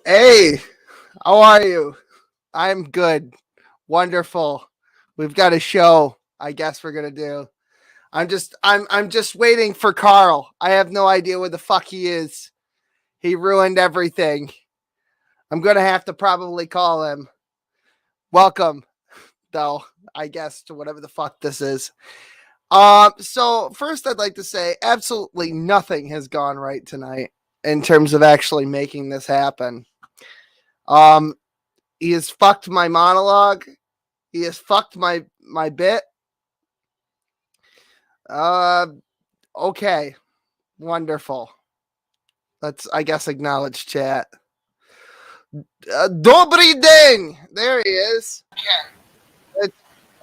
Hey, how are you? I'm good. Wonderful. We've got a show, I guess we're gonna do. I'm just waiting for Carl. I have no idea where the fuck he is. He ruined everything. I'm gonna have to probably call him. Welcome, though, I guess, to whatever the fuck this is. So first I'd like to say absolutely nothing has gone right tonight in terms of actually making this happen. He has fucked my monologue. He has fucked my bit. Okay. Wonderful. Let's, I guess, acknowledge chat. Добрый день! There he is.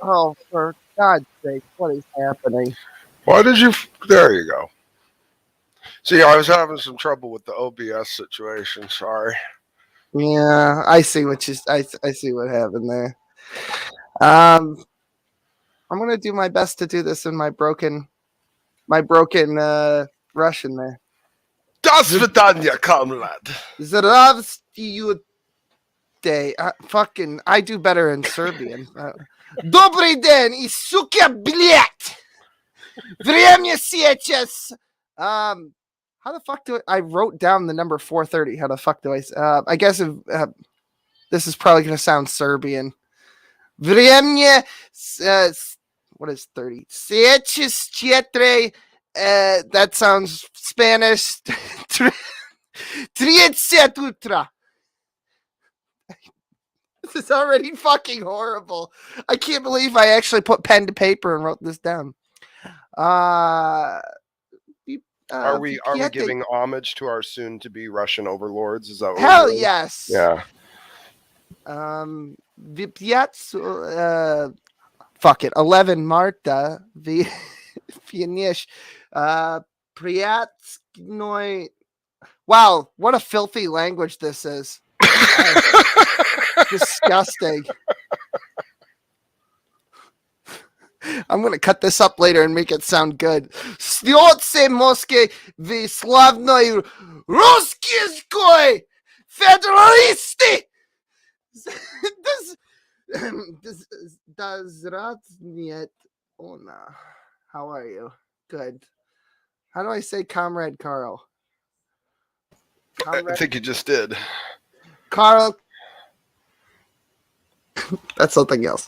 Oh, for God's sake, what is happening? Why did you... There you go. See, I was having some trouble with the OBS situation. Sorry. Yeah, I see what I see what happened there. I'm gonna do my best to do this in my broken Russian there. До свидания, comrade. Здравствуйте. Fucking, I do better in Serbian. Добрый день и сука, блять. Время, сейчас. How the fuck do I wrote down the number 430? How the fuck do I guess if, this is probably going to sound Serbian. Время, what is 30? Сейчас, that sounds Spanish. 30 утра. This is already fucking horrible. I can't believe I actually put pen to paper and wrote this down. Are we giving homage to our soon-to-be Russian overlords? Is that what hell we're doing? Yes. Yeah. Fuck it. 11 Marta. Pятницу. Прекрасной. Wow, what a filthy language this is. Disgusting. I'm going to cut this up later and make it sound good. Stolице Москве, славной, Российской Федерации. Здравствуйте. Oh, no. How are you? Good. How do I say Comrade Carl? I think you just did. Carl. That's something else.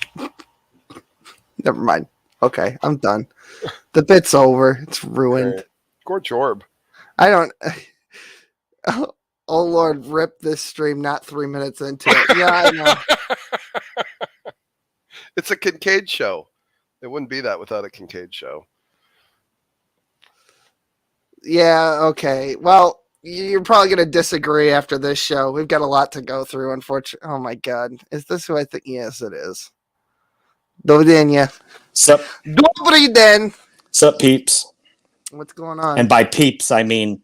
Never mind. Okay, I'm done. The bit's over. It's ruined. Right. Gorge Orb. I don't. Oh Lord, rip this stream. Not 3 minutes into it. Yeah, I know. It's a Kincaid show. It wouldn't be that without a Kincaid show. Yeah. Okay. Well, you're probably going to disagree after this show. We've got a lot to go through, unfortunately. Oh my God. Is this who I think? Yes, it is. Добрый день. Sup? Добрый день. Sup, peeps? What's going on? And by peeps, I mean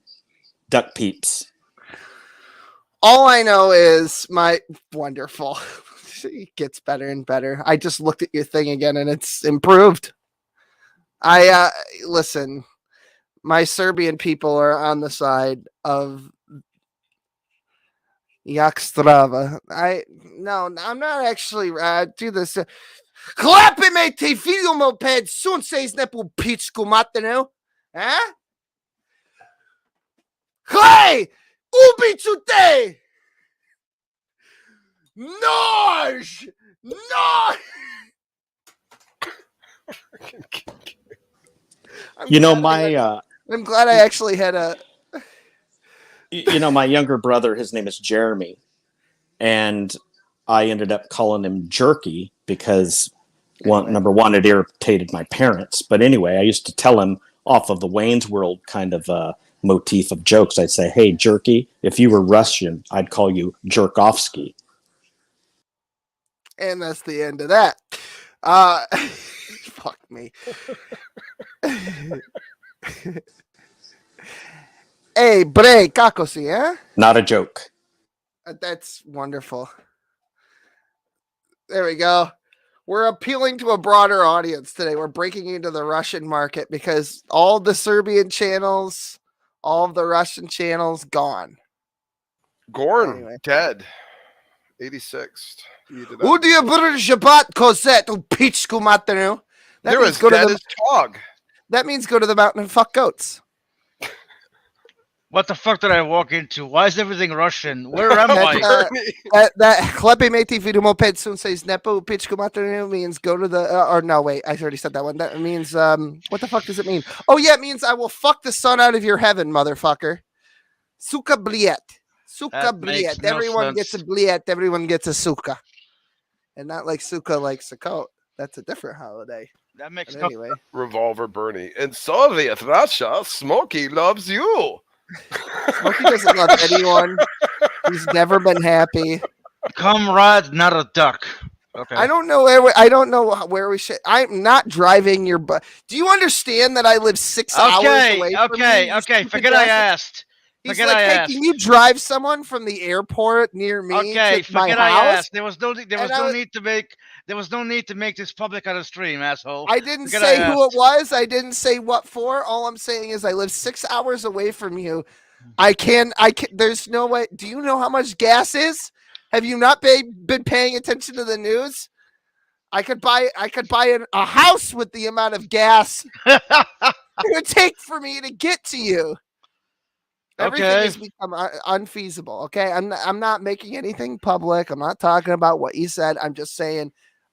duck peeps. All I know is my wonderful. It gets better and better. I just looked at your thing again and it's improved. Listen, my Serbian people are on the side of Jakstrava. I'm not actually do this. Хлапи ме ти филмо пед sunce nepu pičku materinu. Eh? Hlej! Ubiću te! Nož! Nož! I'm glad I actually had a... My younger brother, his name is Jeremy, and I ended up calling him Jerky because, number one, it irritated my parents. But anyway, I used to tell him off of the Wayne's World kind of motif of jokes. I'd say, hey, Jerky, if you were Russian, I'd call you Jerkovsky. And that's the end of that. Fuck me. Hey, bre, kako si, eh? Not a joke. That's wonderful. There we go. We're appealing to a broader audience today. We're breaking into the Russian market because all the Serbian channels, all of the Russian channels, gone. Gorn, anyway. Dead. 86. Udia Burjabat Koset, Pichku Matanu. There was dead as dog. That means go to the mountain and fuck goats. What the fuck did I walk into? Why is everything Russian? Where am I? That Chlepe Meti Vidumoped Sun says Nepo Pichku Matanu means go to the or no wait, I already said that one. That means what the fuck does it mean? Oh yeah, it means I will fuck the sun out of your heaven, motherfucker. Suka bliet. Suka bliet. Everyone gets a bliet, everyone gets a suka. And not like suka like Sukkot. That's a different holiday. That makes but anyway. Revolver Bernie. In Soviet Russia, Smokey loves you. Smokey doesn't love anyone. He's never been happy. Comrade, not a duck. Okay. I don't know where we should. I'm not driving your bus. Do you understand that I live 6 hours away from you? Okay. Forget I asked. He's like, hey, can you drive someone from the airport near me to my house? I asked. There was no need to make this public on a stream, asshole. I didn't say who it was. I didn't say what for. All I'm saying is I live 6 hours away from you. I can. There's no way. Do you know how much gas is? Have you not been paying attention to the news? I could buy a house with the amount of gas it would take for me to get to you. Everything has become unfeasible. Okay, I'm not making anything public. I'm not talking about what you said. I'm just saying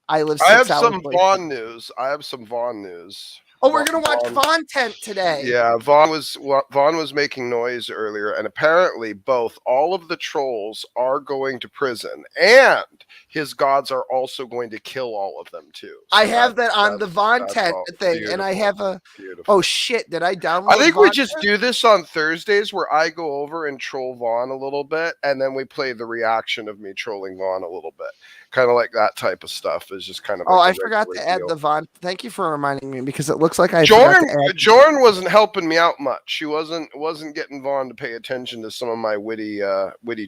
I live. I have some Vaughn news. Oh, we're gonna watch Vaughn tent today. Yeah, Vaughn was making noise earlier, and apparently all of the trolls are going to prison, and his gods are also going to kill all of them too. So I have that on the Vaughn tent thing, and I have a. Beautiful. Oh shit! Did I download? I think Vaughn we just do this on Thursdays, where I go over and troll Vaughn a little bit, and then we play the reaction of me trolling Vaughn a little bit. Kind of like that type of stuff is just kind of. I forgot to add the Vaughn. Thank you for reminding me, because it looks like I. Jorn wasn't helping me out much. She wasn't getting Vaughn to pay attention to some of my witty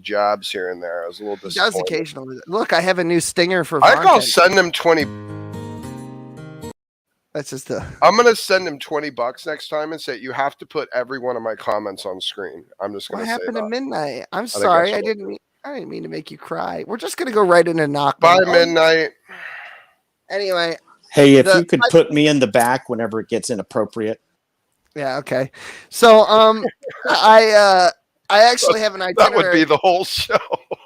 jabs here and there. I was a little disappointed. He does occasionally. Look, I have a new stinger for Vaughn. I'll send him 20. That's just I'm gonna send him $20 next time and say you have to put every one of my comments on screen. I'm just gonna. What happened say to that. midnight? I'm sorry, I didn't mean to make you cry. We're just gonna go right into knock. By midnight. Anyway. Hey, if you could put me in the back whenever it gets inappropriate. Yeah. Okay. So, I actually have an itinerary. That would be the whole show.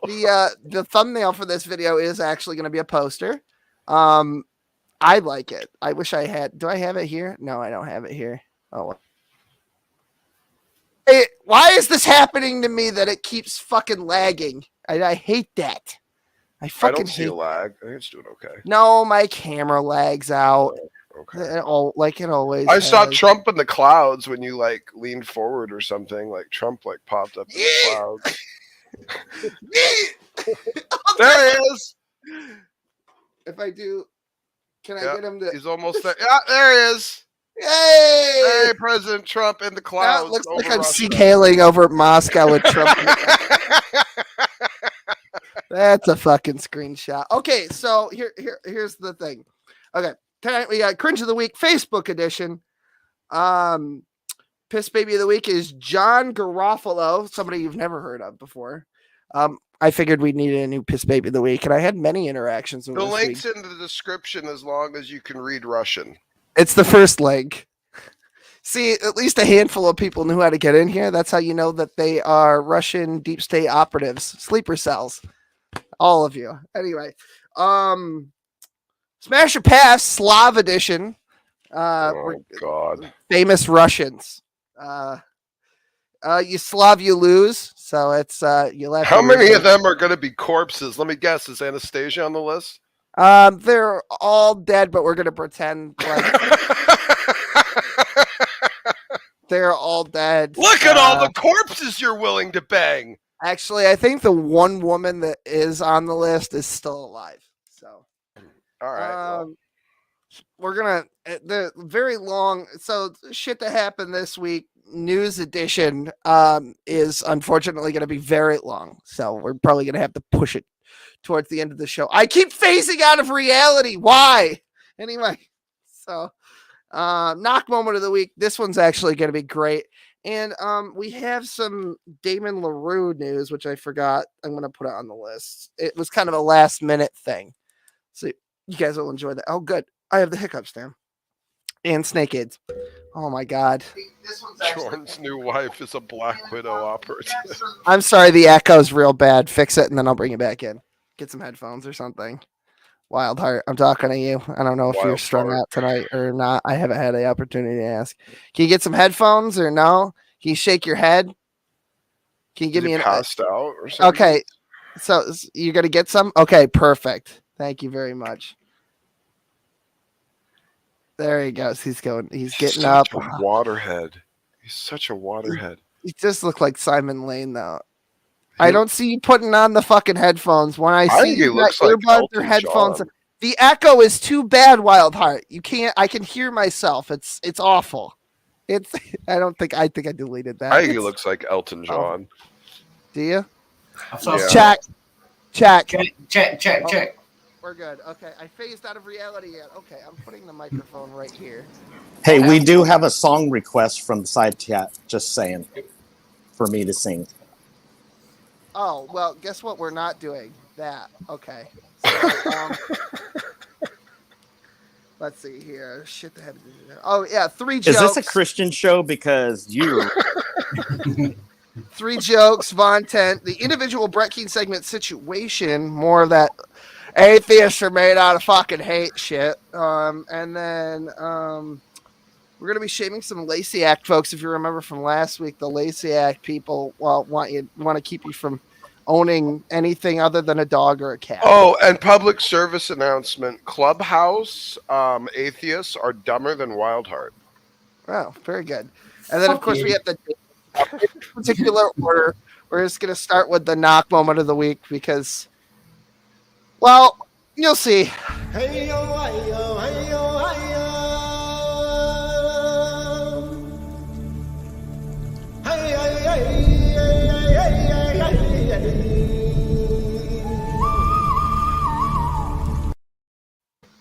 The thumbnail for this video is actually going to be a poster. I like it. I wish I had. Do I have it here? No, I don't have it here. Oh. Hey, why is this happening to me that it keeps fucking lagging? I hate that. I don't see a lag. I think it's doing okay. No, my camera lags out. Okay. Like it always. I saw Trump in the clouds when you like leaned forward or something. Like Trump like popped up in the clouds. There he is. If I do, can I get him to? He's almost there. Yeah, there he is. Yay! Hey, President Trump in the clouds. That looks like I'm sea-hailing over Moscow with Trump. That's a fucking screenshot. Okay, so here's the thing. Okay, tonight we got Cringe of the Week Facebook edition. Piss Baby of the Week is John Garofalo, somebody you've never heard of before. I figured we needed a new Piss Baby of the Week, and I had many interactions with the link's in the description as long as you can read Russian. It's the first link. See, at least a handful of people knew how to get in here. That's how you know that they are Russian deep state operatives, sleeper cells. All of you. Anyway, Smash or Pass Slav edition. Oh God! Famous Russians. You Slav, you lose. So it's you left. How many of them are going to be corpses? Let me guess. Is Anastasia on the list? They're all dead, but we're gonna pretend like they're all dead. Look at all the corpses you're willing to bang. Actually, I think the one woman that is on the list is still alive. So, all right. We're gonna the very long. So shit that happened this week. News edition is unfortunately going to be very long. So we're probably going to have to push it towards the end of the show. I keep phasing out of reality. Why? Anyway, so knock moment of the week. This one's actually going to be great. And we have some Damon Larue news, which I forgot. I'm going to put it on the list. It was kind of a last minute thing. So you guys will enjoy that. Oh, good. I have the hiccups now. And snake aids. Oh my God. Jordan's new wife is a Black Widow operative. I'm sorry, the echo's real bad. Fix it and then I'll bring it back in. Get some headphones or something. Wild Heart, I'm talking to you. I don't know if you're strung out tonight or not. I haven't had the opportunity to ask. Can you get some headphones or no? Can you shake your head? Can you give me an passed out or something? Okay. So you're gonna get some? Okay, perfect. Thank you very much. There he goes. He's going. He's getting up. A waterhead. He's such a waterhead. He just looked like Simon Lane, though. I don't see you putting on the fucking headphones. When I see you got earbuds or headphones, the echo is too bad. Wild Heart. You can't. I can hear myself. It's awful. It's. I think I deleted that. I think he looks like Elton John. Do you? Yeah. Check. We're good. Okay, I phased out of reality yet. Okay, I'm putting the microphone right here. Hey, we do have a song request from the side chat, just saying, for me to sing. Oh, well, guess what? We're not doing that. Okay. So, let's see here. Shit, oh, yeah, 3 jokes. Is this a Christian show? Because you... 3 jokes, Von Tent, the individual Brett Keane segment situation, more of that Atheists are made out of fucking hate shit. And then we're gonna be shaming some Lacey Act folks. If you remember from last week, the Lacey Act people want to keep you from owning anything other than a dog or a cat. Oh, and public service announcement: Clubhouse atheists are dumber than Wildheart. Oh, very good. And then, of course, we have the particular order. We're just going to start with the knock moment of the week because, well, you'll see. Hey yo, hey yo, hey yo, hey yo. Hey, hey, hey, hey, hey, hey, hey,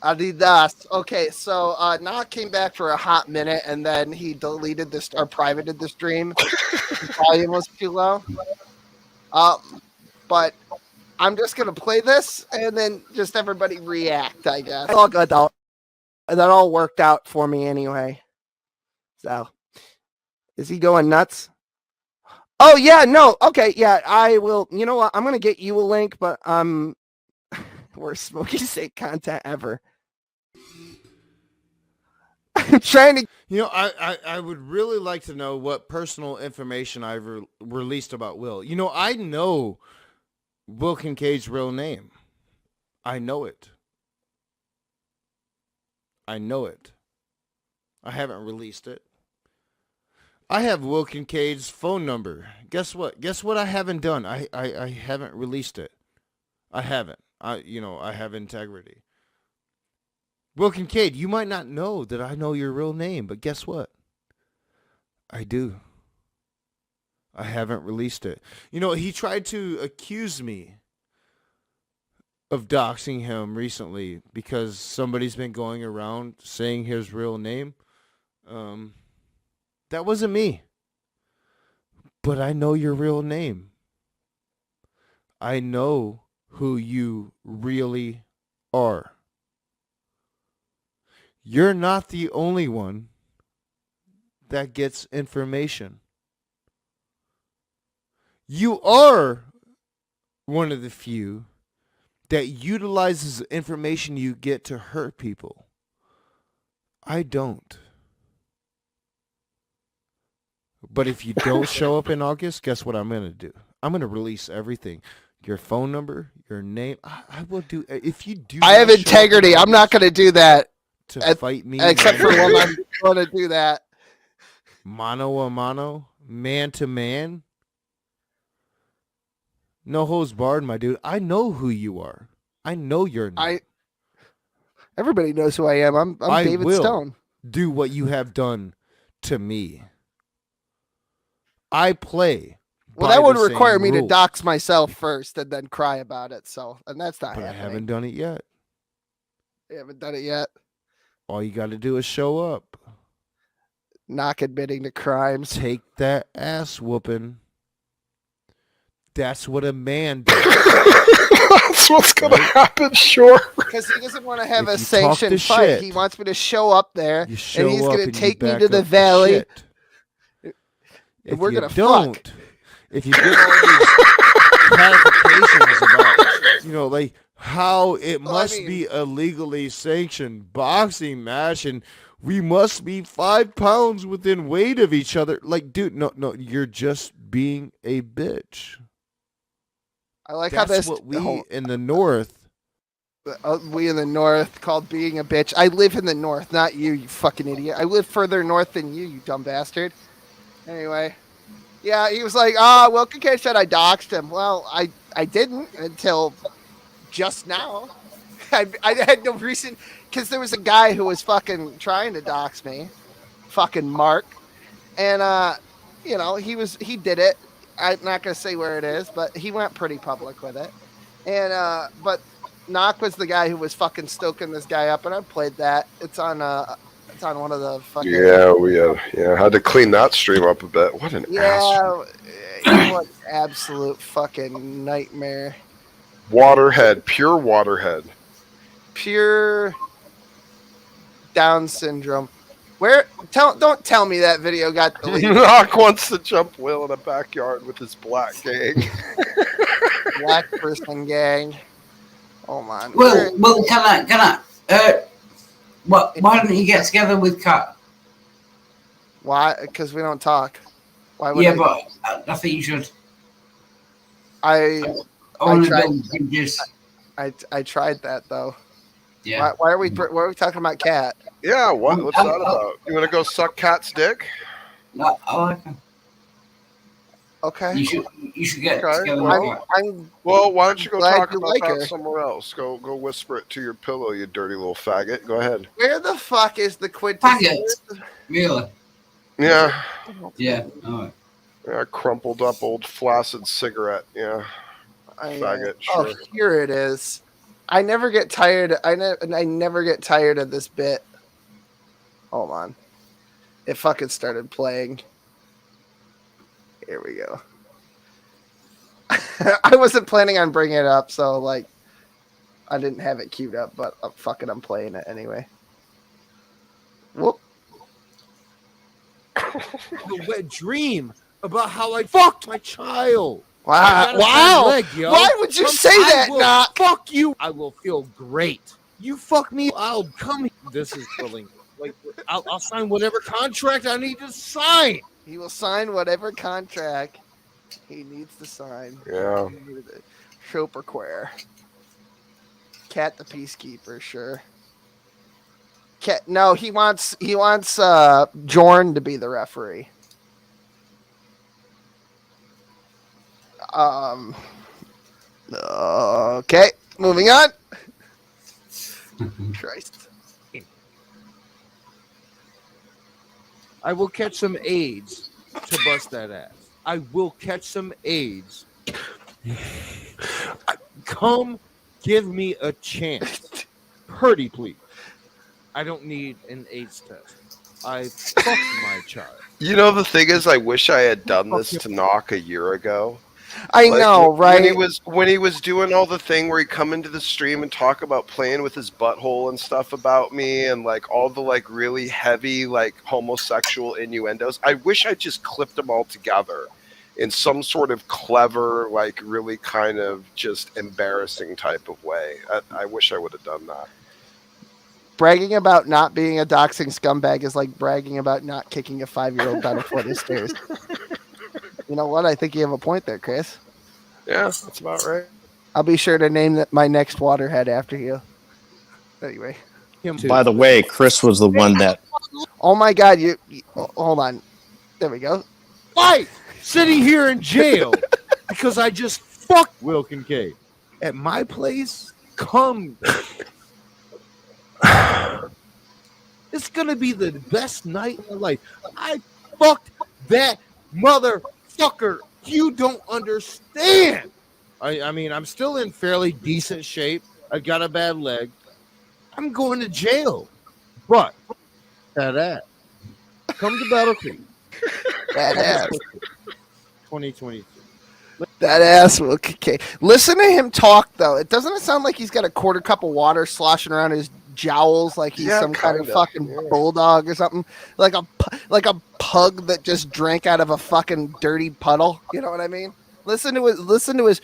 Adidas. Okay, so Knock came back for a hot minute, and then he deleted this or privated the stream. The volume was too low. But I'm just gonna play this, and then just everybody react. I guess it's all good though. That all worked out for me anyway. So, is he going nuts? Oh yeah, no. Okay, yeah, I will. You know what? I'm gonna get you a link, but worst Smoky State content ever. I'm trying to. You know, I would really like to know what personal information I've released about Will. You know, I know Will Kincaid's real name. I know it. I know it. I haven't released it. I have Will Kincaid's phone number. Guess what? Guess what I haven't done? I haven't released it. I haven't. I have integrity. Will Kincaid, you might not know that I know your real name, but guess what? I do. I haven't released it. You know, he tried to accuse me of doxing him recently because somebody's been going around saying his real name. That wasn't me. But I know your real name. I know who you really are. You're not the only one that gets information. You are one of the few that utilizes the information you get to hurt people. I don't. But if you don't show up in August, guess what I'm going to do? I'm going to release everything. Your phone number, your name. I will do. If you do. I have integrity. I'm not going to do that. To fight me. Except for when I'm going to do that. Mano a mano. Man to man. No holds barred, my dude. I know who you are. I know your name. Everybody knows who I am. I'm David Stone. Do what you have done to me. I play. Well, that would require me to dox myself first and then cry about it. So, and that's not happening. I haven't done it yet. You haven't done it yet. All you got to do is show up. Not admitting to crimes. Take that ass whooping. That's what a man does. That's what's going to happen, sure. Because he doesn't want to have a sanctioned fight. Shit, he wants me to show up there, and he's going to take me to the the valley. If we're you going to don't, fuck. If you get all these clarifications about, you know, like how it must be a legally sanctioned boxing match, and we must be 5 pounds within weight of each other. Like, dude, no, you're just being a bitch. I like That's how this. what we in the North. We in the North called being a bitch. I live in the North, not you, you fucking idiot. I live further north than you dumb bastard. Anyway, yeah, he was like, Will Kincaid said I doxed him. Well, I didn't until just now. I had no reason, because there was a guy who was fucking trying to dox me, fucking Mark, and he did it. I'm not gonna say where it is, but he went pretty public with it. And but Knock was the guy who was fucking stoking this guy up, and I played that. It's on one of the fucking. Yeah, we had to clean that stream up a bit. What an ass. It was absolute fucking nightmare. Waterhead, pure waterhead. Pure Down syndrome. Don't tell me that video got deleted. Knock wants to jump Will in a backyard with his black gang. Black person gang. Hold on. Well, can I? Why don't you get together with Kat? Why? Because we don't talk. Why would Yeah, but I think you should. I want to tried- build bridges. I tried that though. Yeah. Why are we talking about Cat? Yeah, what's that about? You want to go suck Cat's dick? No, I like him. Okay. You should get Okay, together well, with Kat. Well, why don't you go Glad talk you about like that her. somewhere else? Go whisper it to your pillow, you dirty little faggot. Go ahead. Where the fuck is the quintessential? Faggot. Really? Yeah. Yeah. All right. Yeah, crumpled up old flaccid cigarette. Yeah. Faggot, Oh, sure. here it is. I never get tired. I never get tired of this bit. Hold on. It fucking started playing. Here we go. I wasn't planning on bringing it up, so like, I didn't have it queued up, but fuck it, I'm playing it anyway. Whoop. A wet dream about how I fucked my child. Wow! I got a bad Wow! leg, yo. Why would you say that, will Knock? Fuck you! I will feel great. You fuck me, I'll come. This is thrilling. Like, I'll sign whatever contract I need to sign. He will sign whatever contract he needs to sign. Yeah. Chopper Quare. Cat the Peacekeeper, sure. Cat. No, he wants Jorn to be the referee. Okay, moving on. Christ. I will catch some AIDS to bust that ass. I will catch some AIDS. Come give me a chance. Pretty please. I don't need an AIDS test. I fucked my child. You know, the thing is, I wish I had done this to Knock a year ago. I Like, know, right? When he was doing all the thing where he'd come into the stream and talk about playing with his butthole and stuff about me and like all the like really heavy like homosexual innuendos. I wish I just clipped them all together in some sort of clever, like really kind of just embarrassing type of way. I wish I would have done that. Bragging about not being a doxing scumbag is like bragging about not kicking a 5-year-old down a flight of stairs. You know what? I think you have a point there, Chris. Yeah, that's about right. I'll be sure to name my next waterhead after you. Anyway. By the way, Chris was the one that. Oh my God! You hold on. There we go. Why? Sitting here in jail because I just fucked Will Kincaid at my place. Come. It's gonna be the best night of my life. I fucked that motherfucker. You don't understand. I mean, I'm still in fairly decent shape. I got a bad leg. I'm going to jail. But that ass. Come to Battle Creek. That ass. 2022. That ass will kick. Listen to him talk, though. It doesn't sound like he's got a quarter cup of water sloshing around his jowls like he's some kind of fucking bulldog or something. Like a pug that just drank out of a fucking dirty puddle. You know what I mean? Listen to his.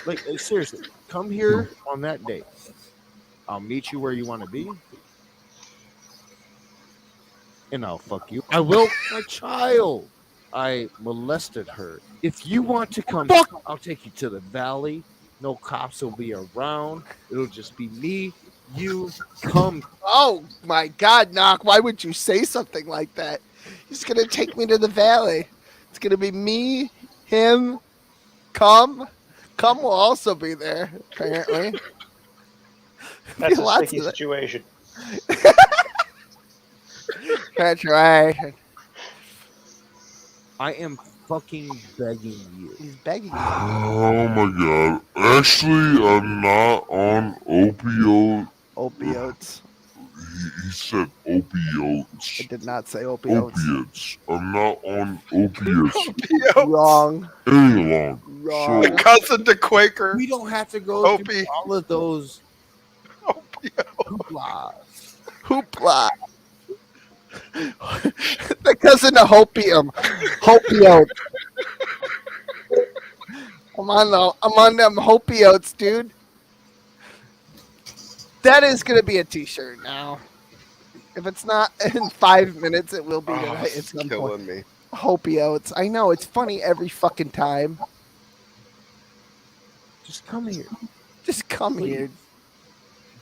Like seriously, come here on that date. I'll meet you where you want to be. And I'll fuck you. I will my child. I molested her. If you want to come fuck, I'll take you to the valley. No cops will be around. It'll just be me, you, come. Oh my God, Knock! Why would you say something like that? He's gonna take me to the valley. It's gonna be me, him, come. Come will also be there, apparently. That's a Lots sticky of that. situation. That's right. I am fucking begging you. He's begging you. Oh my God. Actually, I'm not on Opioids. He said opioids. I did not say opioids. Opiates. I'm not on opiates Wrong. any longer. Wrong. So, Cousin to Quaker. We don't have to go through Opie. all of those Hoopla. Hoopla. The cousin of hopium. Hopio. I'm on them Hopi oats, dude. That is gonna be a T-shirt now. If it's not in 5 minutes, it will be tonight. It's killing me. Hopi oats. I know it's funny every fucking time. Just come here. Just come here.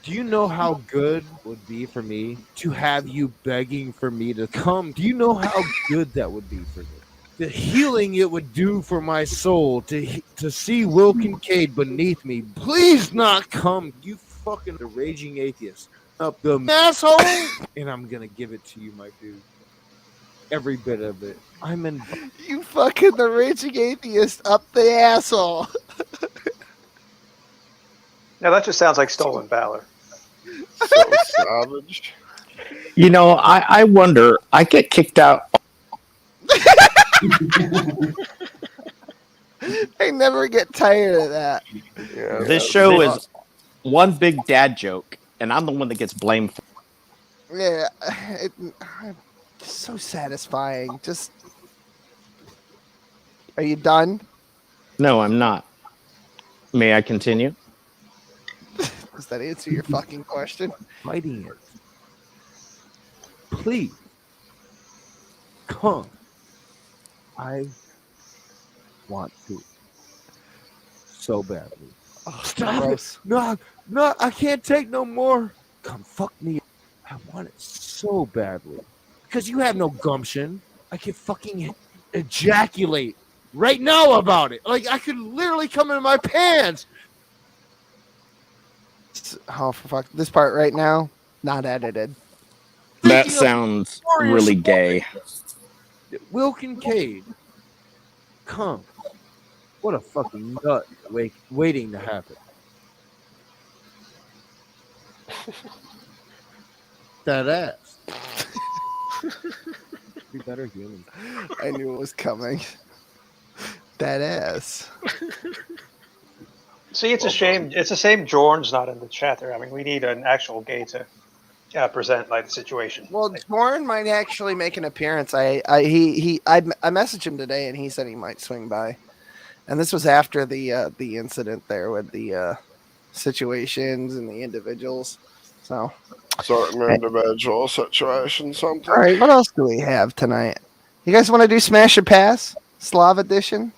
Do you know how good it would be for me to have you begging for me to come? Do you know how good that would be for me? The healing it would do for my soul to see Will Kincaid beneath me. Please not come, you fucking raging atheist. Up the asshole, and I'm gonna give it to you, my dude. Every bit of it. I'm in. You fucking the raging atheist up the asshole. Now that just sounds like stolen valor. So savage. You know, I wonder. I get kicked out. I never get tired of that. Yeah, This show is one big dad joke, and I'm the one that gets blamed for. Yeah, it's so satisfying. Just, are you done? No, I'm not. May I continue? Does that answer your fucking question? Fighting it. Please come. I want to so badly. Oh, Stop gross. it! No, I can't take no more. Come fuck me. I want it so badly because you have no gumption. I could fucking ejaculate right now about it. Like I could literally come in my pants. Oh, for fuck! This part right now, not edited. That sounds really gay. Will Kincaid, come. What a fucking nut waiting to happen. That ass. Be better human. I knew it was coming. That ass. See, it's a shame. It's a shame Jorn's not in the chat there. I mean, we need an actual gay to present like the situation. Well, Jorn might actually make an appearance. I messaged him today, and he said he might swing by. And this was after the incident there with the situations and the individuals. So certain individual situation, something. all right, what else do we have tonight? You guys want to do Smash or Pass, Slav edition?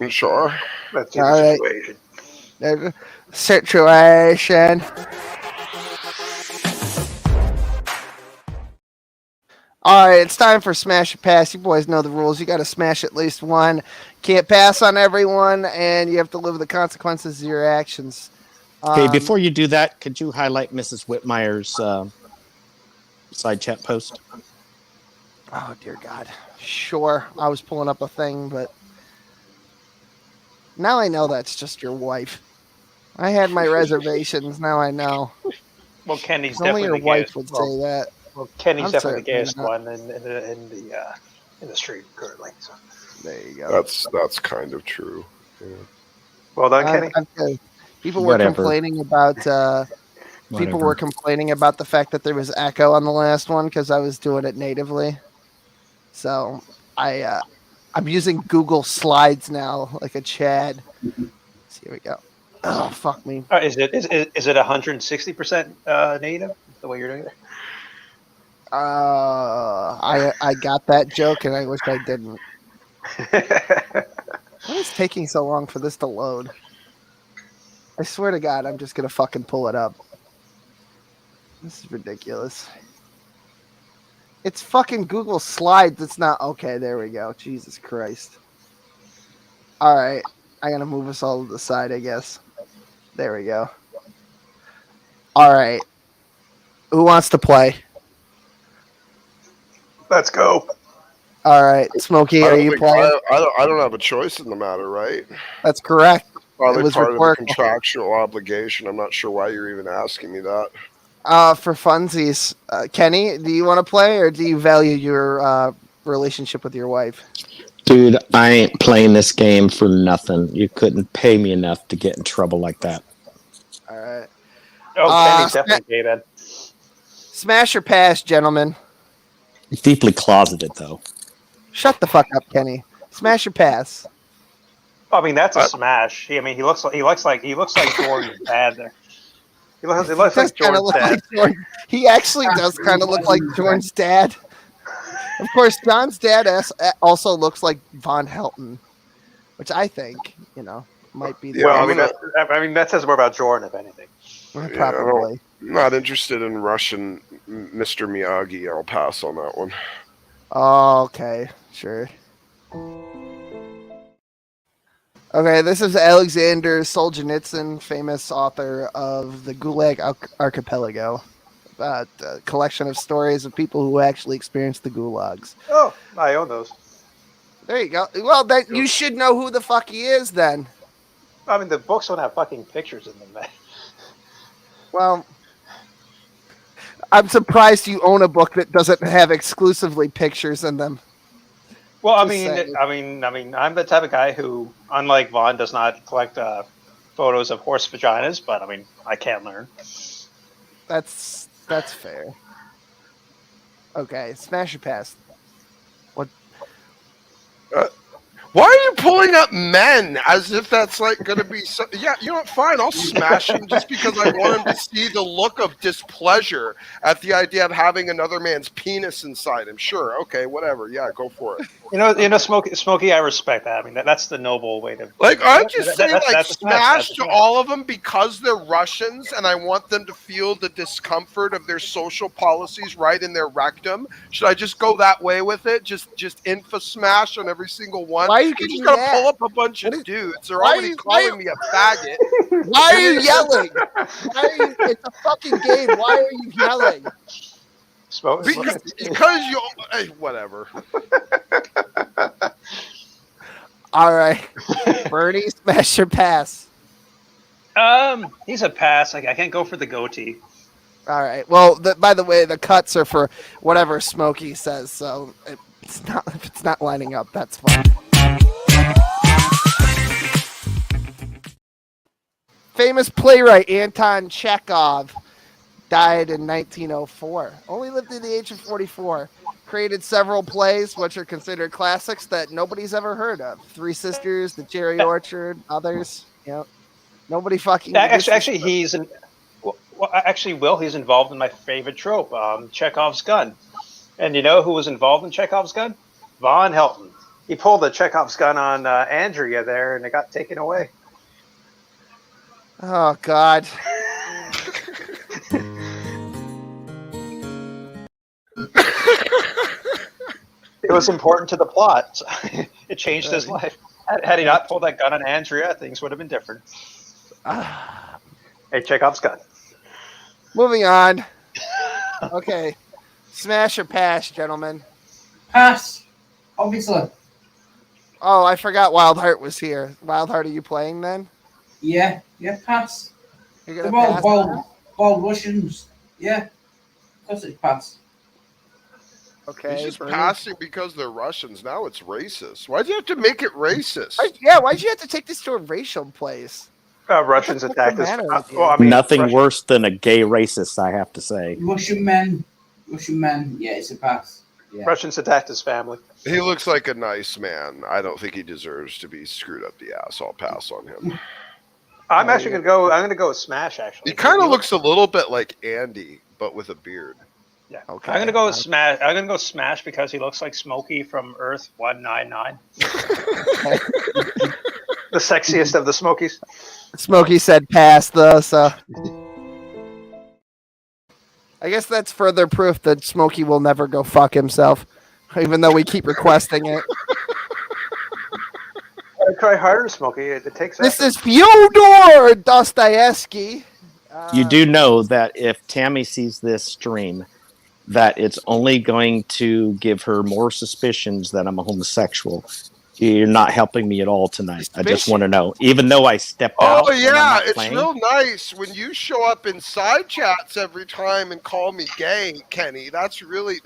Sure. That's All the right. situation. Situation. All right, it's time for Smash or Pass. You boys know the rules. You got to smash at least one. Can't pass on everyone, and you have to live with the consequences of your actions. Okay, before you do that, could you highlight Mrs. Whitmire's side chat post? Oh, dear God. Sure. I was pulling up a thing, but now I know that's just your wife. I had my reservations. Now I know. Well, Kenny's Only definitely your the wife gayest. would say that. Well, Kenny's I'm definitely the certainly gayest not. one in the street currently. So. There you go. That's kind of true. Yeah. Well done, Kenny. People were Whatever. complaining about people were Whatever. complaining about the fact that there was echo on the last one because I was doing it natively. So I'm using Google Slides now like a Chad. So here we go. Oh, fuck me. Is it 160% native the way you're doing it? I got that joke and I wish I didn't. Why is it taking so long for this to load? I swear to God, I'm just gonna fucking pull it up. This is ridiculous. It's fucking Google Slides. It's not okay. There we go. Jesus Christ. All right, I gotta move us all to the side, I guess. There we go. All right. Who wants to play? Let's go. All right, Smokey, are you playing? I don't have a choice in the matter, right? That's correct. Probably It was part of the rhetorical. contractual obligation. I'm not sure why you're even asking me that. For funsies, Kenny, do you want to play or do you value your relationship with your wife? Dude, I ain't playing this game for nothing. You couldn't pay me enough to get in trouble like that. All right. Oh, Kenny's definitely gay then. Smash or pass, gentlemen. Deeply closeted, though. Shut the fuck up, Kenny. Smash or pass. I mean, that's a smash. He looks like Jordan's dad there. He looks like Jordan's dad. He actually does kind of look like Jordan's dad. Of course, John's dad also looks like Von Helton, which I think, might be. Well, I mean, that says more about Jordan, if anything. Probably. I'm not interested in Russian Mr. Miyagi. I'll pass on that one. Oh, okay, sure. Okay, this is Alexander Solzhenitsyn, famous author of the Gulag Archipelago, a collection of stories of people who actually experienced the gulags. Oh, I own those. There you go. Well, then you should know who the fuck he is, then. I mean, the books don't have fucking pictures in them, man. Well, I'm surprised you own a book that doesn't have exclusively pictures in them. Well, I mean, I'm the type of guy who, unlike Vaughn, does not collect photos of horse vaginas. But I mean, I can't learn. That's fair. Okay, smash or pass. What? Why are you pulling up men as if that's like going to be so? Yeah, you know what? Fine, I'll smash him just because I want him to see the look of displeasure at the idea of having another man's penis inside him. Sure, okay, whatever. Yeah, go for it. Smokey, I respect that. I mean, that's the noble way to. Like, I just say smash to all of them because they're Russians, and I want them to feel the discomfort of their social policies right in their rectum. Should I just go that way with it? Just info smash on every single one. Why are you just gonna pull up a bunch of dudes? They're already calling me a faggot. Why are you yelling? It's a fucking game. Why are you yelling? Because you. Whatever. All right, Bernie, smash or pass? He's a pass. I can't go for the goatee. All right. Well, by the way, the cuts are for whatever Smokey says, so if it's not lining up, that's fine. Famous playwright Anton Chekhov died in 1904. Only lived to the age of 44. Created several plays, which are considered classics that nobody's ever heard of. Three Sisters, The Cherry Orchard, others. Nobody fucking. He's involved in my favorite trope, Chekhov's gun. And you know who was involved in Chekhov's gun? Von Helton. He pulled the Chekhov's gun on Andrea there, and it got taken away. Oh, God. It was important to the plot. So it changed his life. Had he not pulled that gun on Andrea, things would have been different. Hey, Chekhov's gun. Moving on. Okay. Smash or pass, gentlemen? Pass. Obviously. Oh, I forgot Wildheart was here. Wildheart, are you playing then? Yeah, pass. You're gonna pass? Wild Russians. Yeah. Of course it's pass. Okay. He's just passing because they're Russians. Now it's racist. Why'd you have to make it racist? Why'd you have to take this to a racial place? Russians attacked us. Nothing worse than a gay racist, I have to say. Russian men. Yeah, it's a pass. Yeah. Russians attacked his family. He looks like a nice man. I don't think he deserves to be screwed up the ass. I'll pass on him. I'm gonna go with Smash. Actually, he kind of looks a little bit like Andy, but with a beard. Yeah. Okay. I'm gonna go with Smash. I'm gonna go Smash because he looks like Smokey from Earth 199. The sexiest of the Smokies. Smokey said pass, though, so I guess that's further proof that Smokey will never go fuck himself, even though we keep requesting it. Try harder, Smokey. It takes. This is Fyodor Dostoevsky. You do know that if Tammy sees this stream, that it's only going to give her more suspicions that I'm a homosexual. You're not helping me at all tonight. I just want to know. Even though I stepped out. Oh, yeah. It's real nice when you show up in side chats every time and call me gay, Kenny. That's certainly.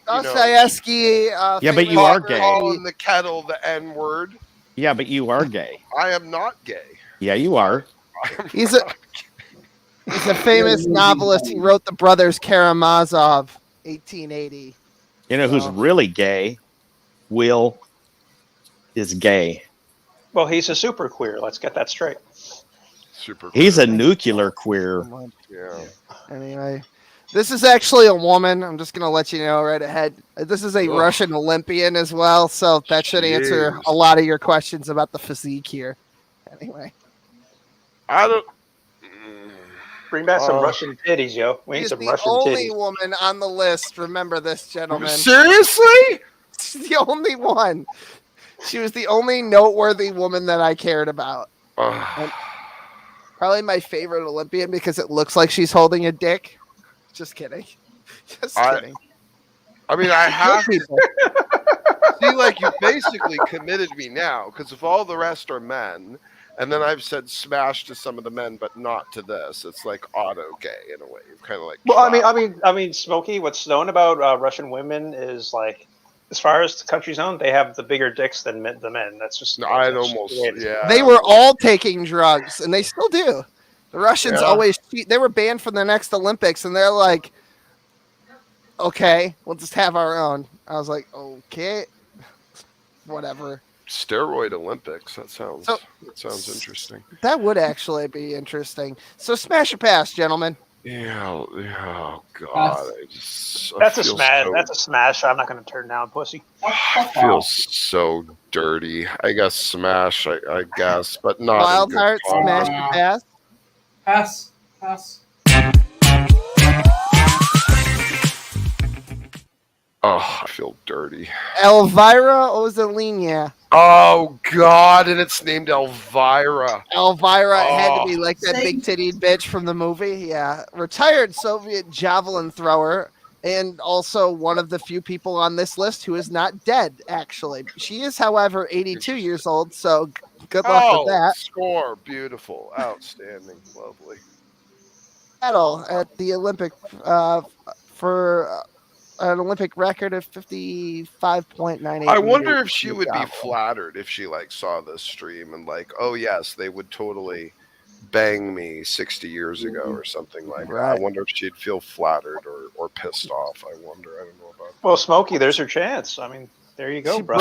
Dostoevsky. Yeah, but you are gay. Calling the kettle the N word. Yeah, but you are gay. I am not gay. Yeah, you are. He's a famous novelist. He wrote The Brothers Karamazov, 1880. You know who's really gay? Will is gay. Well, he's a super queer. Let's get that straight. Super. He's a nuclear queer. Yeah. Anyway, this is actually a woman. I'm just gonna let you know right ahead. This is a Ugh. Russian Olympian as well, so that should answer Jeez. a lot of your questions about the physique here. Anyway, I don't. Bring back some Oh. Russian titties, yo. We need she's some the Russian only titties. woman on the list. Remember this, gentlemen. Seriously? She's the only one. She was the only noteworthy woman that I cared about. Ugh. Probably my favorite Olympian because it looks like she's holding a dick. Just kidding. Just kidding. I mean, I Good have people. see, like, you basically committed me now, because if all the rest are men, and then I've said smash to some of the men, but not to this, it's like auto gay in a way. You've kind of like. Well, trapped. I mean, Smokey. What's known about Russian women is like, as far as the country's known, they have the bigger dicks than the men. That's just. No, I'd that's just almost. the way it is. Yeah. They were all taking drugs, and they still do. The Russians Yeah. always cheat. They were banned from the next Olympics, and they're like, okay, we'll just have our own. I was like, okay, whatever. Steroid Olympics. That sounds. So- that sounds interesting. That would actually be interesting. So smash or pass, gentlemen. Yeah. Yeah. Oh God. I just. I That's a feel smash. so- That's a smash. I'm not going to turn down, pussy. I feel so dirty. I guess smash. I guess, but not. in Wild good heart, conscience. smash or pass. Pass. Pass. Oh, I feel dirty. Elvira Ozolina. Oh God, and it's named Elvira. Elvira had to Oh. be like that big tittied bitch from the movie. Yeah. Retired Soviet javelin thrower, and also one of the few people on this list who is not dead, actually. She is, however, 82 years old, so good luck with that. Score, beautiful, outstanding, lovely. Medal at the Olympic for an Olympic record of 55.98. I wonder meters if she in the would be javelin. flattered if she like saw this stream and like, oh yes, they would totally bang me 60 years ago or something like that. I Right. wonder if she'd feel flattered or pissed off. I wonder. I don't know about. Well, Smokey, there's her chance. I mean, there you go, She bro.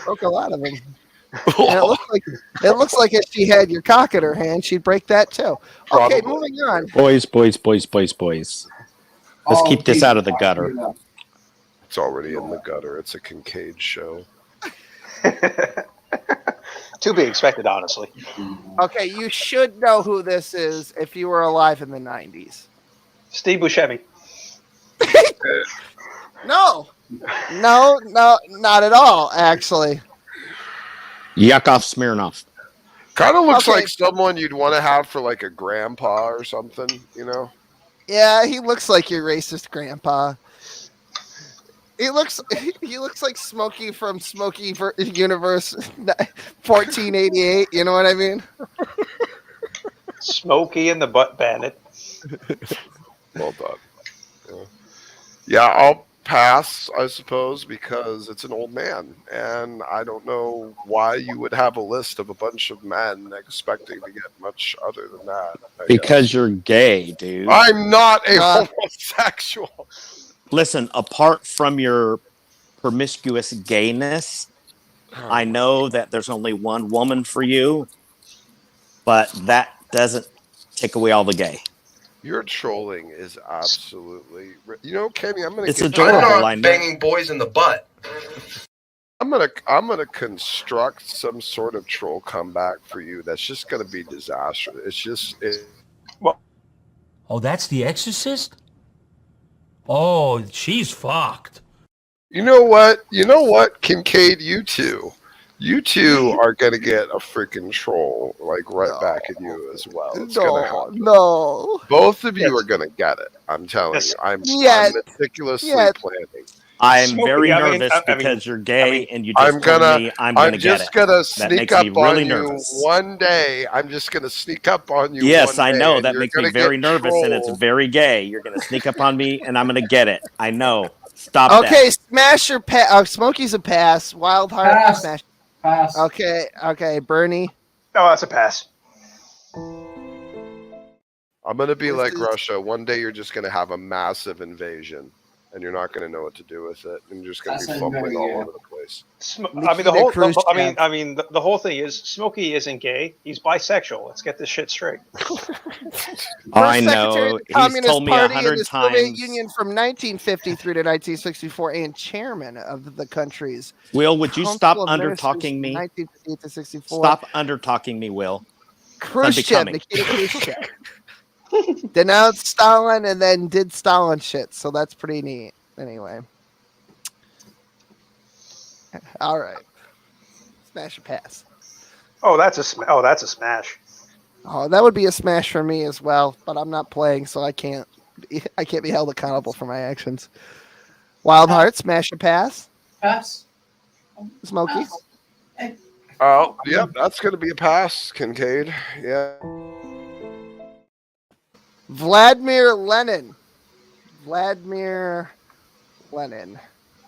broke a lot of them. And it looks like if she had your cock in her hand, she'd break that too. Okay, Probably. moving on. Boys. Let's keep this out of the gutter. It's already in the gutter. It's a Kincaid show. To be expected, honestly. Okay, you should know who this is if you were alive in the 90s. Steve Buscemi. No, not at all, actually. Yakov Smirnov. Kind of looks Okay. like someone you'd want to have for like a grandpa or something, you know? Yeah, he looks like your racist grandpa. He looks like Smokey from Universe 1488. You know what I mean? Smokey and the Butt Bandit. Well done. Yeah, I'll pass, I suppose, because it's an old man, and I don't know why you would have a list of a bunch of men expecting to get much other than that. I Because guess. you're gay, dude. I'm not a Uh, homosexual. Listen, apart from your promiscuous gayness, I know that there's only one woman for you, but that doesn't take away all the gay. Your trolling is absolutely. You know, Kenny, I'm gonna. It's get- adorable. I'm I not know. banging boys in the butt. I'm gonna construct some sort of troll comeback for you. That's just gonna be disastrous. It's just. Oh, that's The Exorcist? Oh, she's fucked. You know what? Kincaid, you two are gonna get a freaking troll like right back at you as well. It's gonna happen. No. Both of you are gonna get it. I'm telling you. I'm meticulously planning. I'm Smokey, very I mean, nervous I mean- because you're gay and you I'm just told gonna. me I'm gonna get just it. gonna That sneak makes up me really on nervous. you one day. I'm just gonna sneak up on you. Yes, one I day, know. and That you're makes me gonna very get nervous and it's trolled. very gay. You're going to sneak up on me and I'm going to get it. I know. Stop Okay, that. smash or pass. Smokey's a pass. Wild heart. Pass. Smash. Pass. Okay, Bernie. Oh, that's a pass. I'm gonna be This like is- Russia. One day you're just gonna have a massive invasion, and you're not gonna know what to do with it, and you're just gonna That be sounds fumbling very all good. over the place. choice. I mean, the whole thing is Smokey isn't gay. He's bisexual. Let's get this shit straight. I First Secretary know. of the He's Communist told me Party in 100 the Soviet times. Union from 1953 to 1964, and chairman of the country's Will, would you Council stop of under Ministers talking from me? 1958 to 64. Stop under talking me, Will. Khrushchev, Nikita Khrushchev, denounced Stalin and then did Stalin shit. So that's pretty neat. Anyway, all right, smash or pass. Oh, that's a smash. Oh, that would be a smash for me as well. But I'm not playing, so I can't be held accountable for my actions. Wild Heart, smash or pass. Pass. Smokey. Oh, yep, that's going to be a pass, Kincaid. Yeah. Vladimir Lenin.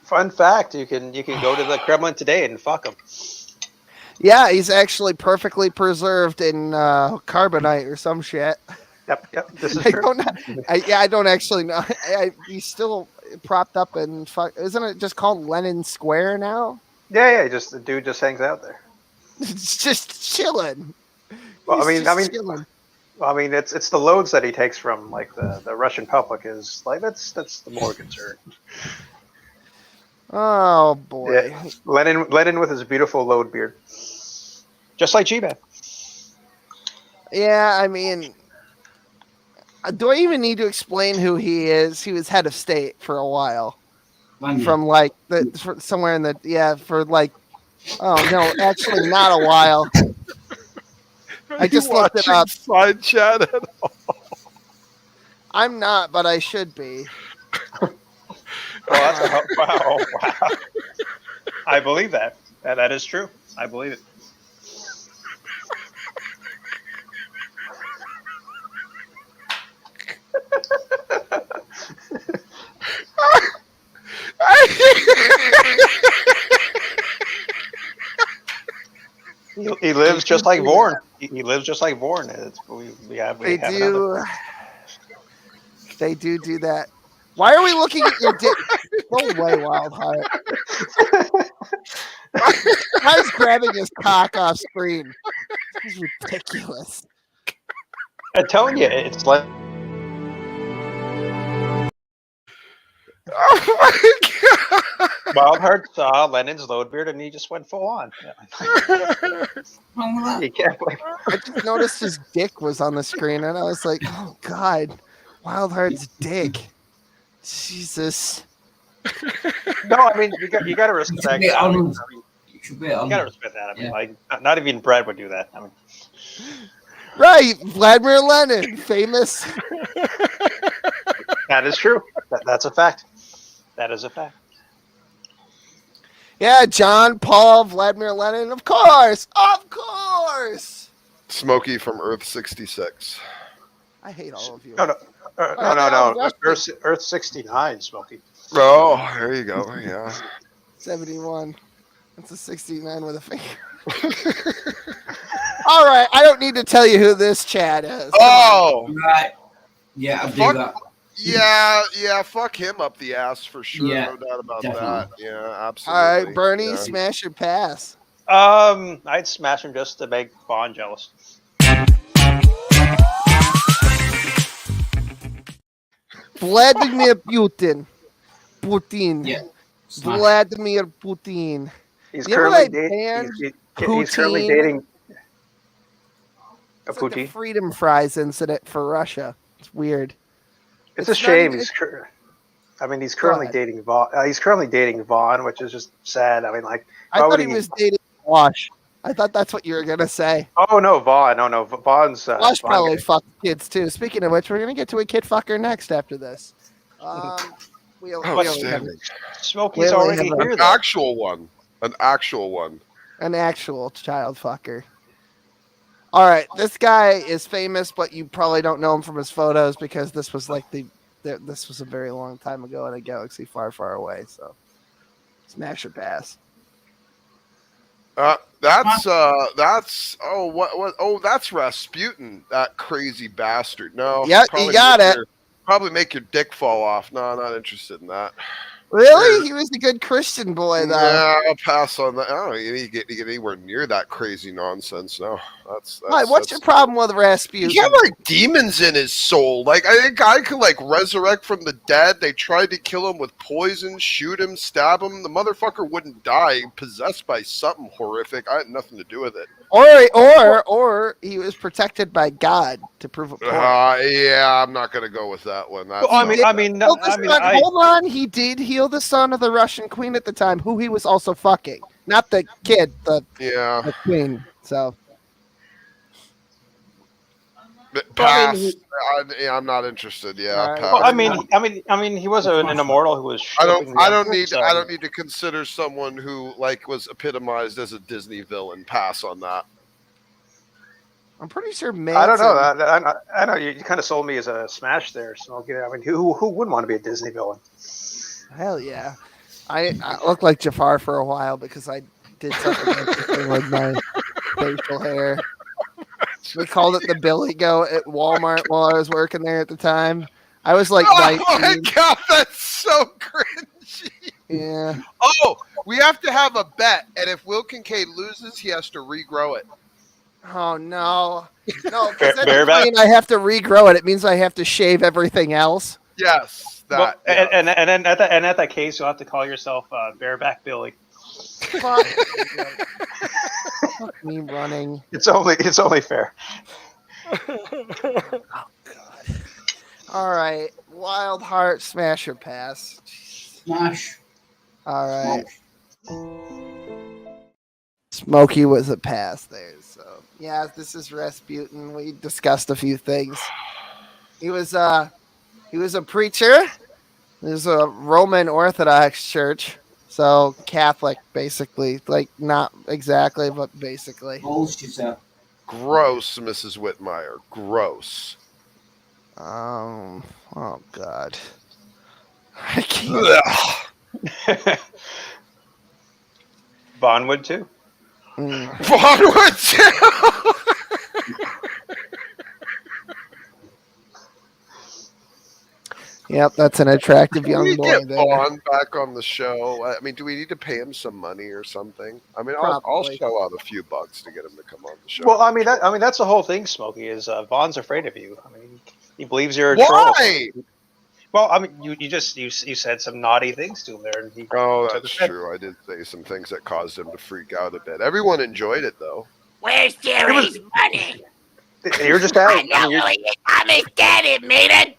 Fun fact: you can go to the Kremlin today and fuck him. Yeah, he's actually perfectly preserved in carbonite or some shit. Yep. This is I true. I don't actually know. He's still propped up in. Isn't it just called Lenin Square now? Yeah. Just the dude just hangs out there. It's just chilling. Well, Chilling. I mean, it's the loads that he takes from like the Russian public is like that's the more concern. Oh boy. Yeah. Lenin with his beautiful load beard, just like G-Man. Yeah, I mean, do I even need to explain who he is? He was head of state for a while, from like somewhere in the for like. Oh no, actually not a while. I just looked it up. Side chat at all? I'm not, but I should be. Wow. I believe that. That is true. I believe it. He lives just like Vorn. He lives just like Vorn. They do that. Why are we looking at your dick? No way, Wild Heart. I was grabbing his cock off screen. This is ridiculous. I'm telling you, it's like. Oh my god! Wildheart saw Lenin's load beard and he just went full on. You can't blame. I just noticed his dick was on the screen and I was like, oh god, Wildheart's dick. Jesus. No, I mean you got to respect that. You got to respect that. I mean, like not even Brad would do that. I mean, right, Vladimir Lenin, famous. That is true. That's a fact. That is a fact. Yeah, John, Paul, Vladimir Lenin, of course. Smokey from Earth 66. I hate all of you. No. Earth 69, Smokey. Oh, there you go. Yeah. 71. That's a 69 with a finger. All right, I don't need to tell you who this Chad is. Oh, right. Yeah, I do that. Yeah, fuck him up the ass for sure. Yeah, no doubt about definitely. that. Yeah, absolutely. All right, Bernie, Yeah. smash or pass? I'd smash him just to make Vaughn jealous. Vladimir Putin. Yeah. Vladimir Putin. He's You know currently that dating. band, He's currently Poutine? dating. It's like the Putin. Freedom Fries incident for Russia. It's weird. It's a It's not shame. even- He's currently ahead. dating Vaughn. He's currently dating Vaughn, which is just sad. I mean, like, I why thought would he was dating Wash. I thought that's what you were gonna say. Oh no, Vaughn. No, Vaughn's. Wash Vaughn probably guy. fucked kids too. Speaking of which, we're gonna get to a kid fucker next after this. We only have Outstanding. Smokey's We only already have here. An Though. actual one. An actual one. an actual child fucker. All right, this guy is famous, but you probably don't know him from his photos because this was like this was a very long time ago in a galaxy far, far away. So, smash or pass. That's Rasputin, that crazy bastard. No. Yeah, you got it. Probably make your dick fall off. No, not interested in that. Really? He was a good Christian boy, though. Yeah, I'll pass on that. I don't need to get anywhere near that crazy nonsense. No, Why, what's your problem with Rasputin? He had like demons in his soul. Like I think I could like resurrect from the dead. They tried to kill him with poison, shoot him, stab him. The motherfucker wouldn't die, possessed by something horrific. I had nothing to do with it. Or he was protected by God to prove a point. Yeah, I'm not gonna go with that one. That's Hold on. He did heal the son of the Russian queen at the time, who he was also fucking, not the kid, the queen. So. Pass. I'm not interested. Yeah. Right. Pass. Well, I mean, he was an immortal who was. I don't need to consider someone who like was epitomized as a Disney villain. Pass on that. I'm pretty sure. I don't know. I know you kind of sold me as a smash there, Smokey. I mean, who wouldn't want to be a Disney villain? Hell yeah. I looked like Jafar for a while because I did something interesting with my facial hair. We called it the Billy Goat at Walmart while I was working there at the time. I was like 19. Oh my god, that's so cringy. Yeah. Oh, we have to have a bet, and if Will Kincaid loses, he has to regrow it. Oh no. No, because that doesn't mean I have to regrow it. It means I have to shave everything else. Yes. That. Well, and at that case, you'll have to call yourself Bareback Billy. Fuck me running. It's only fair. Oh god. All right, Wild Heart, smash or pass? Smash. All right. Smokey was a pass there. So yeah, this is Rasputin. We discussed a few things. He was a preacher. There's a Roman Orthodox church. So Catholic, basically, like not exactly, but basically. Bullshit. Gross, Mrs. Whitmire. Gross. Oh God. I can't. Vaughn would too. Vaughn would too. Yep, that's an attractive young boy. Get there. Vaughn back on the show. I mean, do we need to pay him some money or something? I mean, I'll shell out a few bucks to get him to come on the show. Well, I mean that's the whole thing, Smokey. Is Vaughn's afraid of you? I mean, he believes you're a troll. Why? Well, I mean, you said some naughty things to him there, and he. Oh, that's true. I did say some things that caused him to freak out a bit. Everyone enjoyed it though. Where's Jerry's money? You're just asking. I'm a daddy, maiden.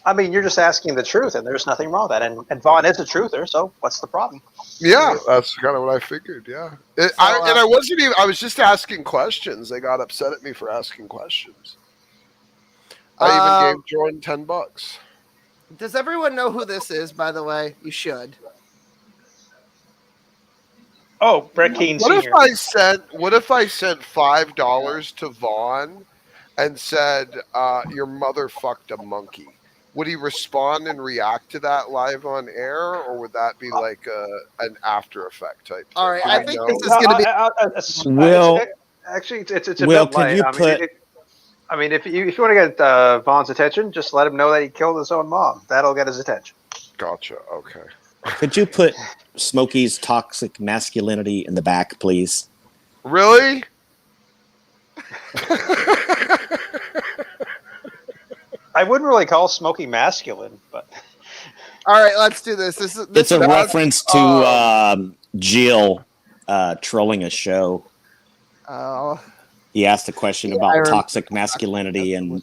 I mean, you're just asking the truth, and there's nothing wrong with that. And Vaughn is a truther, so what's the problem? Yeah, that's kind of what I figured. Yeah, I wasn't even. I was just asking questions. They got upset at me for asking questions. I even gave Jordan $10. Does everyone know who this is? By the way, you should. Oh, Brett Keane What Sr. if I sent $5 to Vaughn and said, "Your mother fucked a monkey"? Would he respond and react to that live on air, or would that be like an after effect type thing? All right, I think this is going to be. Will, actually, it's a Will, bit can light. you put? I mean, if you want to get Vaughn's attention, just let him know that he killed his own mom. That'll get his attention. Gotcha. Okay. Could you put Smokey's toxic masculinity in the back, please? Really? I wouldn't really call Smokey masculine, but all right, let's do this. It's a reference to Jill trolling a show. Oh. He asked a question about toxic masculinity and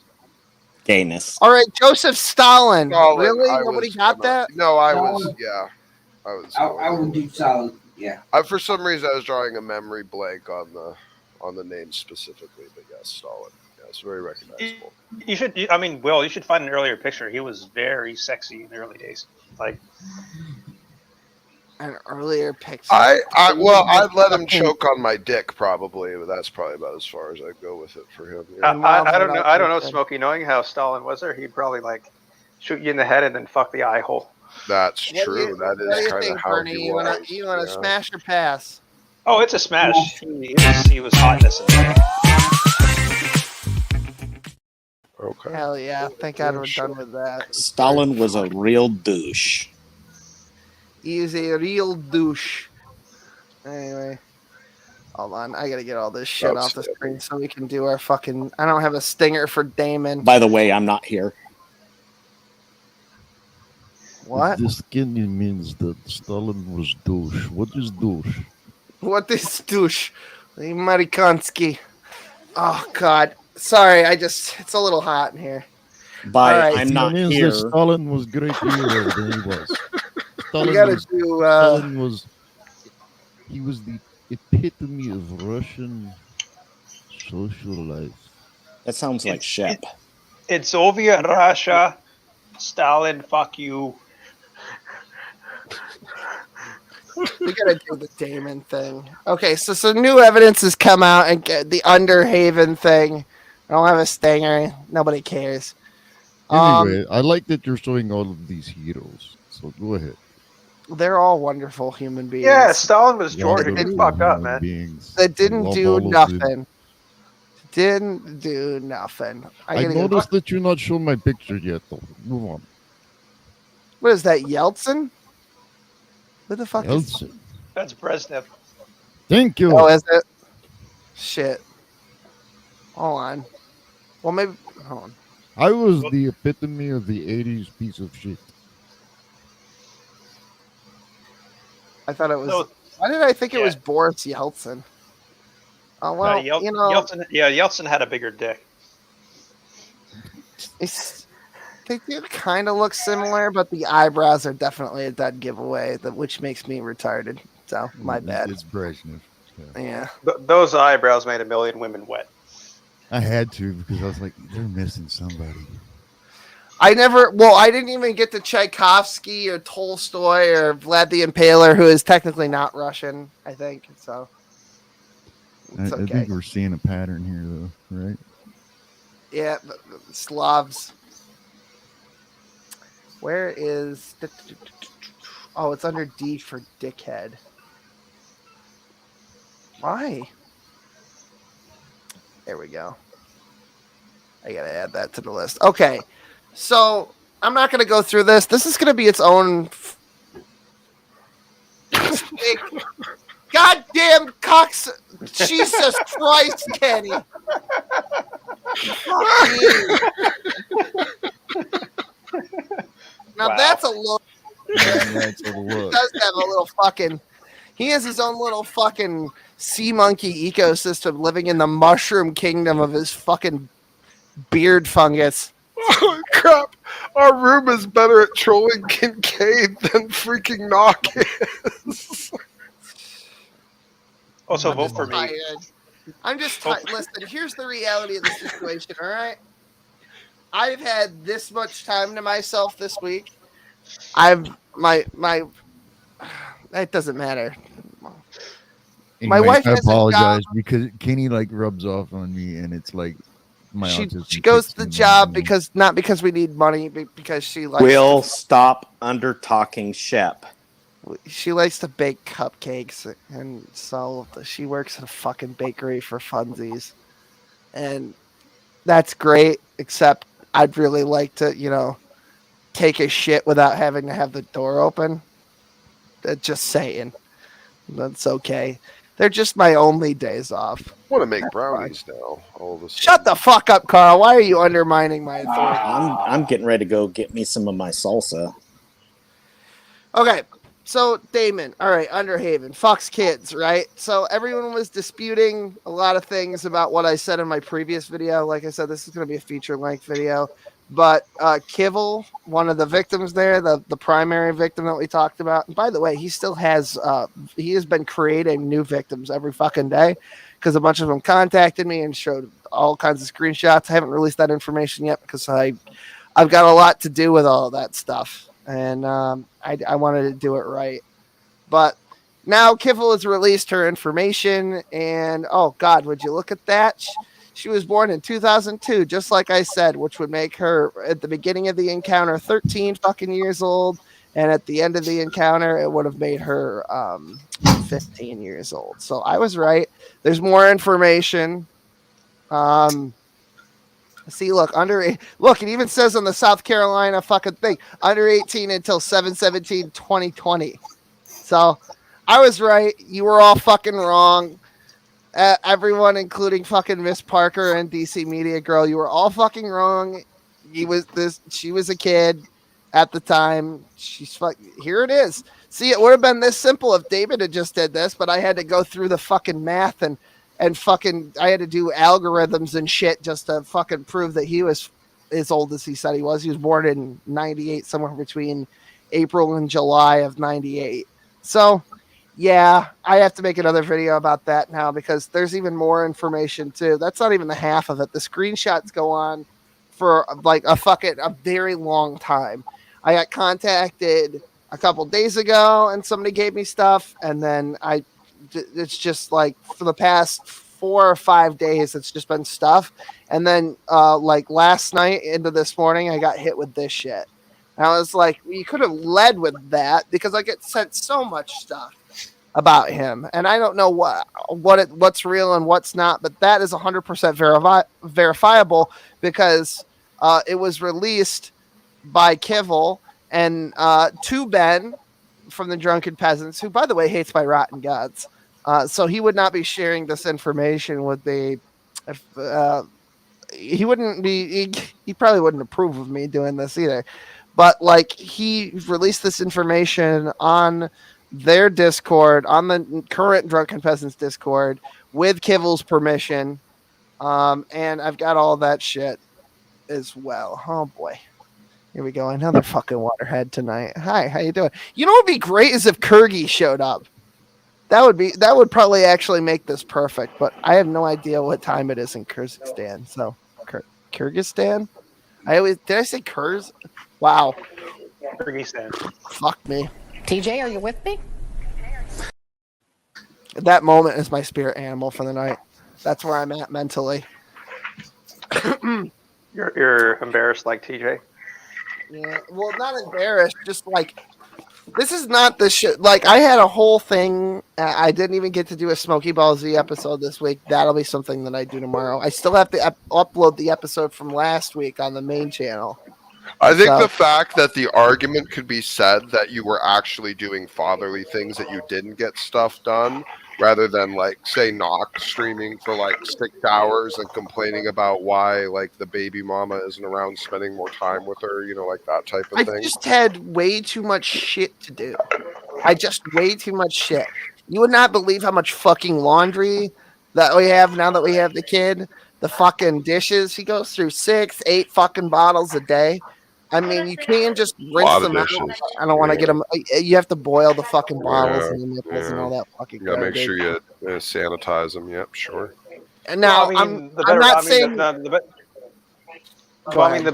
gayness. All right, Joseph Stalin. Really? Nobody got that? No, I was. Yeah, I was. I would do Stalin. Yeah. For some reason, I was drawing a memory blank on the name specifically, but yes, Stalin. Yeah, it's very recognizable. You should. I mean, Will, you should find an earlier picture. He was very sexy in the early days. Like an earlier picture. I'd let him choke on my dick probably, but that's probably about as far as I'd go with it for him. Yeah. I don't know. I don't know, Smokey. Knowing how Stalin was there, he'd probably like shoot you in the head and then fuck the eye hole. That's true. That is kind of how Bernie? he was. You want to smash or pass? Oh, it's a smash. He was hotness. Okay. Hell yeah. Thank God we're done with that. Stalin was a real douche. He is a real douche. Anyway. Hold on. I gotta get all this shit off the screen so we can do our fucking... I don't have a stinger for Damon. By the way, I'm not here. What? The skinny means that Stalin was douche. What is douche? What is douche? Amerikansky. Oh, God. Sorry, it's a little hot in here. By right. I'm not means here. that Stalin was great hero than he was. We gotta do... Stalin was... He was the epitome of Russian social life. That sounds like Shep. It's Soviet Russia. Stalin, fuck you. We gotta do the Damon thing. Okay, so new evidence has come out and get the Underhaven thing. I don't have a stinger. Nobody cares. Anyway, I like that you're showing all of these heroes. So go ahead. They're all wonderful human beings. Yeah, Stalin was Georgia. Get fucked up, man. That didn't do nothing. Didn't do nothing. I noticed that you're not showing my picture yet, though. Move on. What is that, Yeltsin? Who the fuck is Yeltsin? That's Brezhnev. Thank you. Oh, is it? Shit. Hold on. Well, maybe... Hold on. I was the epitome of the 80s piece of shit. I thought it was... Why did I think it was Boris Yeltsin? Oh, well, no, you know... Yeltsin had a bigger dick. They do kind of look similar, but the eyebrows are definitely a dead giveaway, which makes me retarded. So, my bad. It's Brezhnev. Yeah. Those eyebrows made a million women wet. I had to because I was like, they're missing somebody. I didn't even get to Tchaikovsky or Tolstoy or Vlad the Impaler, who is technically not Russian, I think. So, I think we're seeing a pattern here, though, right? Yeah, Slavs. Where is... Oh, it's under D for dickhead. Why? There we go. I gotta add that to the list. Okay, so I'm not gonna go through this. This is gonna be its own... Goddamn cocks! Jesus Christ, Kenny! Fuck you. Now that's a look. That's a He look. does have a little fucking... He has his own little fucking sea monkey ecosystem living in the mushroom kingdom of his fucking beard fungus. Oh, crap. Our room is better at trolling Kincaid than freaking Knock is. Also, vote for me. Tired. I'm just tired. Listen, here's the reality of the situation, all right? I've had this much time to myself this week. It doesn't matter. Anyway, wife I has a apologize job. because Kenny rubs off on me, and it's like my autism She goes kicks to the in. job not because we need money, but because she likes. Will stop under talking Shep. She likes to bake cupcakes, and so she works at a fucking bakery for funsies, and that's great. Except I'd really like to, take a shit without having to have the door open. Just saying, that's okay. They're just my only days off. I want to make brownies now. All of a sudden. Shut the fuck up, Carl. Why are you undermining my authority? I'm getting ready to go get me some of my salsa. Okay, so Damon, all right, Underhaven, Fox Kids, right? So everyone was disputing a lot of things about what I said in my previous video. Like I said, this is going to be a feature-length video. But Kivel, one of the victims there, the primary victim that we talked about, and by the way, he still has, he has been creating new victims every fucking day because a bunch of them contacted me and showed all kinds of screenshots. I haven't released that information yet because I've got a lot to do with all of that stuff. And I wanted to do it right. But now Kivel has released her information, and oh God, would you look at that? She was born in 2002, just like I said, which would make her at the beginning of the encounter 13 fucking years old, and at the end of the encounter, it would have made her 15 years old. So I was right. There's more information. See, look, look, it even says on the South Carolina fucking thing, under 18 until 7/17/2020. So I was right. You were all fucking wrong. Everyone, including fucking Miss Parker and DC Media Girl, you were all fucking wrong. She was a kid at the time. Here it is. See, it would have been this simple if David had just did this, but I had to go through the fucking math and fucking I had to do algorithms and shit just to fucking prove that he was as old as he said he was. He was born in 98, somewhere between April and July of 98. So yeah, I have to make another video about that now because there's even more information too. That's not even the half of it. The screenshots go on for like a very long time. I got contacted a couple days ago and somebody gave me stuff, and then it's just like for the past 4 or 5 days it's just been stuff, and then like last night into this morning I got hit with this shit, and I was like, you could have led with that because I get sent so much stuff about him, and I don't know what's real and what's not, but that is 100% verifiable because it was released by Kivel and to Ben from the Drunken Peasants, who, by the way, hates my rotten gods. So he would not be sharing this information with me. If he wouldn't be, he probably wouldn't approve of me doing this either. But like, he released this information on their Discord, on the current Drunken Peasants Discord, with Kivel's permission. And I've got all that shit as well. Oh boy. Here we go. Another fucking waterhead tonight. Hi, how you doing? You know what would be great is if Kyrgyz showed up. That would probably actually make this perfect, but I have no idea what time it is in Kyrgyzstan. So Kyrgyzstan? Did I say Kyrgyz? Wow. Kyrgyzstan. Fuck me. TJ, are you with me? That moment is my spirit animal for the night. That's where I'm at mentally. You're embarrassed like TJ? Yeah, well, not embarrassed, just like, this is not the shit. Like, I had a whole thing. I didn't even get to do a Smokey Ball Z episode this week. That'll be something that I do tomorrow. I still have to upload the episode from last week on the main channel. I think the fact that the argument could be said that you were actually doing fatherly things, that you didn't get stuff done, rather than like say Knock streaming for like 6 hours and complaining about why like the baby mama isn't around spending more time with her, you know, like that type of thing. I just had way too much shit to do. Way too much shit. You would not believe how much fucking laundry that we have now that we have the kid. The fucking dishes. He goes through 6, 8 fucking bottles a day. I mean, you can't just rinse them out. I don't want to get them. You have to boil the fucking bottles and the nipples and all that fucking. You gotta make sure you sanitize them. Yep, sure. And now I'm not saying. The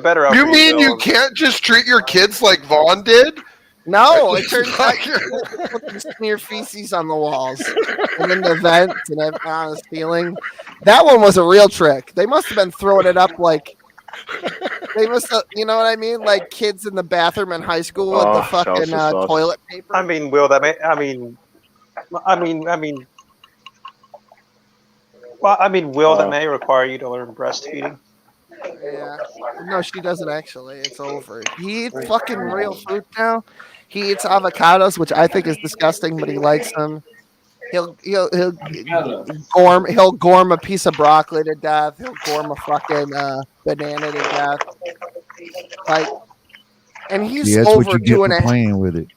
better. You mean you can't just treat your kids like Vaughn did? No, it turns out you smear feces on the walls and in the vents and on the ceiling. That one was a real trick. They must have been throwing it up like they must have, you know what I mean? Like kids in the bathroom in high school with the fucking toilet paper. I mean, Will, that may, Will, that may require you to learn breastfeeding. Yeah. No, she doesn't actually. It's over. He eats fucking real food now. He eats avocados, which I think is disgusting, but he likes them. He'll gorm a piece of broccoli to death. He'll gorm a fucking banana to death. Like, and he's that's over what you get 2.5. for playing with it.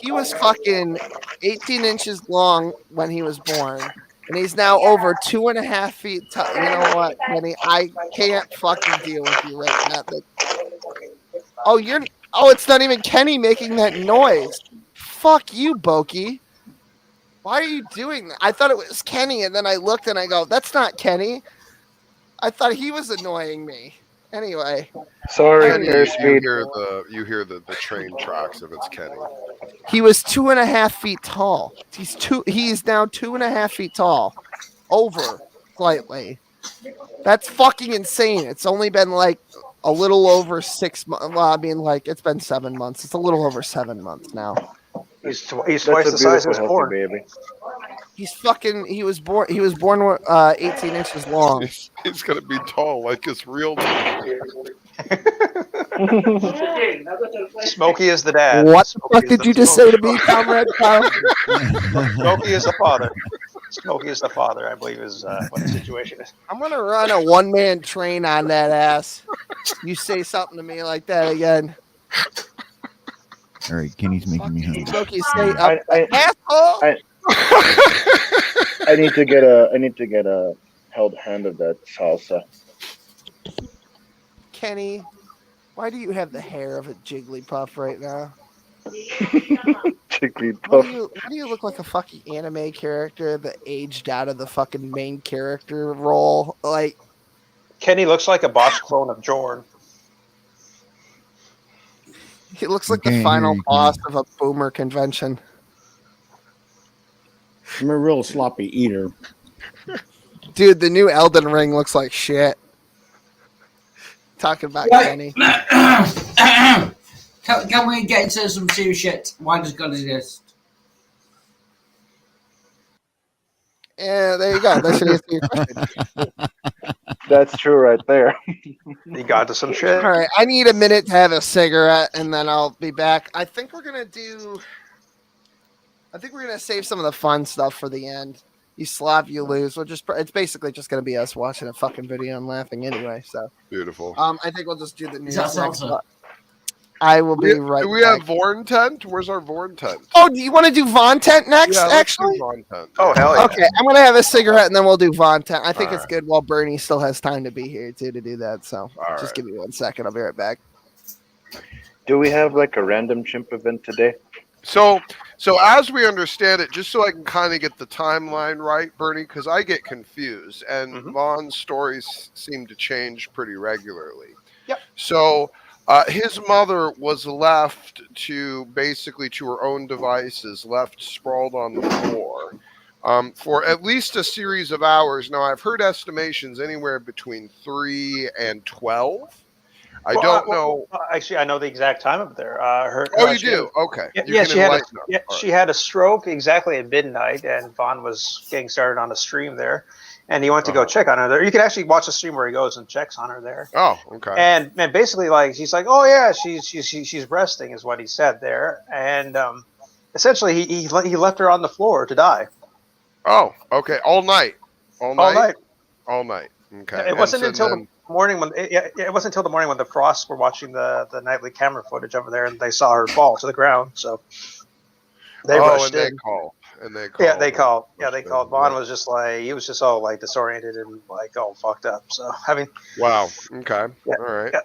He was fucking 18 inches long when he was born. And he's now over 2.5 feet tall. You know what, Kenny? I can't fucking deal with you right now. It's not even Kenny making that noise. Fuck you, Boki. Why are you doing that? I thought it was Kenny, and then I looked and I go, that's not Kenny. I thought he was annoying me. Anyway. Sorry, you hear the train tracks if it's Kenny. He was 2.5 feet tall. He's now 2.5 feet tall. Over slightly. That's fucking insane. It's only been like a little over 6 months. Well, I mean, like, it's been 7 months. It's a little over 7 months now. He's twice the size of his porn. Baby. He was born 18 inches long. He's gonna be tall like his real dad. Smokey is the dad. What the fuck did you just say to me, Comrade Kyle? Smokey is the father. Smokey is the father, I believe, is what the situation is. I'm gonna run a one-man train on that ass. You say something to me like that again. All right, Kenny's making me hungry. Smokey, stay up, asshole. I need to get a held hand of that salsa. Kenny, why do you have the hair of a Jigglypuff right now? Jigglypuff. Why do you look like a fucking anime character that aged out of the fucking main character role? Like, Kenny looks like a botched clone of Jorn. he looks like the final boss of a boomer convention. I'm a real sloppy eater. Dude, the new Elden Ring looks like shit. Talking about Kenny. Can we get into some serious shit? Why does God exist? Yeah, there you go. That should answer your question. That's true right there. You got to some shit. All right, I need a minute to have a cigarette, and then I'll be back. I think we're gonna save some of the fun stuff for the end. You slap, you lose. It's basically just gonna be us watching a fucking video and laughing anyway. So beautiful. I think we'll just do the news That's next. awesome. I will be right. Do we back. have Vorn tent? Where's our Vorn tent? Oh, do you want to do Von Tent next? Yeah, let's do actually, Vorn tent. Oh hell yeah. okay. I'm gonna have a cigarette and then we'll do Von Tent. I think All it's right. good while Bernie still has time to be here too to do that. So All just right. give me 1 second. I'll be right back. Do we have like a random chimp event today? So as we understand it, just so I can kind of get the timeline right, Bernie, because I get confused, and Vaughn's stories seem to change pretty regularly. Yep. So his mother was left to her own devices, left sprawled on the floor for at least a series of hours. Now, I've heard estimations anywhere between 3 and 12. I don't know. Actually, I know the exact time up there. You do? Okay. She had a stroke exactly at midnight, and Vaughn was getting started on a stream there, and he went to go check on her there. You can actually watch the stream where he goes and checks on her there. Oh, okay. And basically, like, he's like, oh yeah, she's resting, is what he said there, and essentially he left her on the floor to die. Oh, okay. All night. Okay. It wasn't until the morning when it wasn't until the morning when the Frosts were watching the nightly camera footage over there, and they saw her fall to the ground. So they rushed in. They called. Vaughn was just like, he was just all like disoriented and like all fucked up. So I mean, wow. Okay. Yeah, all right. yeah.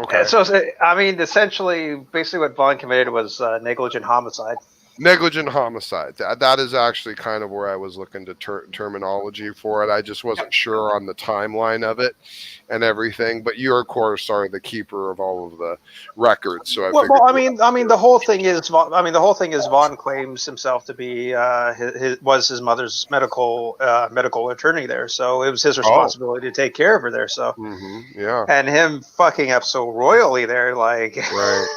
Okay. So I mean, essentially, basically, what Vaughn committed was negligent homicide. Negligent homicide. That is actually kind of where I was looking to terminology for it. I just wasn't sure on the timeline of it and everything. But you, of course, are the keeper of all of the records. So I mean, the whole thing is Vaughn claims himself to be his mother's medical attorney there. So it was his responsibility to take care of her there. So yeah, and him fucking up so royally there, like right.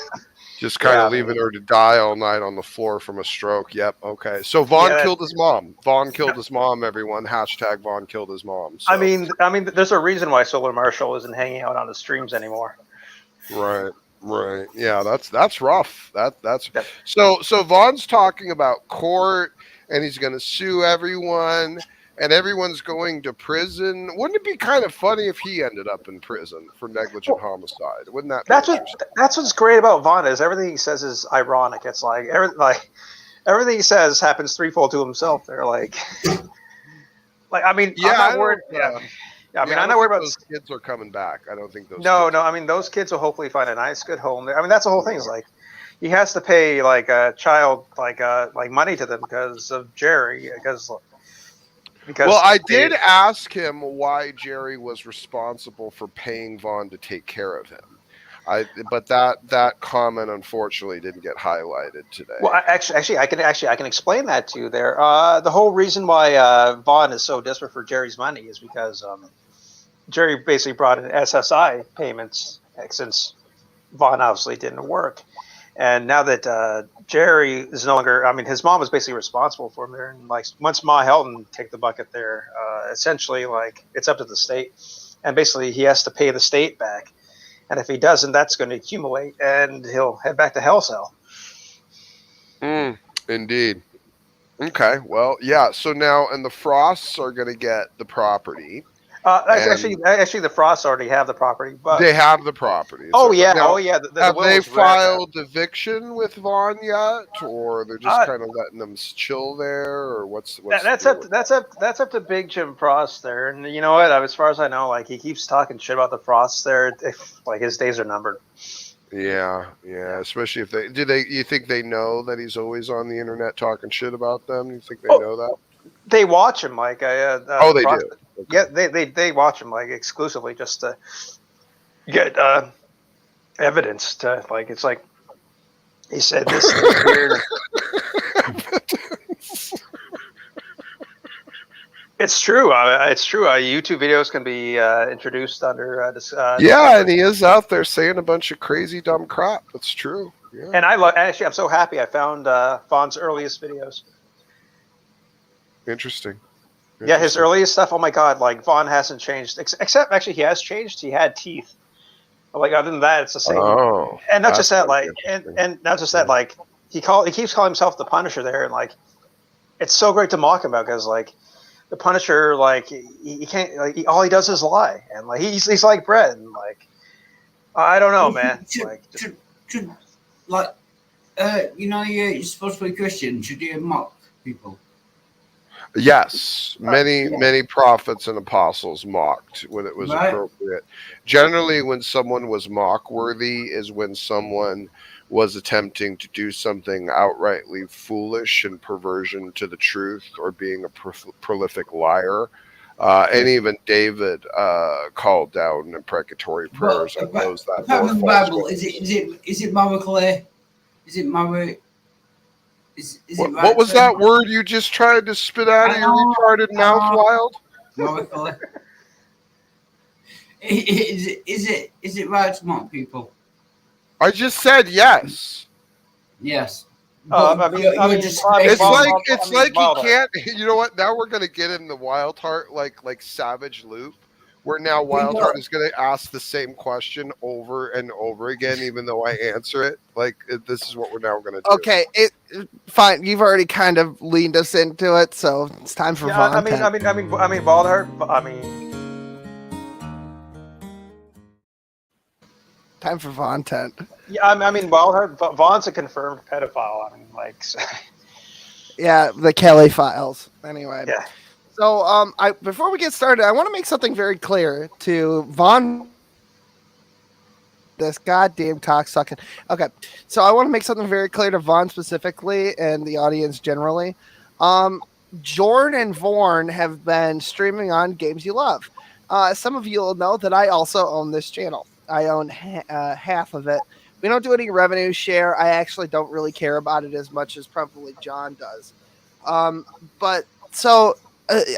Just kind of leaving her to die all night on the floor from a stroke. Yep. Okay. So Vaughn killed his mom. Vaughn killed his mom, everyone. #, Vaughn killed his mom. So. I mean, there's a reason why Solar Marshall isn't hanging out on the streams anymore. Right. Yeah, that's rough. That's so Vaughn's talking about court, and he's going to sue everyone, and everyone's going to prison. Wouldn't it be kind of funny if he ended up in prison for negligent homicide? Wouldn't that? That's what's great about Vaughn is everything he says is ironic. It's like everything he says happens threefold to himself. They're like I mean, I'm not worried. I'm not worried about those kids are coming back. I don't think those. No. I mean, those kids will hopefully find a nice, good home there. I mean, that's the whole thing. Is like he has to pay like a child like money to them because of Jerry because I did ask him why Jerry was responsible for paying Vaughn to take care of him. But that comment unfortunately didn't get highlighted today. Well, actually, I can explain that to you there. The whole reason why Vaughn is so desperate for Jerry's money is because Jerry basically brought in SSI payments since Vaughn obviously didn't work. And now that Jerry is no longer, I mean, his mom was basically responsible for him there. And like once Ma Helton kicked the bucket there, essentially like it's up to the state. And basically he has to pay the state back. And if he doesn't, that's going to accumulate and he'll head back to hell cell. Indeed. Okay. Well, yeah. So now, and the Frosts are going to get the property. Actually, the Frosts already have the property. But they have the property. Oh, so, yeah. now, Oh, yeah. Have they filed eviction with Vaughn yet? Or they're just kind of letting them chill there? Or what's that's up to Big Jim Frost there. And you know what? As far as I know, like he keeps talking shit about the Frosts there. Like his days are numbered. Yeah. Especially if you think they know that he's always on the internet talking shit about them? You think they know that? They watch him like. They do. Okay. Yeah, they watch him like exclusively just to get evidence to like. It's like he said this. Is weird. It's true. It's true. YouTube videos can be introduced under. And he is out there saying a bunch of crazy dumb crap. That's true. Yeah. And actually, I'm so happy I found Vaughn's earliest videos. Interesting. Yeah, his earliest stuff. Oh my God! Like Vaughn hasn't changed, except actually he has changed. He had teeth. But like other than that, it's the same. Oh, and not just that, like, and not just that, like he keeps calling himself the Punisher there, and like it's so great to mock him about because like the Punisher, like he can't, like all he does is lie, and like he's like Brett, and like I don't know, man. You know, you're supposed to be Christian. Should you mock people? Yes, many prophets and apostles mocked when it was appropriate. Generally, when someone was mock-worthy is when someone was attempting to do something outrightly foolish and perversion to the truth or being a prolific liar. And even David called down imprecatory prayers on those that apart from the Bible, is it morally? Is it moral? What was that word you just tried to spit out of your retarded mouth, Wild? Is it right to mock people? I just said yes. Yes. It's like he can't. You know what? Now we're gonna get in the Wild Heart like savage loop, where now Wild Heart is gonna ask the same question over and over again, even though I answer it. Like this is what we're now gonna do. Okay, fine. You've already kind of leaned us into it, so it's time for Vaughn. I mean, Wild Heart. Time for Vaughn tent. Yeah, I mean, Vaughn's a confirmed pedophile. I mean, like, yeah, the Kelly files. Anyway, yeah. So, before we get started, I want to make something very clear to Vaughn. This goddamn cocksucking. Okay, so I want to make something very clear to Vaughn specifically and the audience generally. Jorn and Vorn have been streaming on Games You Love. Some of you will know that I also own this channel. I own half of it. We don't do any revenue share. I actually don't really care about it as much as probably John does. But so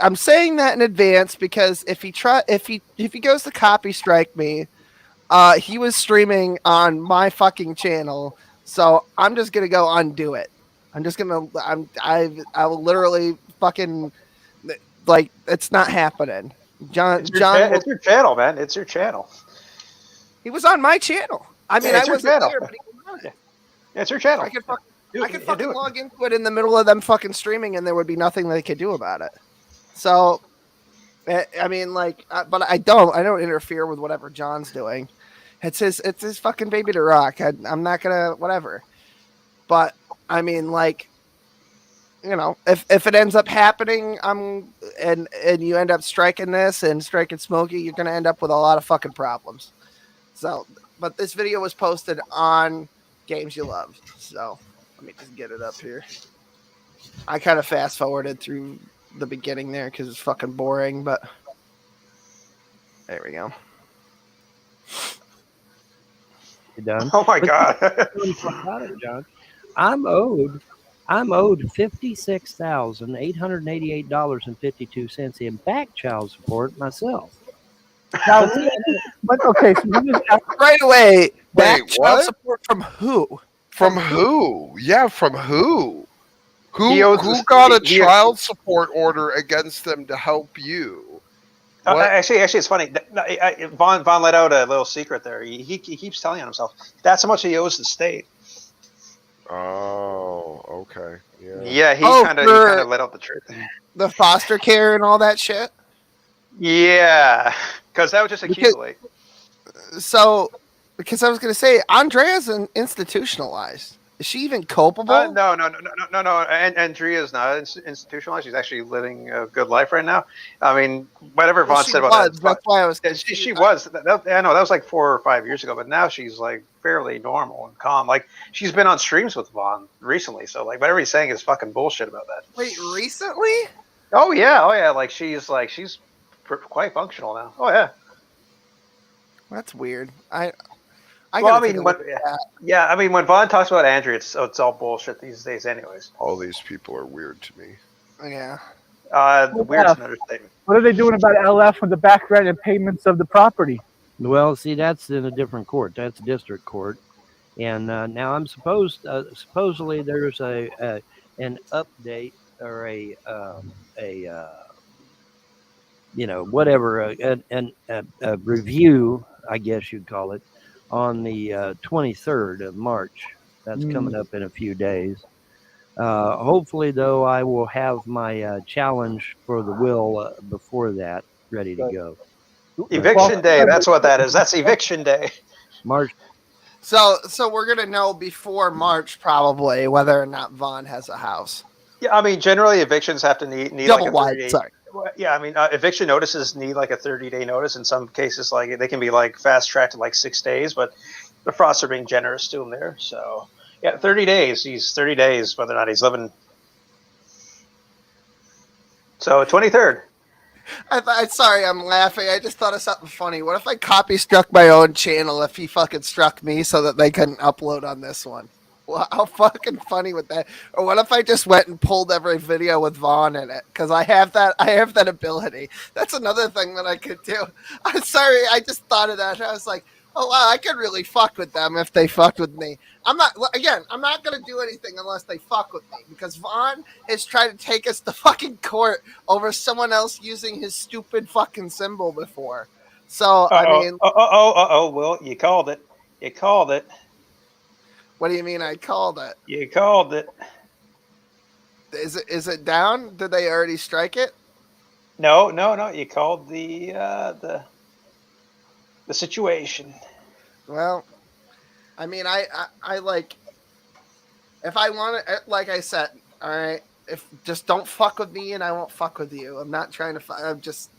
I'm saying that in advance because if he goes to copy strike me, he was streaming on my fucking channel. So I'm just gonna go undo it. I will literally fucking like it's not happening. It's your channel, man. It's your channel. He was on my channel. I mean, I wasn't there, but he was on it. Yeah, it's your channel. I could fucking log into it in the middle of them fucking streaming, and there would be nothing they could do about it. So, I mean, like, but I don't interfere with whatever John's doing. It's his fucking baby to rock. I'm not gonna whatever. But I mean, like, you know, if it ends up happening, and you end up striking this and striking Smokey, you're gonna end up with a lot of fucking problems. So, but this video was posted on Games You Love. So, let me just get it up here. I kind of fast forwarded through the beginning there because it's fucking boring, but there we go. You done? Oh my God. John. I'm owed $56,888.52 in back child support myself. But okay, so you just right away. Back child support from who? From who? Yeah, from who? Who got a child support order against them to help you? Actually, it's funny. Vaughn let out a little secret there. He keeps telling on himself. That's how much he owes the state. Oh, okay. Yeah. Yeah, he kind of let out the truth. The foster care and all that shit. Yeah, because that would just accumulate. Because I was going to say, Andrea's institutionalized. Is she even culpable? No. Andrea's not institutionalized. She's actually living a good life right now. I mean, whatever Vaughn said about that. That's why I was. She was. I know that was like 4 or 5 years ago, but now she's like fairly normal and calm. Like she's been on streams with Vaughn recently, so like whatever he's saying is fucking bullshit about that. Wait, recently? Oh yeah. Like she's quite functional now. Oh yeah. That's weird. When Vaughn talks about Andrea, it's all bullshit these days, anyways. All these people are weird to me. Yeah. Weird's an understatement. What are they doing about LF with the back rent and payments of the property? Well, see, that's in a different court. That's district court, and now I'm supposedly there's an update or a review, I guess you'd call it, on the 23rd of March. That's coming up in a few days. Hopefully, though, I will have my challenge for the will before that ready to go. Eviction day. That's what that is. That's eviction day. March. So we're gonna know before March probably whether or not Vaughn has a house. Yeah, I mean, generally evictions have to need double like a wide. 30-day. Sorry. Yeah, I mean, eviction notices need like a 30-day notice. In some cases, like they can be like fast tracked to like 6 days, but the Frosts are being generous to him there. So yeah, 30 days. He's 30 days, whether or not he's living. So 23rd. Sorry, I'm laughing. I just thought of something funny. What if I copy struck my own channel if he fucking struck me so that they couldn't upload on this one? Well, how fucking funny would that? Or what if I just went and pulled every video with Vaughn in it? Because I have that ability. That's another thing that I could do. I'm sorry, I just thought of that. I was like, oh wow, I could really fuck with them if they fucked with me. I'm not gonna do anything unless they fuck with me, because Vaughn has tried to take us to fucking court over someone else using his stupid fucking symbol before. So I mean, Will, you called it. You called it. What do you mean I called it? You called it. Is it down? Did they already strike it? No. You called the situation. Well, I mean, I like, if I want to, like I said, all right, if just don't fuck with me and I won't fuck with you. I'm not trying to I'm just,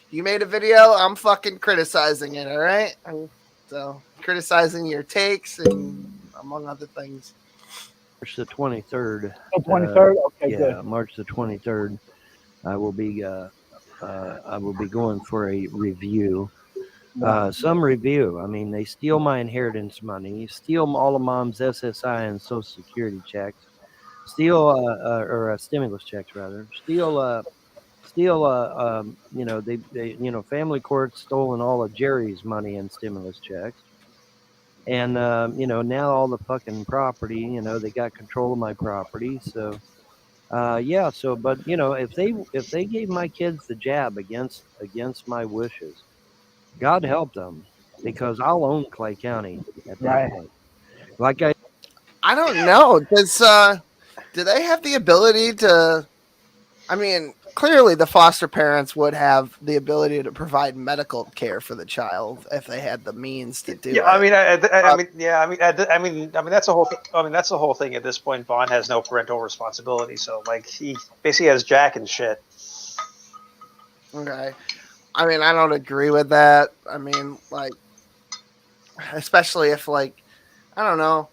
you made a video, I'm fucking criticizing it, all right? So criticizing your takes and among other things. March the 23rd. Oh, 23rd? Okay, yeah, good. March the 23rd. I will be going for a review. Some review. I mean, they steal my inheritance money, steal all of mom's SSI and Social Security checks, steal stimulus checks rather, steal. They family court stolen all of Jerry's money and stimulus checks, and now all the fucking property. They got control of my property. So, but if they gave my kids the jab against my wishes, God help them, because I'll own Clay County at that point. Like I don't know. Do they have the ability to? I mean, clearly the foster parents would have the ability to provide medical care for the child if they had the means to do it. I mean, that's the whole. That's the whole thing at this point. Vaughn has no parental responsibility, so like he basically has Jack and shit. Okay. I mean, I don't agree with that. I mean, like, especially if, like, I don't know.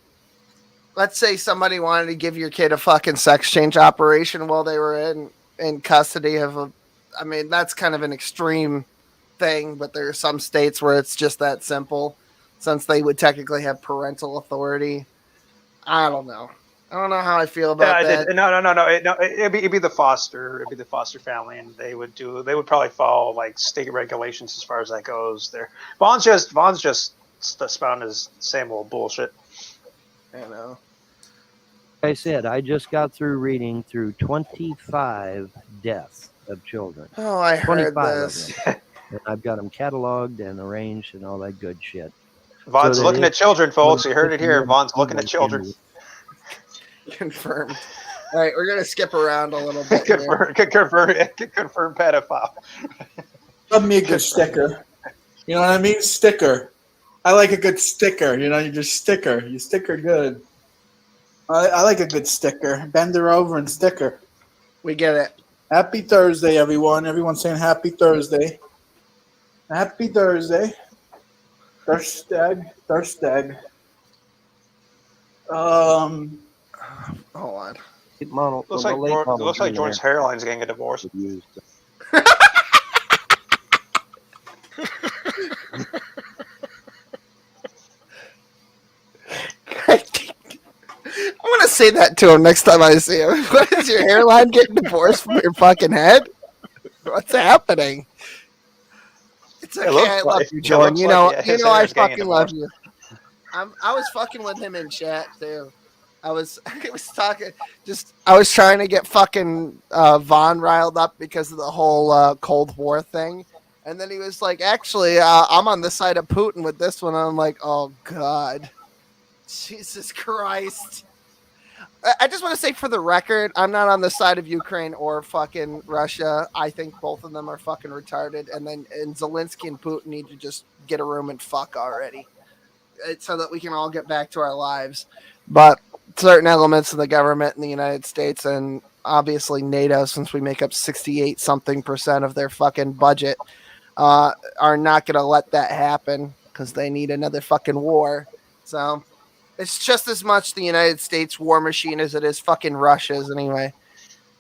Let's say somebody wanted to give your kid a fucking sex change operation while they were in custody of a. I mean, that's kind of an extreme thing, but there are some states where it's just that simple, since they would technically have parental authority. I don't know. I don't know how I feel about that. No. It'd be the foster family, and they would probably follow like state regulations as far as that goes. There, Vaughn's just spouting his same old bullshit. I know. I said, I just got through reading through 25 deaths of children. Oh, I heard 25 this. of them. And I've got them cataloged and arranged and all that good shit. Vaughn's So looking that at children, folks. You heard it here. Vaughn's looking at if- children. Confirmed. All right, we're gonna skip around a little bit. confirm pedophile. Love me a good sticker. You know what I mean? Sticker. I like a good sticker. You know, you just sticker. You sticker good. I like a good sticker. Bend her over and sticker. We get it. Happy Thursday, everyone. Everyone's saying happy Thursday. Happy Thursday. Thursday. Hold on. Looks like Jordan's hairline's getting a divorce. I'm gonna say that to him next time I see him. What is your hairline getting divorced from your fucking head? What's happening? It's okay. I love you, Jordan. You know, I fucking love you. I was fucking with him in chat too. I was talking. I was trying to get fucking Vaughn riled up because of the whole Cold War thing, and then he was like, "Actually, I'm on the side of Putin with this one." And I'm like, "Oh God, Jesus Christ!" I just want to say for the record, I'm not on the side of Ukraine or fucking Russia. I think both of them are fucking retarded, and Zelensky and Putin need to just get a room and fuck already, so that we can all get back to our lives. But certain elements of the government in the United States and obviously NATO, since we make up 68% of their fucking budget, are not going to let that happen because they need another fucking war. So it's just as much the United States war machine as it is fucking Russia's anyway.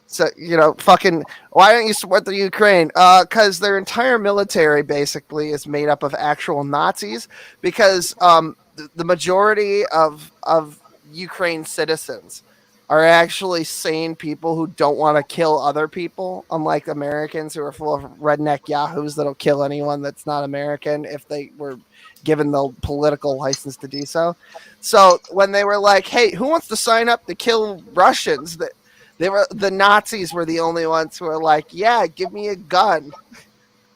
So, you know, fucking, why don't you support the Ukraine? Because their entire military basically is made up of actual Nazis, because the majority of Ukraine citizens are actually sane people who don't want to kill other people, unlike Americans who are full of redneck yahoos that'll kill anyone that's not American if they were given the political license to do so. So when they were like, hey, who wants to sign up to kill Russians? The Nazis were the only ones who were like, yeah, give me a gun.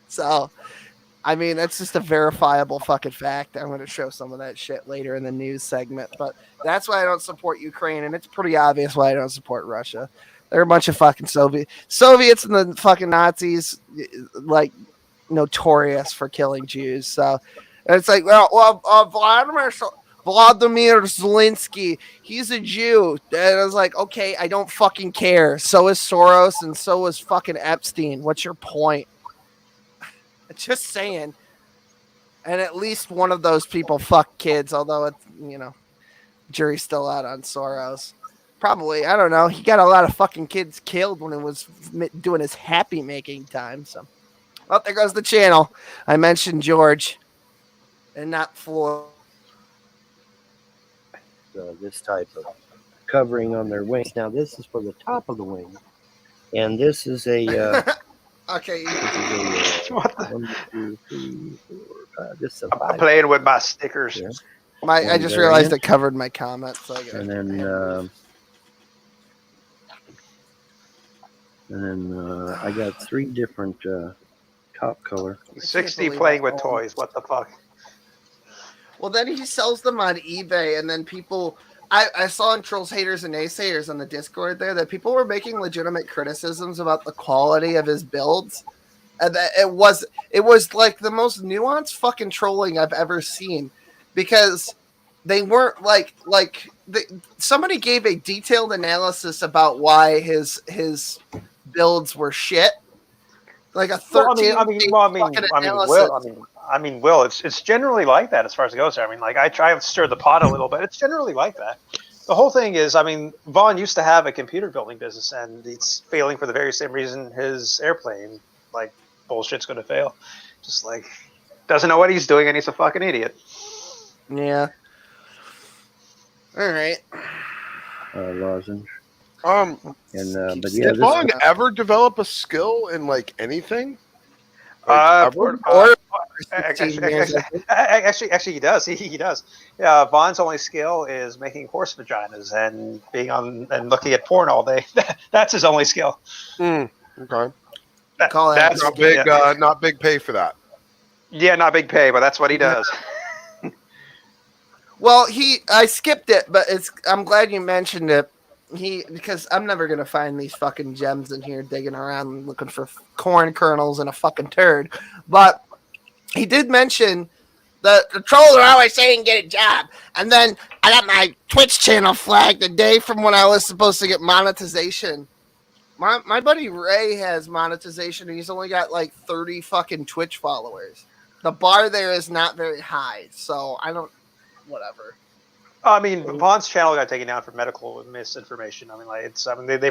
So, I mean, that's just a verifiable fucking fact. I'm going to show some of that shit later in the news segment, but that's why I don't support Ukraine, and it's pretty obvious why I don't support Russia. They're a bunch of fucking Soviets and the fucking Nazis, like, notorious for killing Jews. So, and it's like, Vladimir Zelensky, he's a Jew. And I was like, okay, I don't fucking care. So is Soros and so is fucking Epstein. What's your point? Just saying. And at least one of those people fuck kids, although it's, jury's still out on Soros. Probably, I don't know. He got a lot of fucking kids killed when he was doing his happy making time. So, well, there goes the channel. I mentioned George and not Floyd. This type of covering on their wings. Now, this is for the top of the wing, and this is a. Okay. One, 2, 3, 4, 5. This is a 5. Playing with my stickers. Yeah. I just realized it covered my comments. So and then I got 3 different top color. 60 playing with toys. What the fuck? Well, then he sells them on eBay, and then people. I saw in Trolls, Haters, and Naysayers on the Discord there that people were making legitimate criticisms about the quality of his builds, and that it was like the most nuanced fucking trolling I've ever seen, because they weren't somebody gave a detailed analysis about why his builds were shit, like a 13 Will, it's generally like that as far as it goes. I mean, like, I try to stir the pot a little bit. It's generally like that. The whole thing is, I mean, Vaughn used to have a computer building business, and it's failing for the very same reason his airplane, like, bullshit's going to fail. Just, like, doesn't know what he's doing, and he's a fucking idiot. Yeah. All right. Lozenge. But yeah, did Vaughn ever develop a skill in, like, anything? Actually, he does. He does. Yeah, Vaughn's only skill is making horse vaginas and being on and looking at porn all day. That's his only skill. Okay. That's not big. Not big pay for that. Yeah, not big pay, but that's what he does. Well, I skipped it, but I'm glad you mentioned it. Because I'm never gonna find these fucking gems in here digging around looking for corn kernels and a fucking turd. But he did mention that the trolls are always saying get a job, and then I got my Twitch channel flagged the day from when I was supposed to get monetization. My buddy Ray has monetization, and he's only got like 30 fucking Twitch followers. The bar there is not very high, so I don't. Whatever. I mean, Vaughn's channel got taken down for medical misinformation. I mean, like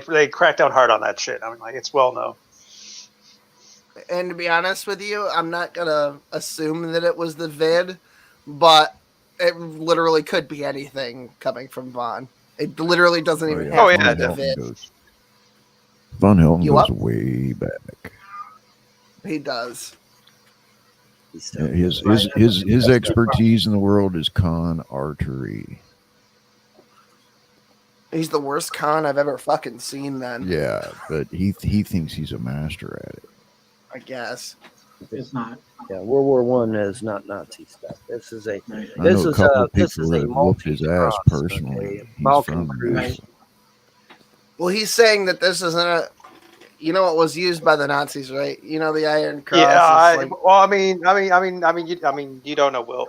they cracked down hard on that shit. I mean, like it's well known. And to be honest with you, I'm not gonna assume that it was the vid, but it literally could be anything coming from Vaughn. It literally doesn't even have to be the vid. Von Helton goes way back. He does. Yeah, his expertise in the world is con artery. He's the worst con I've ever fucking seen. Then Yeah, but he thinks he's a master at it. I guess It's not. Yeah, World War I is not Nazi stuff. This is a I know a couple of people that whooped his ass personally. He's Malcolm from Cruz. Well, he's saying that this isn't a. You know, it was used by the Nazis, right? You know, the Iron Cross. Yeah, is like, well, I mean, you don't know Will.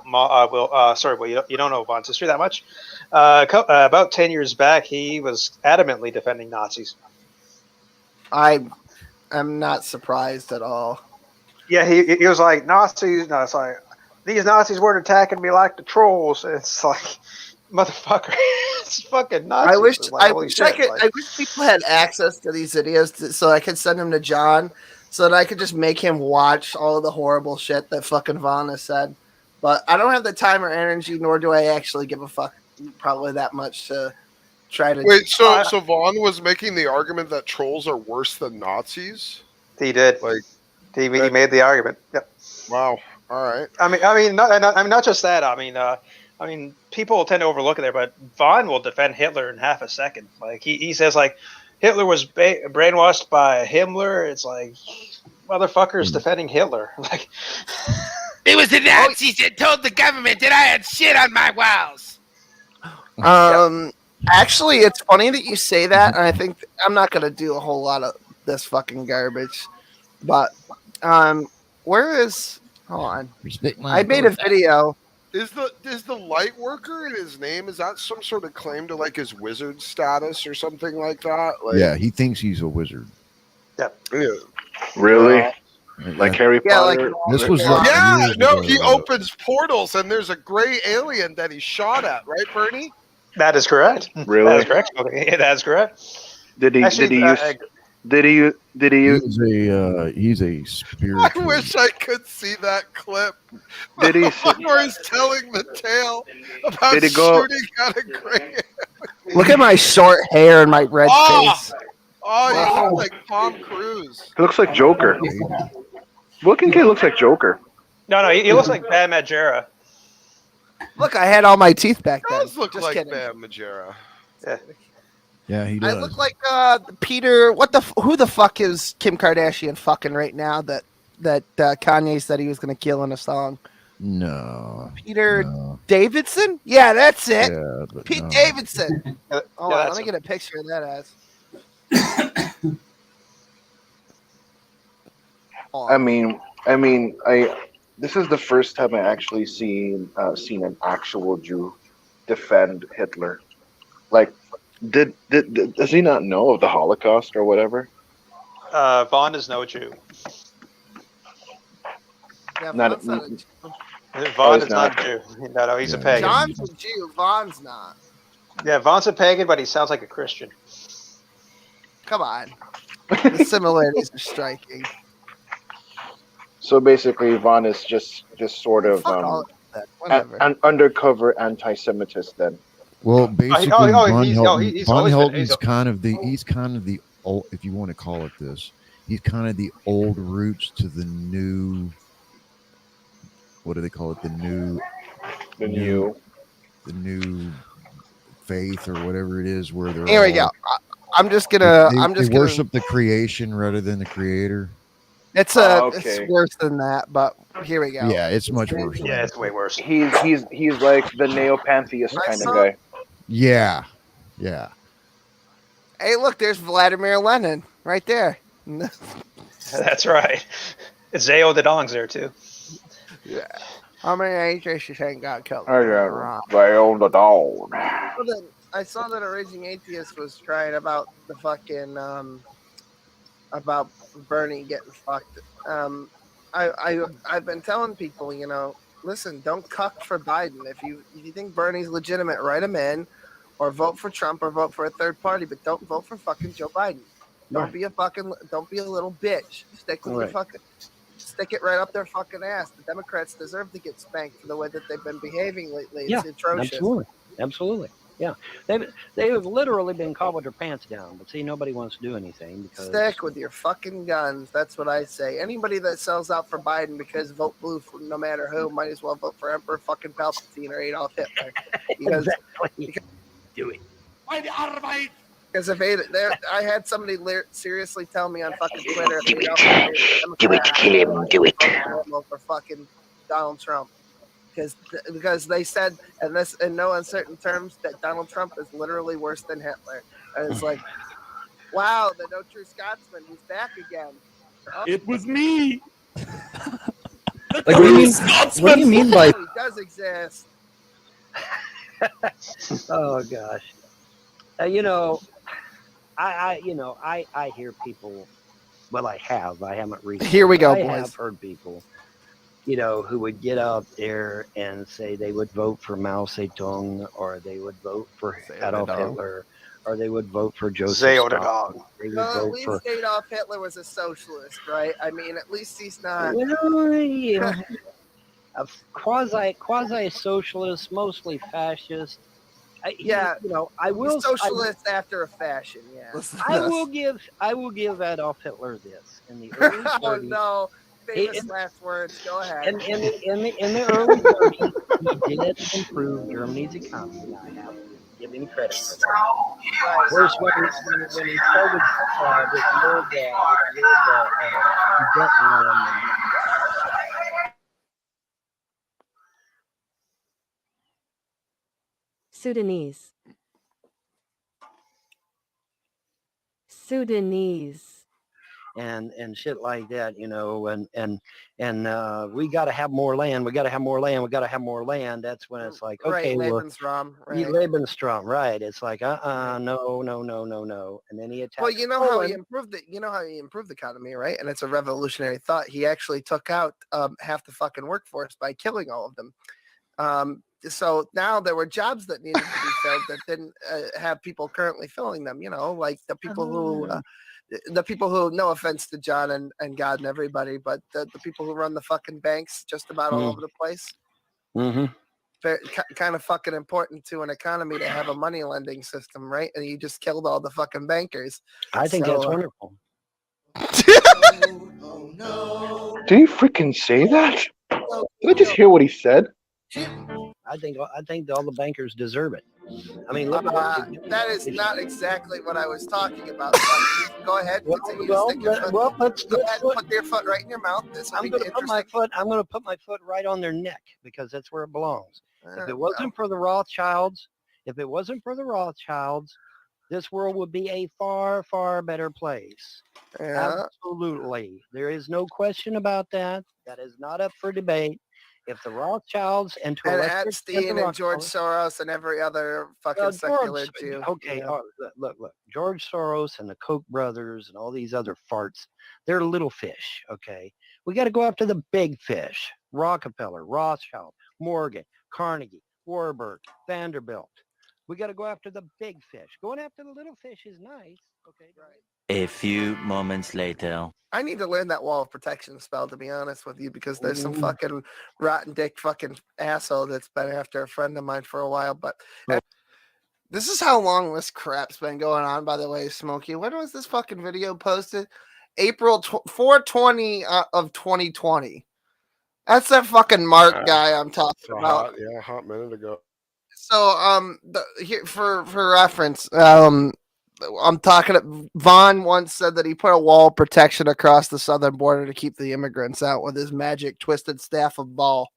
You don't know Vaughn's history that much. About 10 years back, he was adamantly defending Nazis. I'm not surprised at all. Yeah, he was like Nazis. No, it's like these Nazis weren't attacking me like the trolls. It's like motherfucker, it's fucking Nazis. I wish people had access to these videos so I could send them to John, so that I could just make him watch all of the horrible shit that fucking Vaughn has said. But I don't have the time or energy, nor do I actually give a fuck probably that much to try to. Wait, so Vaughn was making the argument that trolls are worse than Nazis? He did. Like he made the argument. Yep. Wow. All right. I mean, not just that. I mean, people tend to overlook it there, but Vaughn will defend Hitler in half a second. Like he says, like Hitler was brainwashed by Himmler. It's like motherfuckers defending Hitler. Like it was the Nazis that told the government that I had shit on my walls. Actually, it's funny that you say that, and I think I'm not gonna do a whole lot of this fucking garbage. But where is? Hold on. I made a video. Is the light worker in his name? Is that some sort of claim to like his wizard status or something like that? Like, Yeah, he thinks he's a wizard. Yeah. Really? Like Harry Potter? This was he opens portals and there's a gray alien that he shot at, right, Bernie? That is correct. Really? That is correct. Okay, that is correct. Did he use? He's a spiritual. I wish I could see that clip. Did he? Where he's telling the tale about Did he go- shooting at a gray. Look at my short hair and my red face. Oh, you look like Tom Cruise. He looks like Joker. Looking kid looks like Joker. No, he looks like Bam Margera. Look, I had all my teeth back then. Does look Just like kidding. Bam Margera. Yeah. Yeah, he I does. look like Peter. Who the fuck is Kim Kardashian fucking right now? That Kanye said he was gonna kill in a song. No. Peter Davidson? Yeah, that's it. Yeah, but Pete no. Davidson. Hold on, let that's me get a picture of that ass. This is the first time I actually seen an actual Jew defend Hitler. Like, does he not know of the Holocaust or whatever? Vaughn is no Jew. Yeah, Not- Vaughn's not a Jew. Vaughn he's is not not. a Jew. No, he's a pagan. John's a Jew. Vaughn's not. Yeah, Vaughn's a pagan, but he sounds like a Christian. Come on. The similarities are striking. So basically, Vaughn is just sort of Fuck all of that. Whatever. an undercover anti-Semitist then. Well, basically, he's Von always Helton's been- kind of the old, if you want to call it this, he's kind of the old roots to the new what do they call it? The new faith or whatever it is, where they're Here we go. I'm just gonna. They worship the creation rather than the creator. It's it's worse than that, but here we go. Yeah, it's much worse. Yeah, it's way worse. He's like the neo-pantheist kind of guy. Yeah, yeah. Hey, look, there's Vladimir Lenin right there. That's right. Zao the Dong's there too. Yeah. How many atheists ain't got killed? They own the dog. I saw that a raging atheist was crying about the fucking about Bernie getting fucked. I've been telling people, you know, listen, don't cuck for Biden. If you think Bernie's legitimate, write him in, or vote for Trump, or vote for a third party, but don't vote for fucking Joe Biden. Don't be a little bitch. Stick with your fucking. Stick it right up their fucking ass. The Democrats deserve to get spanked for the way that they've been behaving lately. It's atrocious. Absolutely. Yeah, they have literally been caught with their pants down. But see, nobody wants to do anything because stick with your fucking guns. That's what I say. Anybody that sells out for Biden because vote blue for no matter who might as well vote for Emperor fucking Palpatine or Adolf Hitler. Because, do it. Because if I had somebody seriously tell me on fucking Twitter, Do it, kill him, do it. For fucking Donald Trump. Because they said, and this in no uncertain terms, that Donald Trump is literally worse than Hitler. And it's like, wow, the no true Scotsman, he's back again. Oh. It was me. Like, what do you mean by? He does exist. Oh gosh, you know, I hear people. Well, I haven't recently. Here we go, I boys. have heard people, you know, who would get out there and say they would vote for Mao Zedong, or they would vote for Adolf Hitler, or they would vote for Joseph Stalin. They would Well, at vote least for Adolf Hitler was a socialist, right? I mean, at least he's not. A quasi-socialist, mostly fascist. Yeah, you know, I will socialist after a fashion. Yeah, I will give Adolf Hitler this in the early 30s. Oh no, famous last words. Go ahead. In the early 30s, he did improve Germany's economy. I have to give him credit for that. Of course, when he started with the old Sudanese. And shit like that, you know, and we got to have more land. We got to have more land. We got to have more land. That's when it's like, okay, right, well, Lebensraum, right? It's like, no. And then he attacked. Well, you know how he improved it. You know how he improved the economy, right? And it's a revolutionary thought. He actually took out half the fucking workforce by killing all of them. So now there were jobs that needed to be filled that didn't have people currently filling them. You know, like the people who, no offense to John and God and everybody, but the people who run the fucking banks just about all over the place. Mm-hmm. Kind of fucking important to an economy to have a money lending system, right? And you just killed all the fucking bankers. I think that's wonderful. Did he freaking say that? Did I just hear what he said? I think all the bankers deserve it. I mean, look that is not exactly what I was talking about. Go ahead, continue let's put your foot right in your mouth. I'm going to put my foot right on their neck because that's where it belongs. If it wasn't for the Rothschilds, this world would be a far, far better place. Yeah. Absolutely. There is no question about that. That is not up for debate. If the Rothschilds and Epstein and George Soros and every other fucking secular Jew. Okay, look, George Soros and the Koch brothers and all these other farts, they're little fish, okay? We got to go after the big fish. Rockefeller, Rothschild, Morgan, Carnegie, Warburg, Vanderbilt. We got to go after the big fish. Going after the little fish is nice, okay? Right. A few moments later. I need to learn that wall of protection spell, to be honest with you, because there's some fucking rotten dick fucking asshole that's been after a friend of mine for a while. But this is how long this crap's been going on, by the way, Smokey. When was this fucking video posted? April 4/20 of 2020. That's that fucking Mark guy I'm talking about. A hot minute ago. So here for reference, I'm talking. Vaughn once said that he put a wall of protection across the southern border to keep the immigrants out with his magic twisted staff of ball.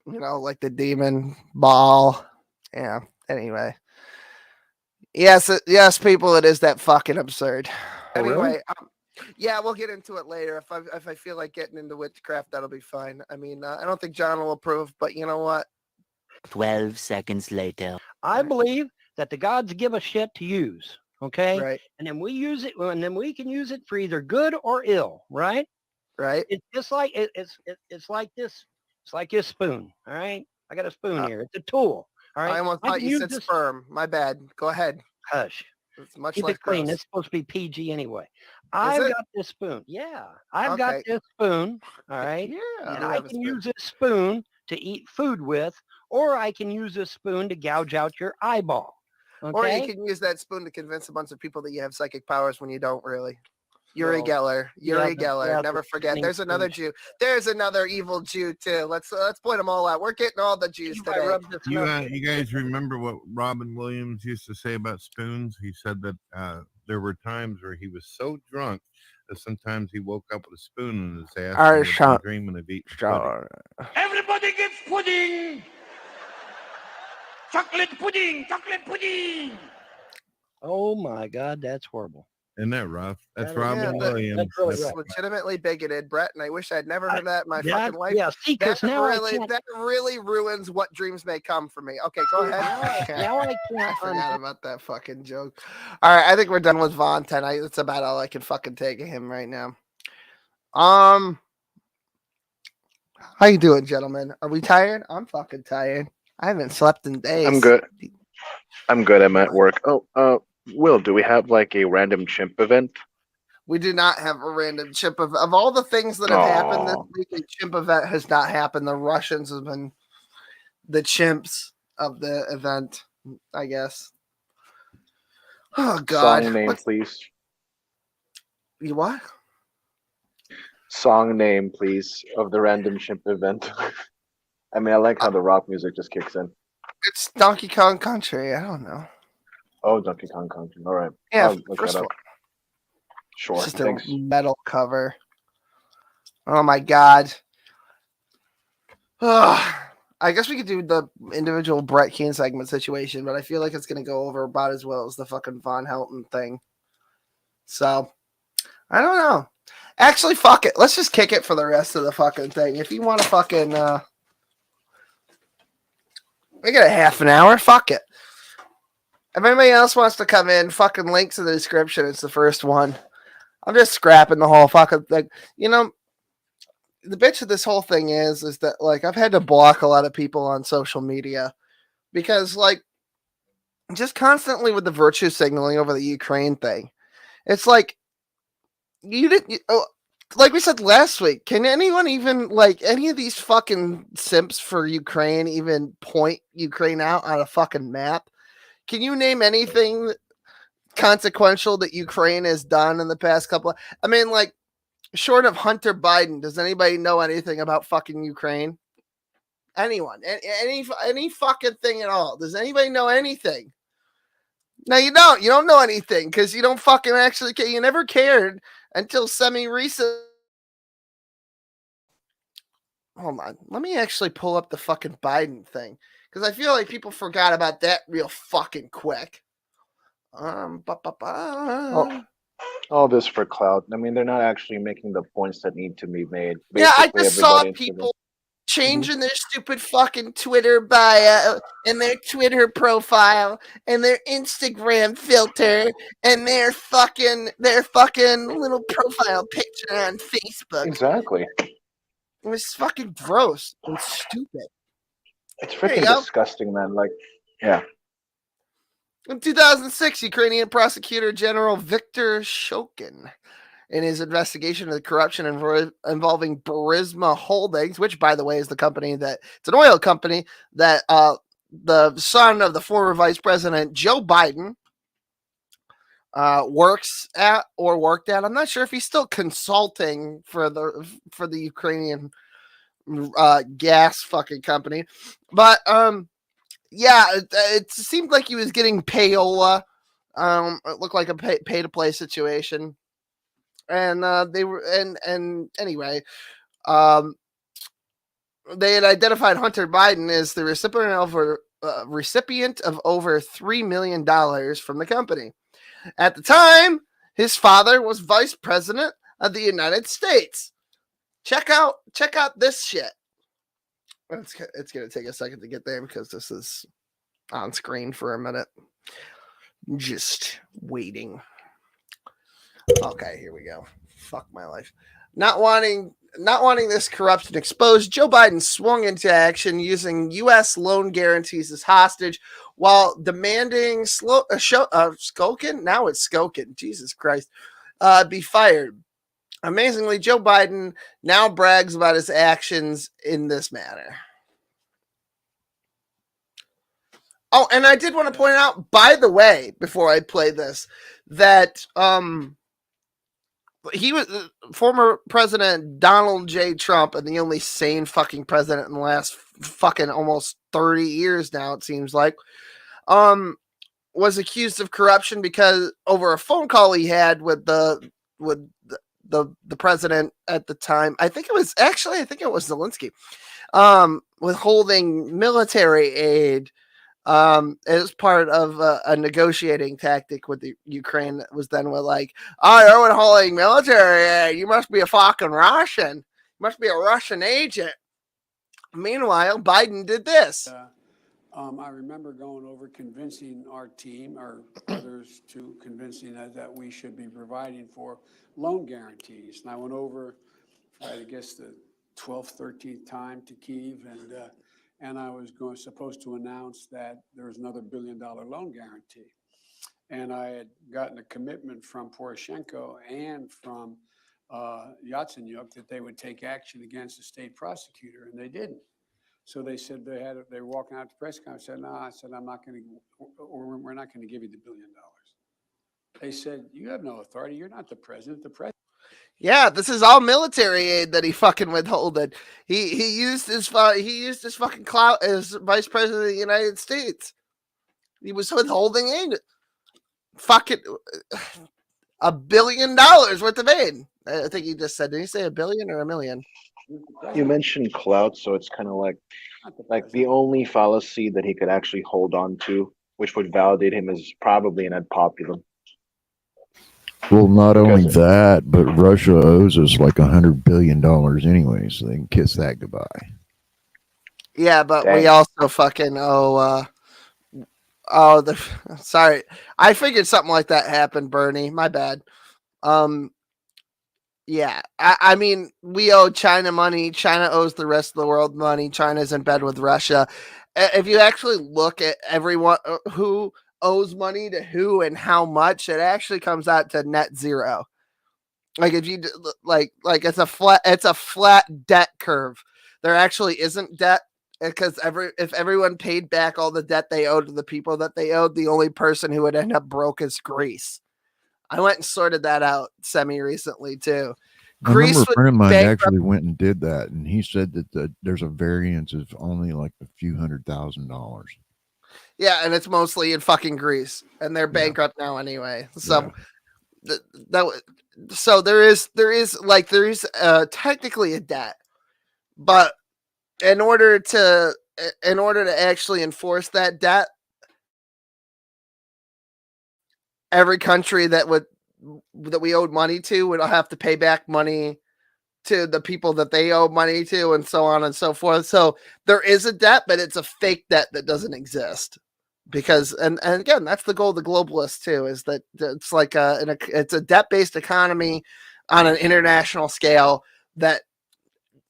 You know, like the demon ball. Yeah. Anyway. Yes, people. It is that fucking absurd. Oh, Anyway. really? Yeah, we'll get into it later. If I feel like getting into witchcraft, that'll be fine. I mean, I don't think John will approve, but you know what? 12 seconds later. I believe that the gods give a shit to use. Okay. Right. And then we use it, and then we can use it for either good or ill. Right. Right. It's just like it's like this. It's like this spoon. All right. I got a spoon here. It's a tool. All right. I almost thought you said sperm. My bad. Go ahead. Hush. It's much Keep less it clean. gross. It's supposed to be PG anyway. I've got this spoon. Yeah. I've got Okay. this spoon. All right. Yeah. And I can use this spoon to eat food with, or I can use this spoon to gouge out your eyeball. Okay? Or you can use that spoon to convince a bunch of people that you have psychic powers when you don't really. Uri Geller. Never forget. There's another Jew. There's another evil Jew too. Let's point them all out. We're getting all the Jews today. You guys remember what Robin Williams used to say about spoons? He said that there were times where he was so drunk that sometimes he woke up with a spoon in his ass and would be dreaming of eating pudding. Everybody gets pudding. Chocolate pudding. Chocolate pudding. Oh my God, that's horrible. Isn't that rough? That's Robin Williams. That's really That's rough. legitimately bigoted, Brett, and I wish I'd never heard that in my fucking life. Yeah, see, because now that really ruins what dreams may come for me. Okay, go ahead. Now I can't. I forgot about that fucking joke. All right, I think we're done with Vaughn tonight. That's about all I can fucking take of him right now. How you doing, gentlemen? Are we tired? I'm fucking tired. I haven't slept in days. I'm good. I'm at work. Oh, Will, do we have like a random chimp event? We do not have a random chimp of all the things that have happened this week. A chimp event has not happened. The Russians have been the chimps of the event, I guess. Oh God! Song name, please. You what? Song name, please, of the random chimp event. I mean, I like how the rock music just kicks in. It's Donkey Kong Country. I don't know. Oh, Donkey Kong Country. All right. Yeah, I'll look first that one. up. Sure. It's just Thanks. a metal cover. Oh my God. Ugh. I guess we could do the individual Brett Keane segment situation, but I feel like it's going to go over about as well as the fucking Von Helton thing. So, I don't know. Actually, fuck it. Let's just kick it for the rest of the fucking thing. If you want to fucking, we got a half an hour. Fuck it. If anybody else wants to come in, fucking links in the description. It's the first one. I'm just scrapping the whole fucking thing. You know, the bitch of this whole thing is that, like, I've had to block a lot of people on social media because, like, just constantly with the virtue signaling over the Ukraine thing. It's like, like we said last week, can anyone even, like, any of these fucking simps for Ukraine even point Ukraine out on a fucking map? Can you name anything consequential that Ukraine has done in the past couple of, I mean, like, short of Hunter Biden, does anybody know anything about fucking Ukraine? Anyone? Any fucking thing at all? Does anybody know anything? No, you don't. You don't know anything because you don't fucking actually care. You never cared until semi-recent. Hold on. Let me actually pull up the fucking Biden thing because I feel like people forgot about that real fucking quick. All this for clout. I mean, they're not actually making the points that need to be made. Yeah, I Basically, just saw everybody people changing their stupid fucking Twitter bio and their Twitter profile and their Instagram filter and their fucking little profile picture on Facebook. Exactly. It was fucking gross and stupid. It's There you freaking go. disgusting, man. Like, yeah. In 2006, Ukrainian prosecutor General Viktor Shokin, in his investigation of the corruption involving Burisma Holdings, which, by the way, is the company that it's an oil company that the son of the former Vice President Joe Biden works at or worked at. I'm not sure if he's still consulting for the Ukrainian gas fucking company. But yeah, it seemed like he was getting payola. It looked like a pay to play situation, and they were and anyway, they had identified Hunter Biden as the recipient of over $3 million from the company. At the time, his father was vice president of the United States. Check out this shit. It's gonna take a second to get there because this is on screen for a minute. Just waiting. Okay, here we go. Fuck my life. Not wanting this corruption exposed, Joe Biden swung into action using U.S. loan guarantees as hostage while demanding Skokin, now it's Skokin, Jesus Christ, be fired. Amazingly, Joe Biden now brags about his actions in this manner. Oh, and I did want to point out, by the way, before I play this, that he was former President Donald J. Trump, and the only sane fucking president in the last fucking almost 30 years now, it seems like, was accused of corruption because over a phone call he had with the president at the time. I think it was Zelensky, withholding military aid as part of a negotiating tactic with the Ukraine that was then like, oh, you're withholding military aid. You must be a fucking Russian. You must be a Russian agent. Meanwhile, Biden did this. I remember going over convincing our team or others to convincing that we should be providing for loan guarantees. And I went over, I guess, the 12th, 13th time to Kyiv, and I was supposed to announce that there was another $1 billion loan guarantee. And I had gotten a commitment from Poroshenko and from Yatsenyuk that they would take action against the state prosecutor, and they didn't. So they said they were walking out to press conference. I said, no, I said, we're not going to give you the $1 billion. They said, you have no authority. You're not the president. The president. Yeah, this is all military aid that he fucking withholded. He used his fucking clout as vice president of the United States. He was withholding aid. Fucking $1 billion worth of aid. I think he just said. Did he say $1 billion or $1 million? You mentioned clout, so it's kind of like the only fallacy that he could actually hold on to, which would validate him, is probably an ad populum. Well, not only that, but Russia owes us like $100 billion anyway, so they can kiss that goodbye. Yeah, but we also fucking owe. Sorry, I figured something like that happened, Bernie. My bad. Yeah, I mean, we owe China money. China owes the rest of the world money. China's in bed with Russia. If you actually look at everyone who owes money to who and how much, it actually comes out to net zero. Like if you like it's a flat debt curve. There actually isn't debt because if everyone paid back all the debt they owed to the people that they owed, the only person who would end up broke is Greece. I went and sorted that out semi-recently, too. Greece, a friend of mine actually went and did that, and he said that there's a variance of only like a few $100,000. Yeah, and it's mostly in fucking Greece, and they're bankrupt now anyway. So, so there is technically a debt, but in order to actually enforce that debt, every country that we owed money to would have to pay back money to the people that they owe money to, and so on and so forth. So there is a debt, but it's a fake debt that doesn't exist. Because and again, that's the goal of the globalists too, is that it's like it's a debt-based economy on an international scale that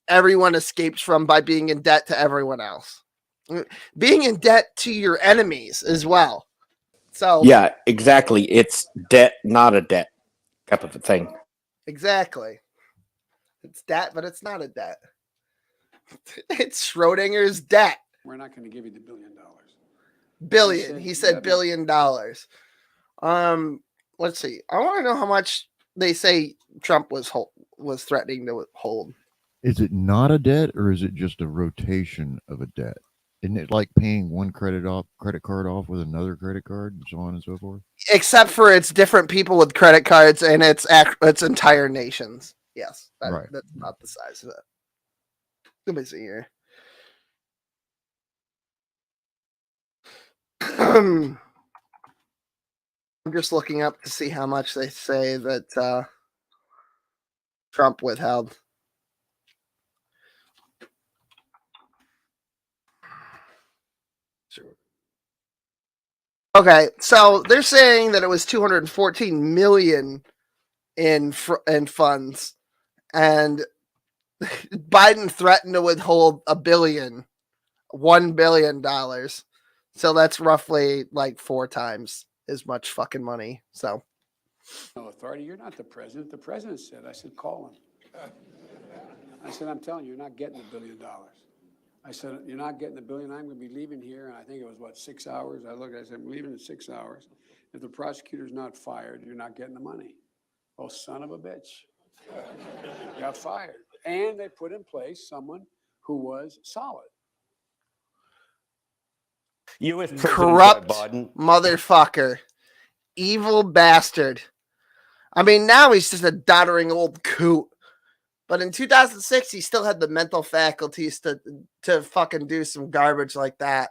everyone escapes from by being in debt to everyone else. Being in debt to your enemies as well. So yeah, exactly. It's debt, not a debt type of a thing. Exactly. It's debt, but it's not a debt. It's Schrodinger's debt. We're not going to give you the $1 billion. Billion. He said $1 billion. Let's see. I want to know how much they say Trump was threatening to hold. Is it not a debt, or is it just a rotation of a debt? Isn't it like paying one credit card off with another credit card, and so on and so forth? Except for it's different people with credit cards, and it's entire nations. Yes, Right. That's about the size of it. Let me see here. I'm just looking up to see how much they say that Trump withheld. Sure. Okay, so they're saying that it was 214 million in funds, and Biden threatened to withhold $1 billion. So that's roughly like 4 times as much fucking money. So, no authority. You're not the president. The president said. I said, call him. I said, I'm telling you, you're not getting $1 billion. I said, you're not getting $1 billion. I'm going to be leaving here. And I think it was, 6 hours? I looked, I said, I'm leaving in 6 hours. If the prosecutor's not fired, you're not getting the money. Oh, son of a bitch. Got fired. And they put in place someone who was solid. U.S. corrupt motherfucker. Evil bastard. I mean, now he's just a doddering old coot. But in 2006, he still had the mental faculties to fucking do some garbage like that.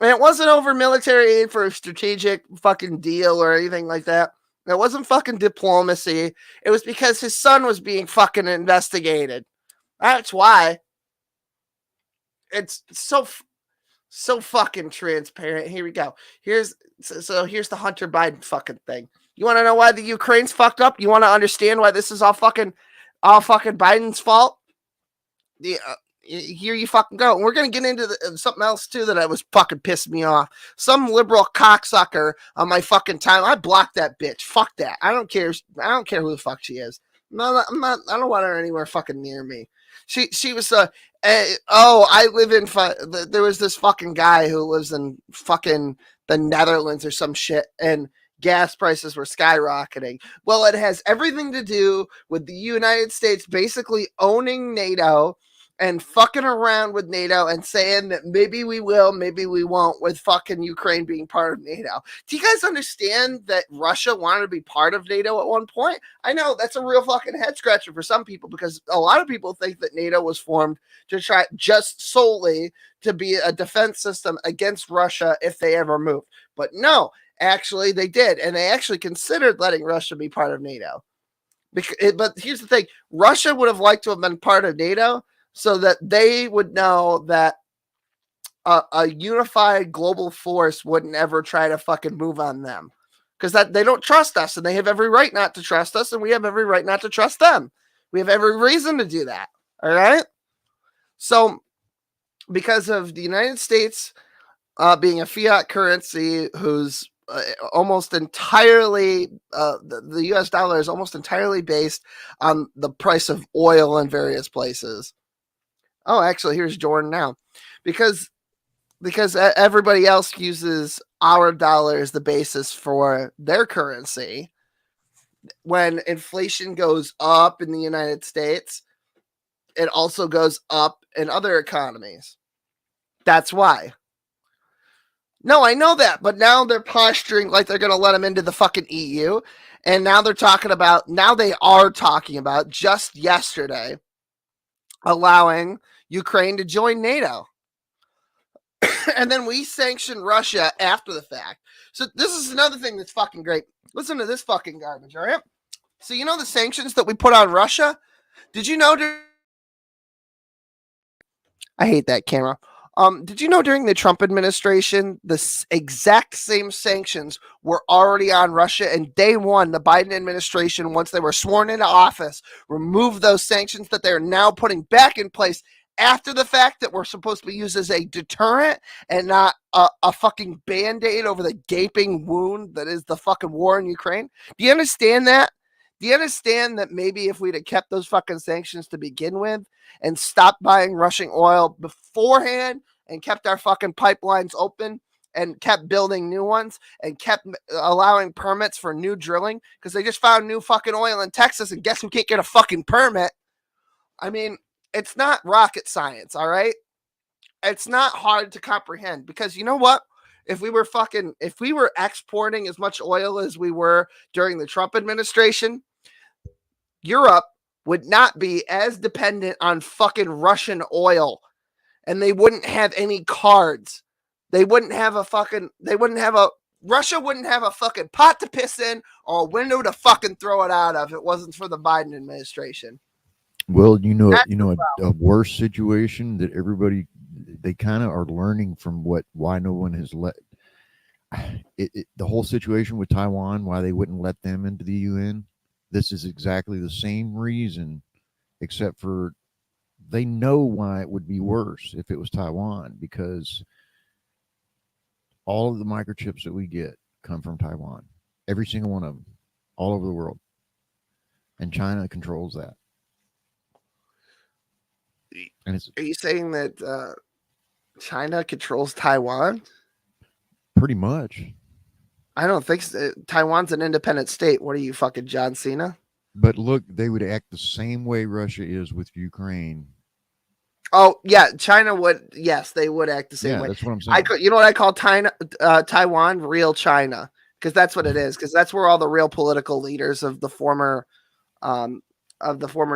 And it wasn't over military aid for a strategic fucking deal or anything like that. It wasn't fucking diplomacy. It was because his son was being fucking investigated. That's why. It's so fucking transparent. Here we go. Here's the Hunter Biden fucking thing. You want to know why the Ukraine's fucked up? You want to understand why this is all fucking Biden's fault? Here you fucking go. And we're going to get into something else too that was fucking pissed me off. Some liberal cocksucker on my fucking time. I blocked that bitch. Fuck that. I don't care. I don't care who the fuck she is. No, I'm not. I don't want her anywhere fucking near me. She was I live in there was this fucking guy who lives in fucking the Netherlands or some shit, and gas prices were skyrocketing. Well, it has everything to do with the United States basically owning NATO and fucking around with NATO and saying that maybe we will, maybe we won't, with fucking Ukraine being part of NATO. Do you guys understand that Russia wanted to be part of NATO at one point? I know that's a real fucking head scratcher for some people, because a lot of people think that NATO was formed to try just solely to be a defense system against Russia if they ever moved. But no, actually they did. And they actually considered letting Russia be part of NATO. But here's the thing. Russia would have liked to have been part of NATO so that they would know that a unified global force wouldn't ever try to fucking move on them. Because that they don't trust us, and they have every right not to trust us, and we have every right not to trust them. We have every reason to do that. All right? So, because of the United States being a fiat currency whose almost entirely, the US dollar is almost entirely based on the price of oil in various places. Oh, actually, here's Jordan now. Because everybody else uses our dollar as the basis for their currency. When inflation goes up in the United States, it also goes up in other economies. That's why. No, I know that, but now they're posturing like they're going to let them into the fucking EU. And now they are talking about just yesterday allowing Ukraine to join NATO. And then we sanction Russia after the fact. So this is another thing that's fucking great. Listen to this fucking garbage, all right? So you know the sanctions that we put on Russia? Did you know I hate that camera. Did you know during the Trump administration, the exact same sanctions were already on Russia? And day one, the Biden administration, once they were sworn into office, removed those sanctions that they're now putting back in place after the fact, that were supposed to be used as a deterrent and not a fucking Band-Aid over the gaping wound that is the fucking war in Ukraine. Do you understand that? Do you understand that maybe if we'd have kept those fucking sanctions to begin with and stopped buying Russian oil beforehand and kept our fucking pipelines open and kept building new ones and kept allowing permits for new drilling, because they just found new fucking oil in Texas, and guess who can't get a fucking permit? I mean, it's not rocket science, all right? It's not hard to comprehend because you know what? If we were exporting as much oil as we were during the Trump administration, Europe would not be as dependent on fucking Russian oil, and they wouldn't have any cards. Russia wouldn't have a fucking pot to piss in or a window to fucking throw it out of if it wasn't for the Biden administration. Well, a worse situation that everybody, they kind of are learning from why no one has let the whole situation with Taiwan, why they wouldn't let them into the UN. This is exactly the same reason, except for they know why it would be worse if it was Taiwan, because all of the microchips that we get come from Taiwan. Every single one of them, all over the world. And China controls that. And Are you saying that China controls Taiwan? Pretty much. I don't think so. Taiwan's an independent state. What are you, fucking John Cena? But look, they would act the same way Russia is with Ukraine. Oh, yeah, China would. Yes, they would act the same way. That's what I'm saying. You know what I call Taiwan? Real China. Because that's what it is. Because that's where all the real political leaders of the former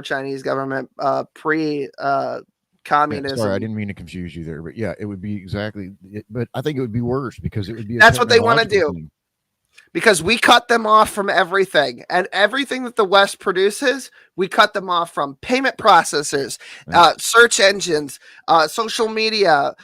Chinese government communism. Sorry, I didn't mean to confuse you there, but yeah, it would be exactly. But I think it would be worse because it would be. That's what they want to do. Because we cut them off from everything, and everything that the West produces, we cut them off from payment processors, search engines, social media.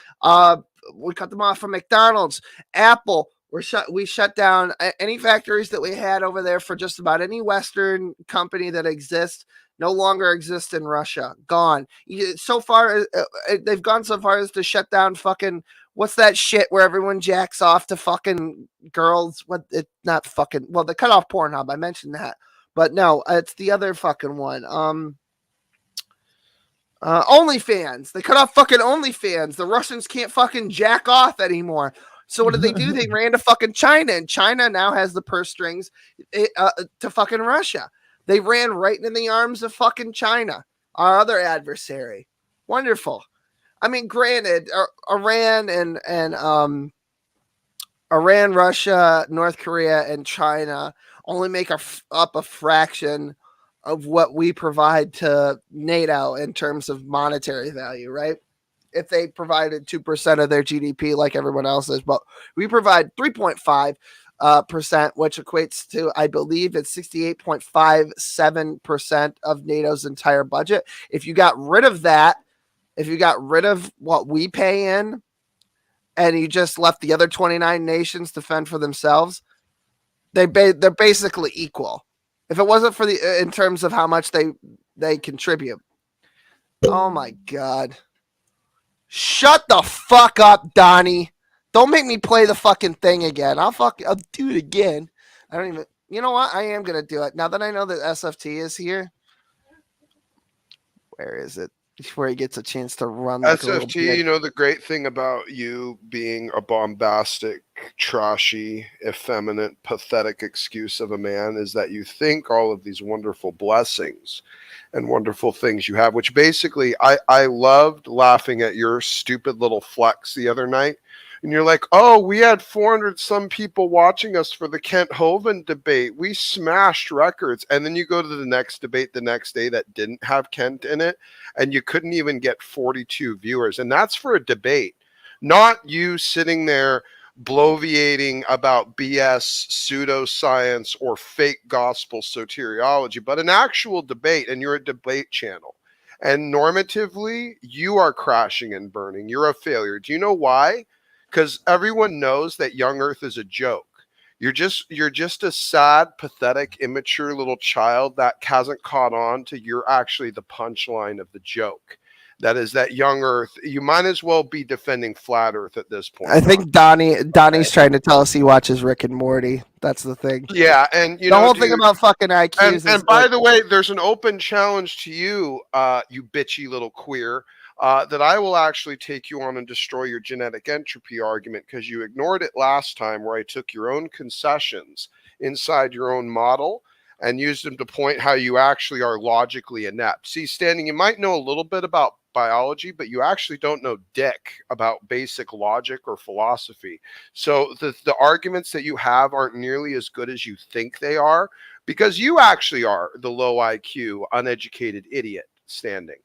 We cut them off from McDonald's, Apple. We shut down any factories that we had over there for just about any Western company that exists. No longer exists in Russia. Gone. So far, they've gone so far as to shut down fucking. What's that shit where everyone jacks off to fucking girls? Not fucking. Well, they cut off Pornhub. I mentioned that, but no, it's the other fucking one. OnlyFans. They cut off fucking OnlyFans. The Russians can't fucking jack off anymore. So what did they do? They ran to fucking China, and China now has the purse strings to fucking Russia. They ran right into the arms of fucking China, our other adversary. Wonderful. I mean, granted, Iran and Iran, Russia, North Korea, and China only make up a fraction of what we provide to NATO in terms of monetary value, right? If they provided 2% of their GDP like everyone else is, but we provide 3.5%, which equates to, I believe, it's 68.57% of NATO's entire budget. If you got rid of that, if you got rid of what we pay in and you just left the other 29 nations to fend for themselves, they're basically equal. If it wasn't for in terms of how much they contribute. Oh my God. Shut the fuck up, Donnie. Don't make me play the fucking thing again. I'll do it again. I don't even, you know what? I am going to do it. Now that I know that SFT is here. Where is it? Where he gets a chance to run. Like SFT, you know, the great thing about you being a bombastic, trashy, effeminate, pathetic excuse of a man is that you think all of these wonderful blessings and wonderful things you have, which basically I loved laughing at your stupid little flex the other night. And you're like, oh, we had 400 some people watching us for the Kent Hovind debate. We smashed records. And then you go to the next debate the next day that didn't have Kent in it, and you couldn't even get 42 viewers. And that's for a debate, not you sitting there bloviating about BS, pseudoscience, or fake gospel soteriology, but an actual debate, and you're a debate channel. And normatively, you are crashing and burning. You're a failure. Do you know why? Because everyone knows that young Earth is a joke. You're just a sad, pathetic, immature little child that hasn't caught on to you're actually the punchline of the joke. That is that young Earth. You might as well be defending flat Earth at this point. I think Donnie's trying to tell us he watches Rick and Morty. That's the thing. Yeah, and the whole thing about fucking IQs. And by the way, there's an open challenge to you, you bitchy little queer. That I will actually take you on and destroy your genetic entropy argument because you ignored it last time where I took your own concessions inside your own model and use them to point how you actually are logically inept. See, Standing, you might know a little bit about biology, but you actually don't know dick about basic logic or philosophy. So the arguments that you have aren't nearly as good as you think they are, because you actually are the low IQ, uneducated idiot, Standing.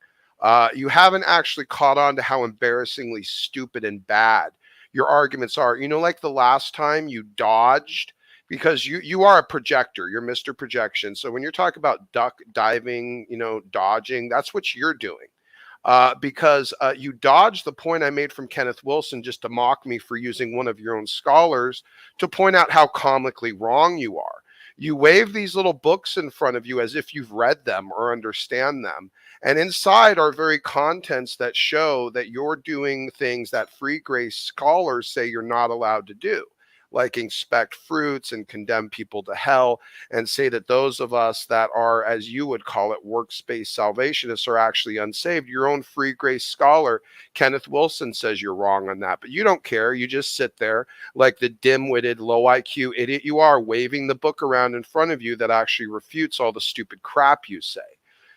You haven't actually caught on to how embarrassingly stupid and bad your arguments are. You know, like the last time you dodged, because you are a projector, you're Mr. Projection. So when you're talking about duck diving, you know, dodging, that's what you're doing. Because you dodged the point I made from Kenneth Wilson just to mock me for using one of your own scholars to point out how comically wrong you are. You wave these little books in front of you as if you've read them or understand them. And inside are very contents that show that you're doing things that free grace scholars say you're not allowed to do, like inspect fruits and condemn people to hell, and say that those of us that are, as you would call it, workspace salvationists are actually unsaved. Your own free grace scholar, Kenneth Wilson, says you're wrong on that, but you don't care. You just sit there like the dim-witted, low IQ idiot you are, waving the book around in front of you that actually refutes all the stupid crap you say.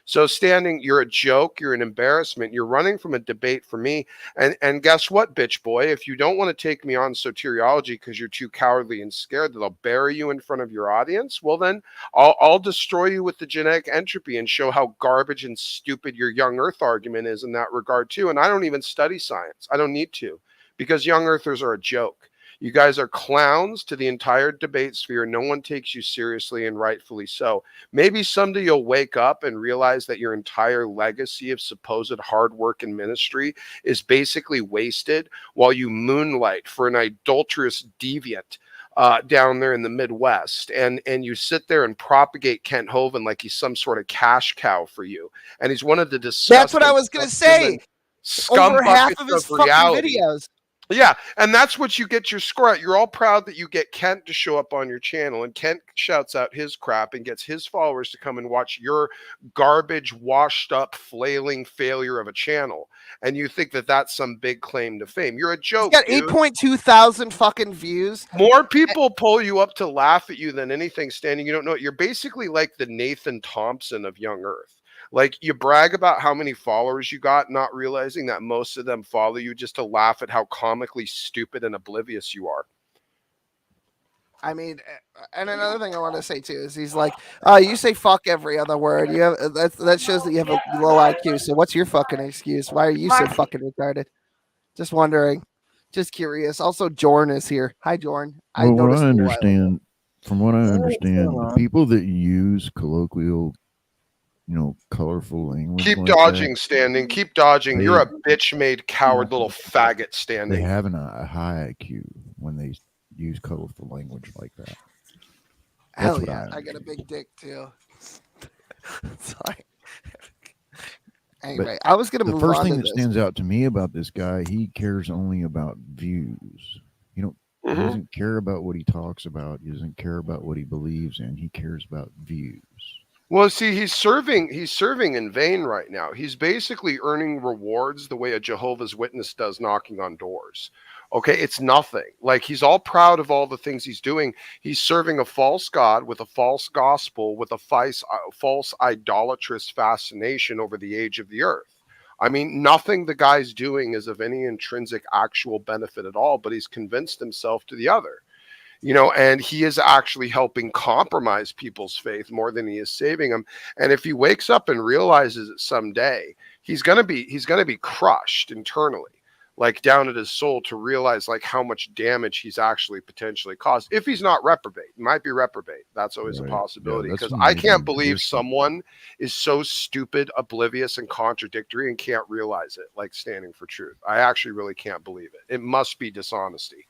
So Standing, you're a joke, you're an embarrassment, you're running from a debate for me, and guess what, bitch boy, if you don't want to take me on soteriology because you're too cowardly and scared that I'll bury you in front of your audience, well then, I'll destroy you with the genetic entropy and show how garbage and stupid your young earth argument is in that regard too. And I don't even study science, I don't need to, because young earthers are a joke. You guys are clowns to the entire debate sphere. No one takes you seriously, and rightfully so. Maybe someday you'll wake up and realize that your entire legacy of supposed hard work and ministry is basically wasted while you moonlight for an adulterous deviant down there in the Midwest, and you sit there and propagate Kent Hovind like he's some sort of cash cow for you, and he's one of the disgusting. That's what I was gonna say. Over half of his fucking videos. Yeah, and that's what you get your score at. You're all proud that you get Kent to show up on your channel, and Kent shouts out his crap and gets his followers to come and watch your garbage, washed up, flailing failure of a channel. And you think that that's some big claim to fame. You're a joke. He's got 8.2 thousand fucking views. More people pull you up to laugh at you than anything, Standing. You don't know it. You're basically like the Nathan Thompson of young earth. Like, you brag about how many followers you got, not realizing that most of them follow you just to laugh at how comically stupid and oblivious you are. I mean, and another thing I want to say too is he's like, you say fuck every other word. You have that shows that you have a low IQ. So what's your fucking excuse? Why are you so fucking retarded? Just wondering, just curious. Also, Jorn is here. Hi, Jorn. Well, from what I understand, the people that use colloquial, colorful language. Keep like dodging, that, Standing. Keep dodging. You're a bitch-made coward little faggot, Standing. They have a high IQ when they use colorful language like that. Hell yeah, I got a big dick too. Sorry. Anyway, I was gonna move on. The first thing that stands out to me about this guy, he cares only about views. He doesn't care about what he talks about. He doesn't care about what he believes in. He cares about views. Well, see, he's serving in vain right now. He's basically earning rewards the way a Jehovah's Witness does knocking on doors. Okay, it's nothing. Like, he's all proud of all the things he's doing. He's serving a false god with a false gospel, with a false idolatrous fascination over the age of the earth. I mean, nothing the guy's doing is of any intrinsic actual benefit at all, but he's convinced himself to the other. And he is actually helping compromise people's faith more than he is saving them. And if he wakes up and realizes it someday, he's gonna be crushed internally, like down at his soul, to realize like how much damage he's actually potentially caused. If he's not reprobate, he might be reprobate. That's always a possibility, because I can't believe someone is so stupid, oblivious, and contradictory and can't realize it, like standing for truth. I actually really can't believe it. It must be dishonesty.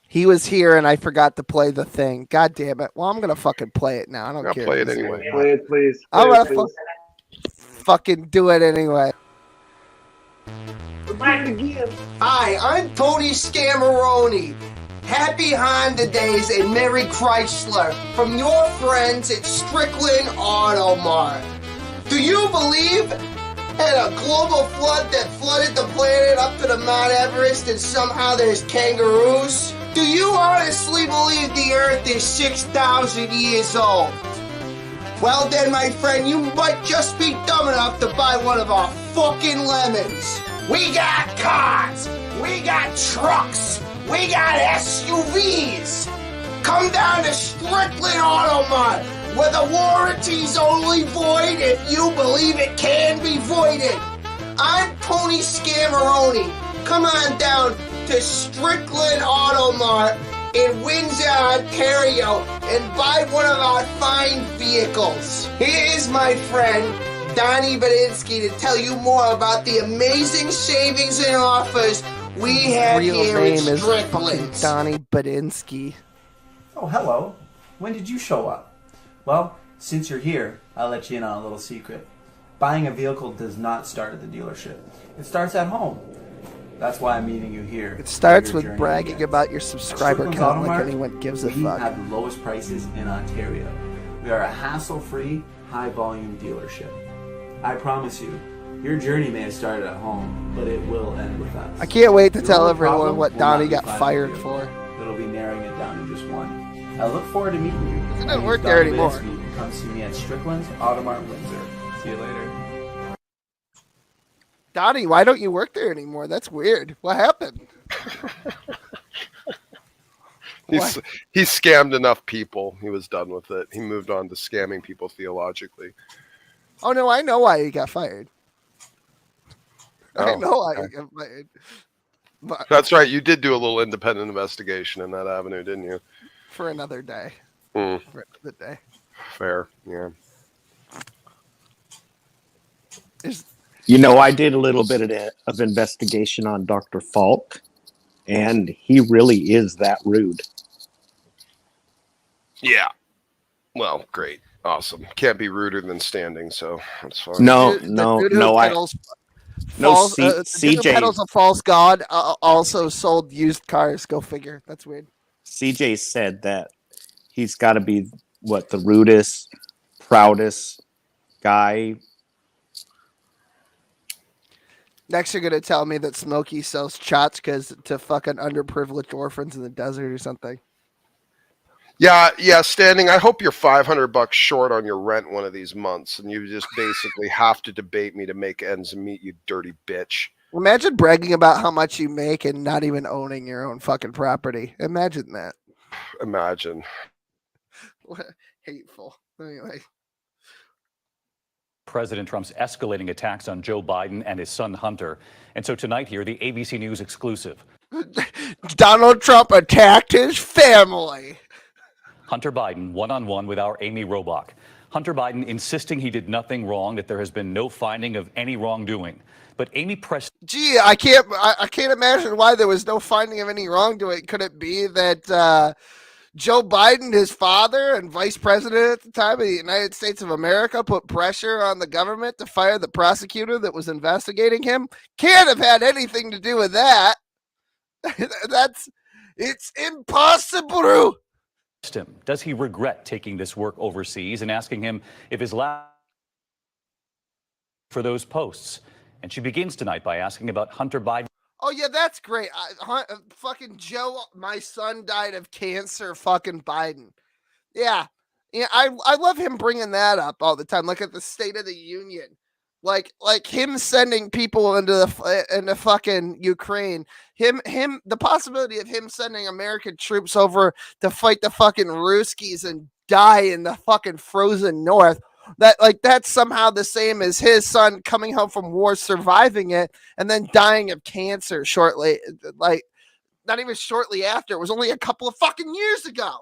He was here and I forgot to play the thing. God damn it. Well, I'm going to fucking play it now. I don't care. Play it anyway. Play it, please. I'm going to fucking do it anyway. Hi, I'm Tony Scamaroni. Happy Honda Days and Merry Chrysler from your friends at Strickland Auto Mart. Do you believe in a global flood that flooded the planet up to the Mount Everest and somehow there's kangaroos? Do you honestly believe the Earth is 6,000 years old? Well then, my friend, you might just be dumb enough to buy one of our fucking lemons. We got cars, we got trucks, we got SUVs. Come down to Strickland Auto Mart, where the warranty's only void if you believe it can be voided. I'm Tony Scamaroni. Come on down to Strickland Auto Mart in Windsor, Ontario, and buy one of our fine vehicles. Here's my friend, Donnie Badinsky, to tell you more about the amazing savings and offers we have Real here name at is fucking Strickland's. Donnie Badinsky. Oh, hello. When did you show up? Well, since you're here, I'll let you in on a little secret. Buying a vehicle does not start at the dealership. It starts at home. That's why I'm meeting you here. It starts with bragging about your subscriber Strickland's count Auto like Mart, anyone gives a we fuck. have the lowest prices in Ontario. We are a hassle-free, high-volume dealership. I promise you, your journey may have started at home, but it will end with us. I can't wait to Your tell only everyone problem what will Donnie not be got finding fired a for. vehicle. It'll be narrowing it down to just one. I look forward to meeting you. He My doesn't name's work there Donnie anymore. Badinsky. Come see me at Strickland's Auto Mart Windsor. See you later. Donnie, why don't you work there anymore? That's weird. What happened? He scammed enough people. He was done with it. He moved on to scamming people theologically. Oh no, I know why he got fired. I Oh, know why he okay. got fired. But That's right. You did do a little independent investigation in that avenue, didn't you? for another day. Hmm. For another day. Fair. Yeah. You know, I did a little bit of investigation on Dr. Falk, and he really is that rude. Yeah. Well, great. Awesome. Can't be ruder than standing, so that's fine. No, The no, dude who no. peddles false, the dude who CJ, peddles a false god also sold used cars. Go figure. That's weird. CJ said that he's got to be the rudest, proudest guy. Next, you're gonna tell me that Smokey sells tchotchkes to fucking underprivileged orphans in the desert or something. Yeah, standing. I hope you're $500 short on your rent one of these months, and you just basically have to debate me to make ends meet, you dirty bitch. Imagine bragging about how much you make and not even owning your own fucking property. Imagine that. Imagine. What hateful. Anyway. President Trump's escalating attacks on Joe Biden and his son Hunter. And so tonight here, the ABC News exclusive. Donald Trump attacked his family. Hunter Biden one-on-one with our Amy Robach. Hunter Biden insisting he did nothing wrong, that there has been no finding of any wrongdoing. But Amy pressed. Gee, I can't imagine why there was no finding of any wrongdoing. Could it be that Joe Biden, his father and vice president at the time of the United States of America, put pressure on the government to fire the prosecutor that was investigating him? Can't have had anything to do with that. It's impossible. him. Does he regret taking this work overseas, and asking him if his last for those posts? And she begins tonight by asking about Hunter Biden. Oh, yeah, that's great. Fucking Joe, my son died of cancer, fucking Biden. Yeah. Yeah, I love him bringing that up all the time, like at the State of the Union. Like him sending people into fucking Ukraine. The possibility of him sending American troops over to fight the fucking Ruskies and die in the fucking frozen north. That's somehow the same as his son coming home from war, surviving it, and then dying of cancer shortly. Like, not even shortly after. It was only a couple of fucking years ago.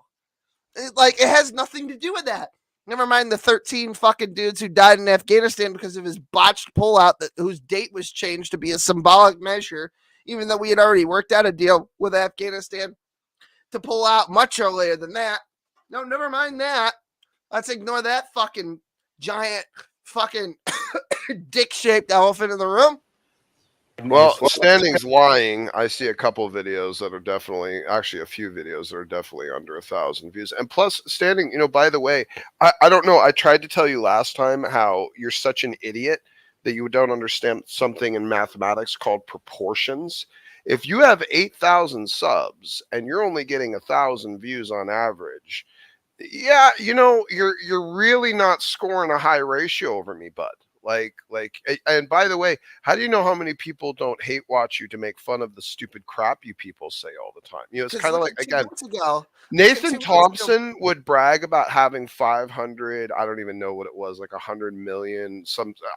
It has nothing to do with that. Never mind the 13 fucking dudes who died in Afghanistan because of his botched pullout, whose date was changed to be a symbolic measure, even though we had already worked out a deal with Afghanistan to pull out much earlier than that. No, never mind that. Let's ignore that fucking giant fucking dick-shaped elephant in the room. Well, Standing's lying. I see a couple of videos that are definitely, actually a few videos that are definitely under 1,000 views. And plus, Standing, by the way, I don't know. I tried to tell you last time how you're such an idiot that you don't understand something in mathematics called proportions. If you have 8,000 subs and you're only getting 1,000 views on average, Yeah, you're really not scoring a high ratio over me, bud. And by the way, how do you know how many people don't hate watch you to make fun of the stupid crap you people say all the time? It's kind of like, again, Nathan Thompson would brag about having 500, I don't even know what it was, like 100 million,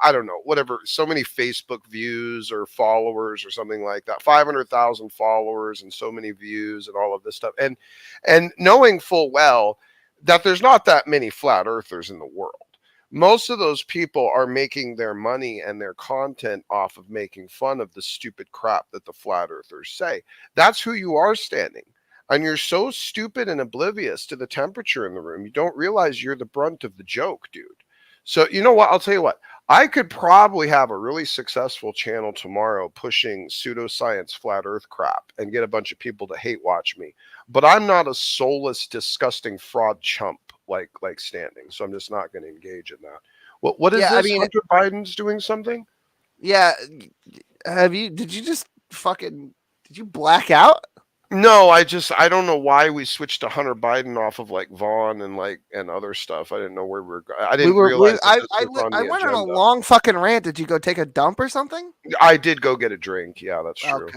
I don't know, whatever, so many Facebook views or followers or something like that, 500,000 followers and so many views and all of this stuff. And knowing full well that there's not that many flat earthers in the world. Most of those people are making their money and their content off of making fun of the stupid crap that the flat earthers say. That's who you are standing. And you're so stupid and oblivious to the temperature in the room, you don't realize you're the brunt of the joke, dude. So you know what? I'll tell you what. I could probably have a really successful channel tomorrow pushing pseudoscience flat earth crap and get a bunch of people to hate watch me. But I'm not a soulless, disgusting fraud chump like standing. So I'm just not going to engage in that. What is this? Hunter Biden's doing something? Yeah. Did you black out? No, I don't know why we switched to Hunter Biden off of like Vaughn and other stuff. I didn't know where we were going. I didn't realize I went on a long fucking rant. Did you go take a dump or something? I did go get a drink. Yeah, that's true.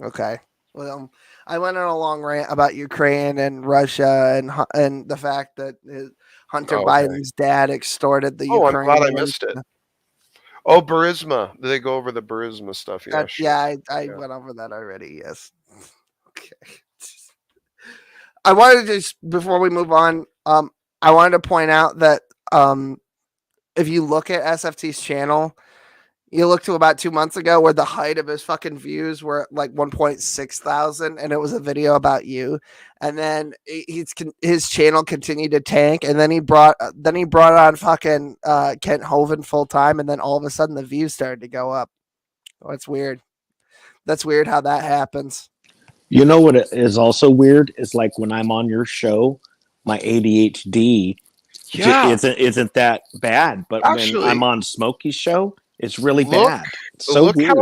Okay. Well, I went on a long rant about Ukraine and Russia and the fact that Hunter Biden's dad extorted the Ukraine. I'm glad I missed it. Oh, Burisma. Did they go over the Burisma stuff? Yeah, sure. I went over that already. Yes. Okay. I wanted to just, before we move on, I wanted to point out that if you look at SFT's channel, you look to about 2 months ago where the height of his fucking views were like 1.6 thousand, and it was a video about you. And then his channel continued to tank, and then he brought on fucking Kent Hovind full time, and then all of a sudden the views started to go up. Oh, it's weird. That's weird how that happens. You know what is also weird is like when I'm on your show, my ADHD isn't that bad, but actually, when I'm on Smokey's show, it's really bad. It's so look weird.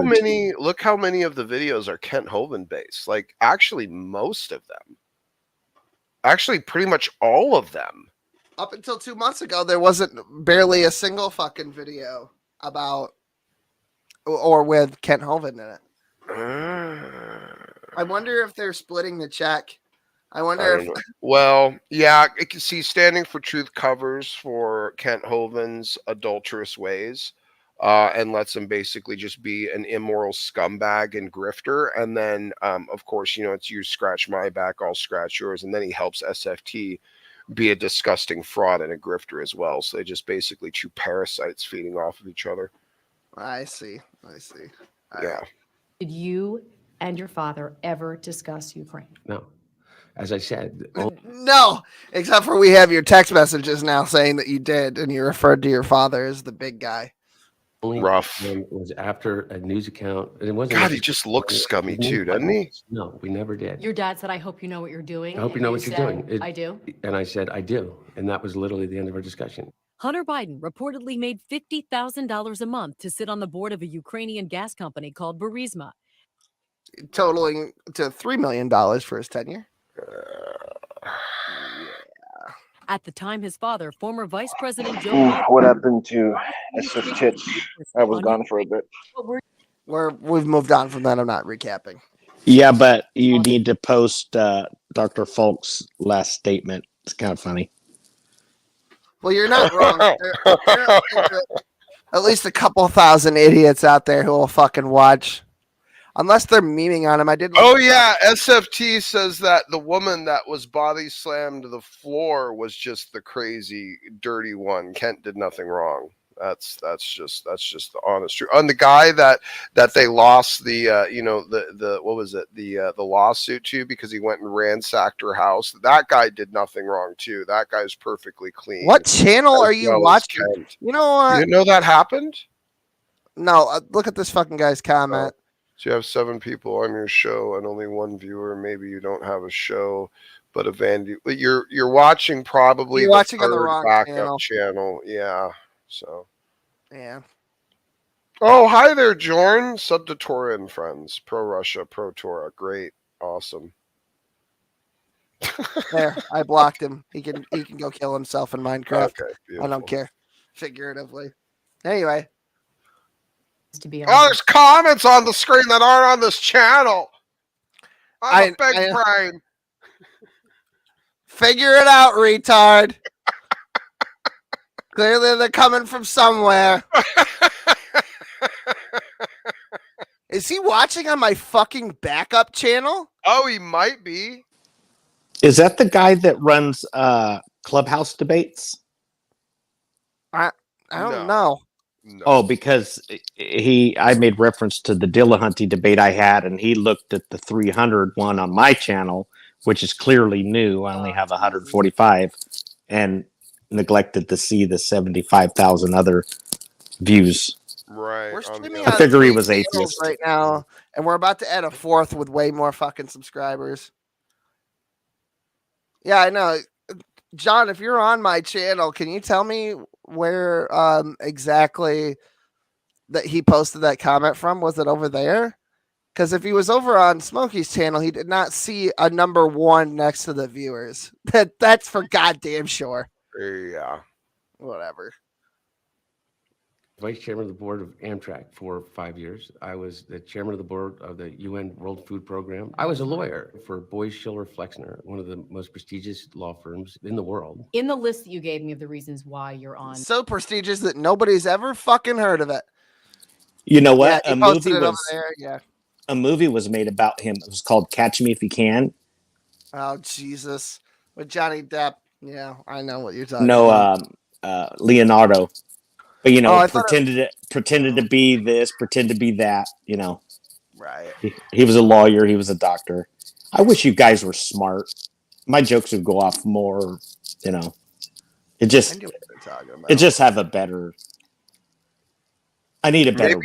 how many of the videos are Kent Hovind based. Like actually most of them. Actually pretty much all of them. Up until 2 months ago, there wasn't barely a single fucking video about or with Kent Hovind in it. I wonder if they're splitting the check. I wonder if. Well, yeah, you can see Standing for Truth covers for Kent Hovind's adulterous ways, and lets him basically just be an immoral scumbag and grifter. And then, of course, it's you scratch my back, I'll scratch yours. And then he helps SFT be a disgusting fraud and a grifter as well. So they just basically two parasites feeding off of each other. I see. Yeah. Did you and your father ever discuss Ukraine? No. As I said. No, except for we have your text messages now saying that you did, and you referred to your father as the big guy. Only rough. It was after a news account. And it wasn't. God, he just looks scummy too, doesn't he? No, we never did. Your dad said, "I hope you know what you're doing." I hope you know what you're doing. I do. And I said, I do. And that was literally the end of our discussion. Hunter Biden reportedly made $50,000 a month to sit on the board of a Ukrainian gas company called Burisma, totaling to $3 million for his tenure. At the time, his father, former Vice President Joe Biden. What happened to SF Tits? I was gone for a bit. We've moved on from that. I'm not recapping. Yeah, but you need to post Dr. Falk's last statement. It's kind of funny. Well, you're not wrong. There at least a couple thousand idiots out there who will fucking watch. Unless they're memeing on him. I did. Oh, yeah. SFT says that the woman that was body slammed to the floor was just the crazy, dirty one. Kent did nothing wrong. That's just the honest truth. On the guy that they lost the what was it, the lawsuit to because he went and ransacked her house. That guy did nothing wrong too. That guy's perfectly clean. What channel are you watching? You know what? You didn't know that happened? No. Look at this fucking guy's comment. So you have 7 people on your show and only 1 viewer. Maybe you don't have a show, but a Vandy. You're watching probably. You're watching on the wrong backup channel. Yeah. So. Yeah. Oh, hi there, Jorn. Sub to Torah and friends. Pro Russia, pro Torah. Great. Awesome. There, I blocked him. He can go kill himself in Minecraft. Okay, I beautiful. don't care. Figuratively. Anyway. To be Oh, there's comments on the screen that aren't on this channel. I'm a big brain. Figure it out, retard. Clearly they're coming from somewhere. Is he watching on my fucking backup channel? Oh, he might be. Is that the guy that runs Clubhouse debates? I don't know. No. Oh, because I made reference to the Dillahunty debate I had, and he looked at the 300 one on my channel, which is clearly new. I only have 145, and neglected to see the 75,000 other views. Right. We're streaming I on figure he 3 was channels atheist right now, and we're about to add a 4th with way more fucking subscribers. Yeah, I know. John, if you're on my channel, can you tell me where exactly that he posted that comment from? Was it over there? Because if he was over on Smokey's channel, he did not see a number 1 next to the viewers. That's for goddamn sure. Yeah. Whatever. Vice chairman of the board of Amtrak for 5 years. I was the chairman of the board of the UN World Food Program. I was a lawyer for Boies Schiller Flexner, one of the most prestigious law firms in the world. In the list that you gave me of the reasons why you're on. So prestigious that nobody's ever fucking heard of it. You know what? Yeah, A movie was Yeah. a movie was made about him. It was called Catch Me If You Can. Oh Jesus, with Johnny Depp. Yeah, I know what you're talking about. No, Leonardo. But I pretended to be this, pretend to be that. Right. He was a lawyer. He was a doctor. I wish you guys were smart. My jokes would go off more. It I just knew what you're talking about. it just have a better. I need a better.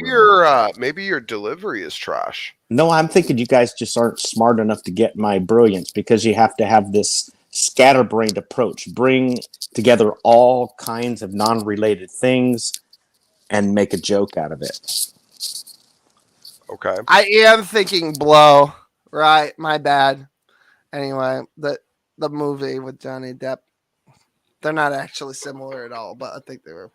Maybe your delivery is trash. No, I'm thinking you guys just aren't smart enough to get my brilliance, because you have to have this scatterbrained approach. Bring together all kinds of non-related things and make a joke out of it. Okay. I am thinking Blow. Right, my bad. Anyway, the movie with Johnny Depp. They're not actually similar at all, but I think they were.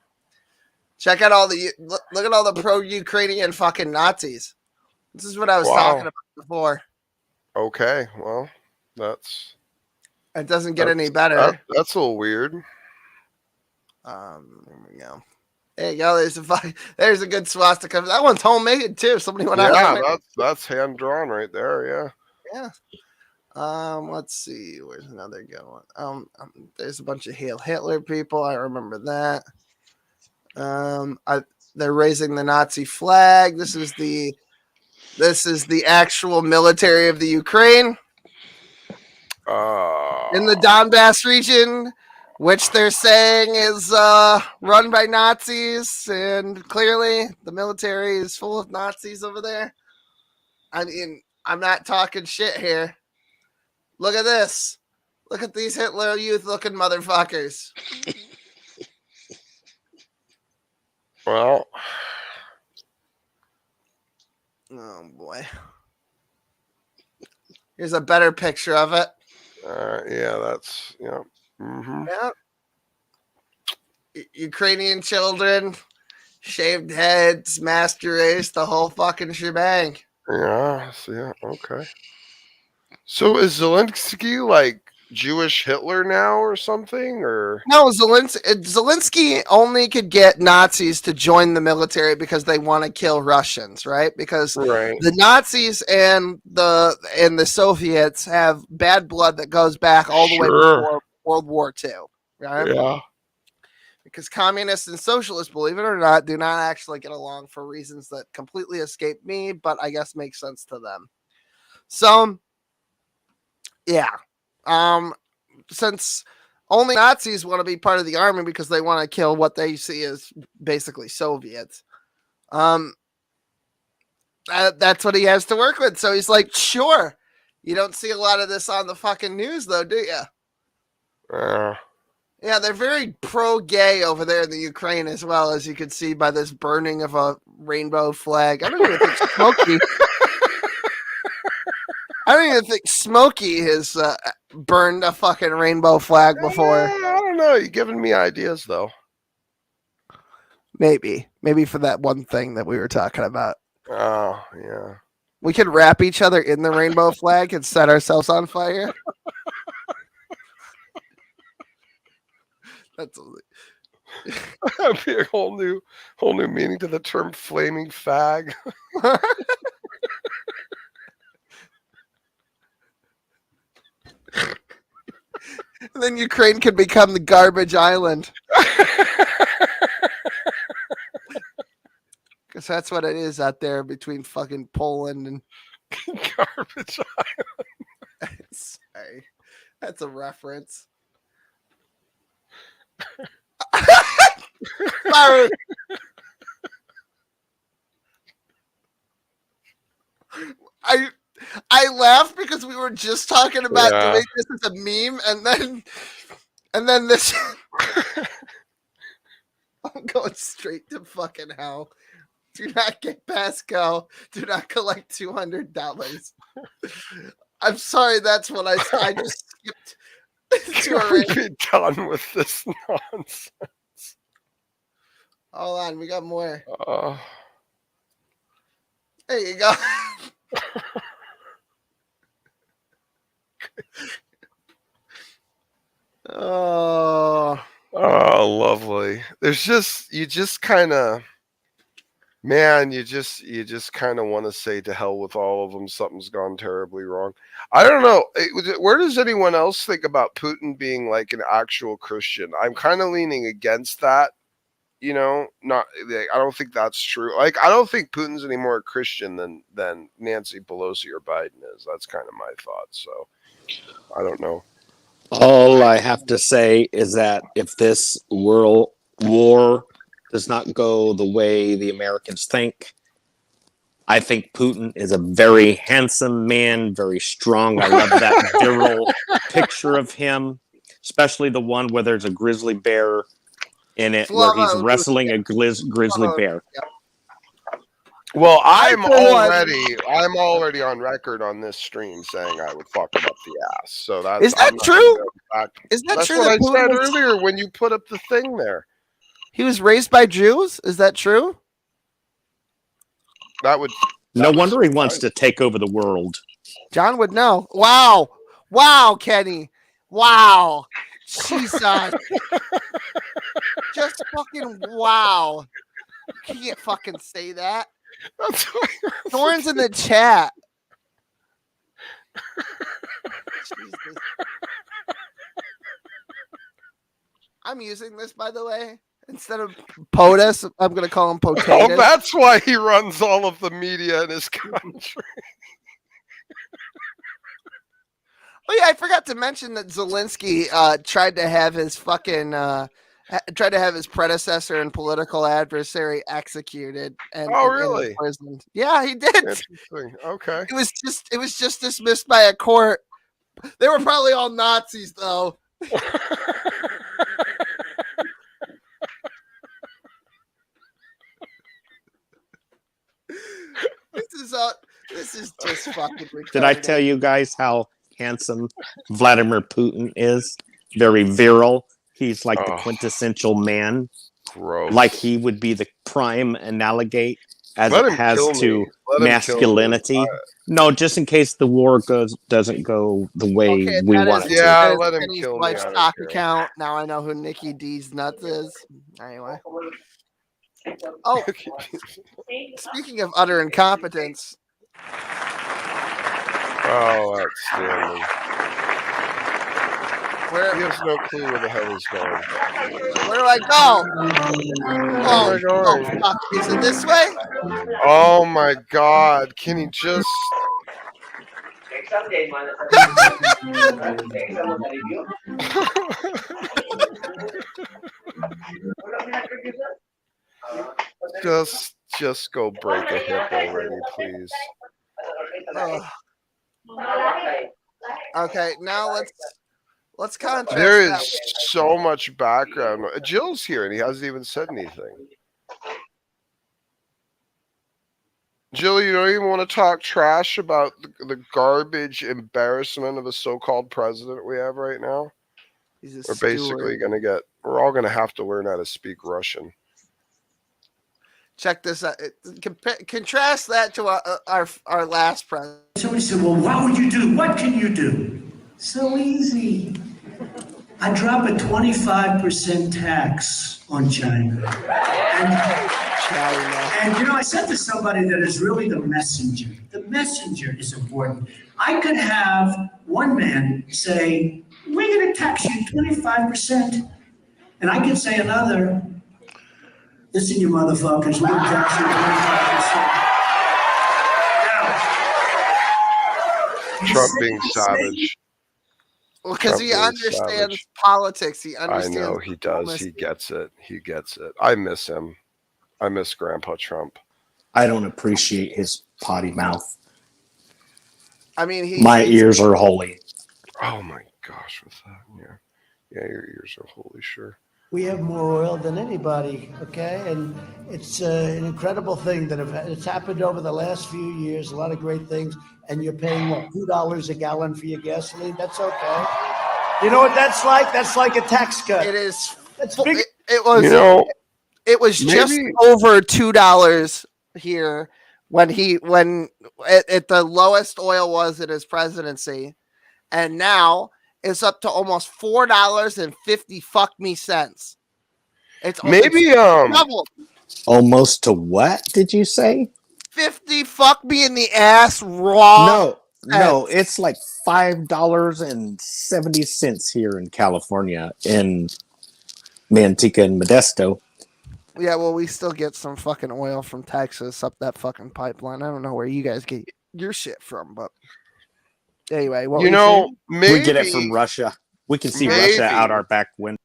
Check out look at all the pro-Ukrainian fucking Nazis. This is what I was talking about before. Okay, well, it doesn't get any better. That's a little weird. There we go. There you go. There's a good swastika. That one's homemade too. Somebody went out. Yeah, that's hand drawn right there. Yeah. Let's see. Where's another good one? There's a bunch of Hail Hitler people. I remember that. They're raising the Nazi flag. This is the actual military of the Ukraine in the Donbass region, which they're saying is run by Nazis, and clearly the military is full of Nazis over there. I mean, I'm not talking shit here. Look at this. Look at these Hitler Youth looking motherfuckers. Well, oh boy. Here's a better picture of it. Mm-hmm. Yeah. Ukrainian children, shaved heads, master race, the whole fucking shebang. Yeah. Okay. So is Zelensky like Jewish Hitler now or something? Or no, Zelensky only could get Nazis to join the military because they want to kill Russians, right? Because the Nazis and the Soviets have bad blood that goes back all the way before World War II, right? Yeah. Because communists and socialists, believe it or not, do not actually get along for reasons that completely escape me, but I guess make sense to them. So, yeah. Since only Nazis want to be part of the army because they want to kill what they see as basically Soviets, that's what he has to work with. So he's like, sure. You don't see a lot of this on the fucking news, though, do you? Yeah, they're very pro-gay over there in the Ukraine, as well, as you can see by this burning of a rainbow flag. I don't even think Smokey. I don't even think Smokey has burned a fucking rainbow flag before. I don't know. You're giving me ideas though. Maybe for that one thing that we were talking about. Oh yeah. We could wrap each other in the rainbow flag and set ourselves on fire. That's That'd be a whole new meaning to the term flaming fag. And then Ukraine could become the garbage island. Because that's what it is out there between fucking Poland and garbage island. Sorry. That's a reference. Sorry. I laughed because we were just talking about doing this as a meme, and then this. I'm going straight to fucking hell. Do not get past go. Do not collect $200. I'm sorry. That's what I just skipped. Can we be done with this nonsense? Hold on, we got more. Oh. There you go. Oh, lovely. There's just you just kind of want to say to hell with all of them. Something's gone terribly wrong. I don't know. Where does anyone else think about Putin being like an actual Christian? I'm kind of leaning against that. You know, I don't think that's true. Like, I don't think Putin's any more Christian than Nancy Pelosi or Biden is. That's kind of my thought. So, I don't know. All I have to say is that if this world war does not go the way the Americans think, I think Putin is a very handsome man, very strong. I love that virile picture of him, especially the one where there's a grizzly bear in it, where he's wrestling a grizzly bear. Well, I'm already on record on this stream saying I would fuck him up the ass. So is that true? Is that That's true? what That I said earlier when you put up the thing there. He was raised by Jews. Is that true? No wonder he wants to take over the world. John would know. Wow, Kenny. Wow. Jesus. Just fucking wow. You can't fucking say that. Thorn's in the chat. Jesus. I'm using this, by the way. Instead of POTUS, I'm going to call him POTATUS. Oh, that's why he runs all of the media in his country. Oh yeah, I forgot to mention that Zelensky tried to have his fucking tried to have his predecessor and political adversary executed. And really? Imprisoned. Yeah, he did. Interesting. Okay. It was just dismissed by a court. They were probably all Nazis, though. This is just fucking retarded. Did I tell you guys how handsome Vladimir Putin is? Very virile. He's like the quintessential man. Gross. Like he would be the prime analogy as it has to masculinity. No, just in case the war doesn't go the way we want it to. Yeah, let him kill me. Wife's stock account. Now I know who Nikki D's nuts is. Anyway. Oh, speaking of utter incompetence. Oh, outstanding. He has no clue where the hell he's going. Where do I go? Oh, fuck. Is it this way? Oh my God. Can he just... Just go break a hip already, please. Okay, now let's contrast. There is so much background. Jill's here and he hasn't even said anything. Jill, you don't even want to talk trash about the garbage embarrassment of a so-called president we have right now? We're basically going to get, we're all going to have to learn how to speak Russian. Check this out. Contrast that to our last president. Somebody said, well, what would you do? What can you do? So easy. I drop a 25% tax on China. And you know, I said to somebody that is really the messenger. The messenger is important. I could have one man say, we're going to tax you 25%. And I could say another, listen, you motherfuckers, we're going to tax you 25%. Trump being savage. Well, because he understands politics. He understands. I know he does. He gets it. He gets it. I miss him. I miss Grandpa Trump. I don't appreciate his potty mouth. I mean, my ears are holy. Oh my gosh, what's that? Yeah, your ears are holy. Sure. We have more oil than anybody, okay? And it's an incredible thing that it's happened over the last few years, a lot of great things, and you're paying, what, $2 a gallon for your gasoline? That's okay. You know what that's like? That's like a tax cut. It is. That's big. It was, you know, it was just over $2 here when at the lowest oil was in his presidency, and now it's up to almost $4.50 It's maybe doubled. Almost to what did you say? 50 fuck me in the ass raw. No, it's like $5.70 here in California in Manteca and Modesto. Yeah, well, we still get some fucking oil from Texas up that fucking pipeline. I don't know where you guys get your shit from, but anyway, what you know, maybe we get it from Russia. We can see Russia out our back window.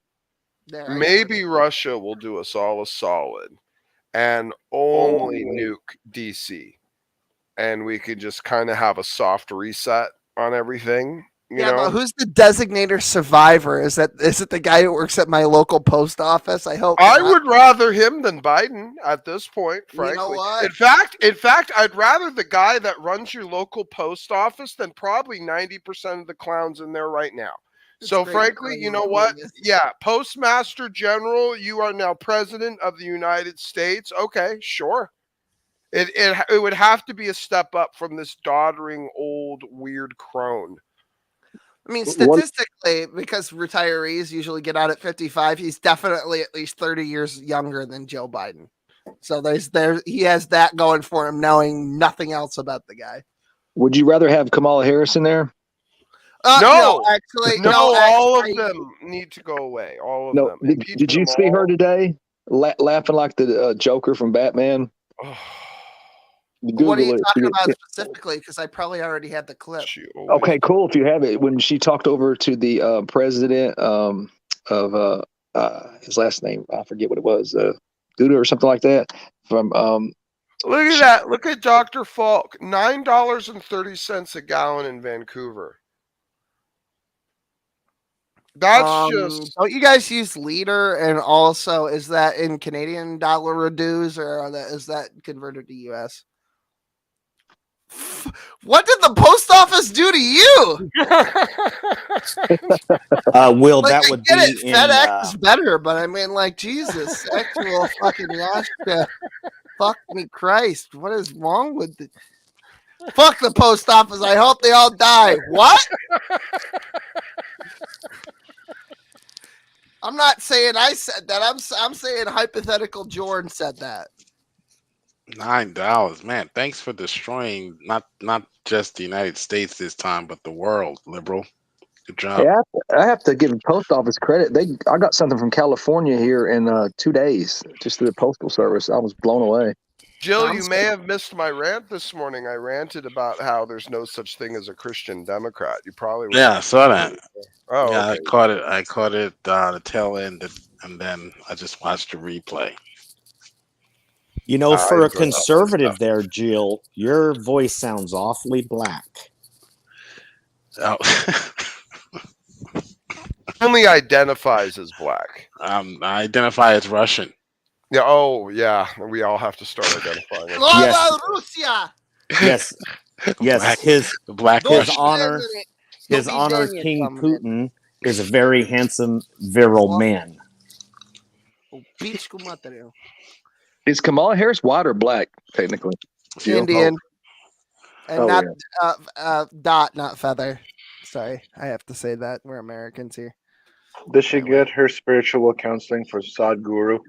Maybe Russia will do us all a solid and only nuke DC, and we could just kind of have a soft reset on everything. You know? But who's the designator survivor? Is it the guy who works at my local post office? I hope I would rather him than Biden at this point, frankly. You know what? In fact, I'd rather the guy that runs your local post office than probably 90% of the clowns in there right now. So frankly, you know what? Yeah, Postmaster General, you are now President of the United States. Okay, sure. It would have to be a step up from this doddering old weird crone. I mean, statistically, because retirees usually get out at 55, he's definitely at least 30 years younger than Joe Biden. So he has that going for him, knowing nothing else about the guy. Would you rather have Kamala Harris in there? No, actually, all of them need to go away. All of them. Did you see her today laughing like the Joker from Batman? What are you talking about specifically? Because I probably already had the clip. Okay, cool. If you have it, when she talked over to the president of his last name, I forget what it was, Duda or something like that. From look at that. Look at Dr. Falk. $9.30 a gallon in Vancouver. That's just. Don't you guys use liter? And also, is that in Canadian dollar reduce, or is that converted to US? What did the post office do to you? Will, that would be FedEx is better, but I mean, like, Jesus, actual fucking Yashka. Fuck me, Christ. What is wrong with the fuck the post office? I hope they all die. What? I'm not saying I said that. I'm saying hypothetical Jordan said that. $9, man. Thanks for destroying not just the United States this time, but the world, liberal. Good job. Yeah, I have to give the post office credit. I got something from California here in 2 days, just through the postal service. I was blown away. Jill, you may have missed my rant this morning. I ranted about how there's no such thing as a Christian Democrat. You probably I saw that. Oh, yeah, okay. I caught it the tail end, and then I just watched the replay. You know, for a conservative there, Jill, your voice sounds awfully black. Oh. Only identifies as black. I identify as Russian. Yeah. Oh, yeah. We all have to start identifying. Slava Russia! Yes. Black- His Black his Russian. honor, his honor, King Putin is a very handsome, virile man. Is Kamala Harris white or black, technically? Indian. And Oh, not dot, not feather. Sorry, I have to say that. We're Americans here. Does she get her spiritual counseling for Sadhguru?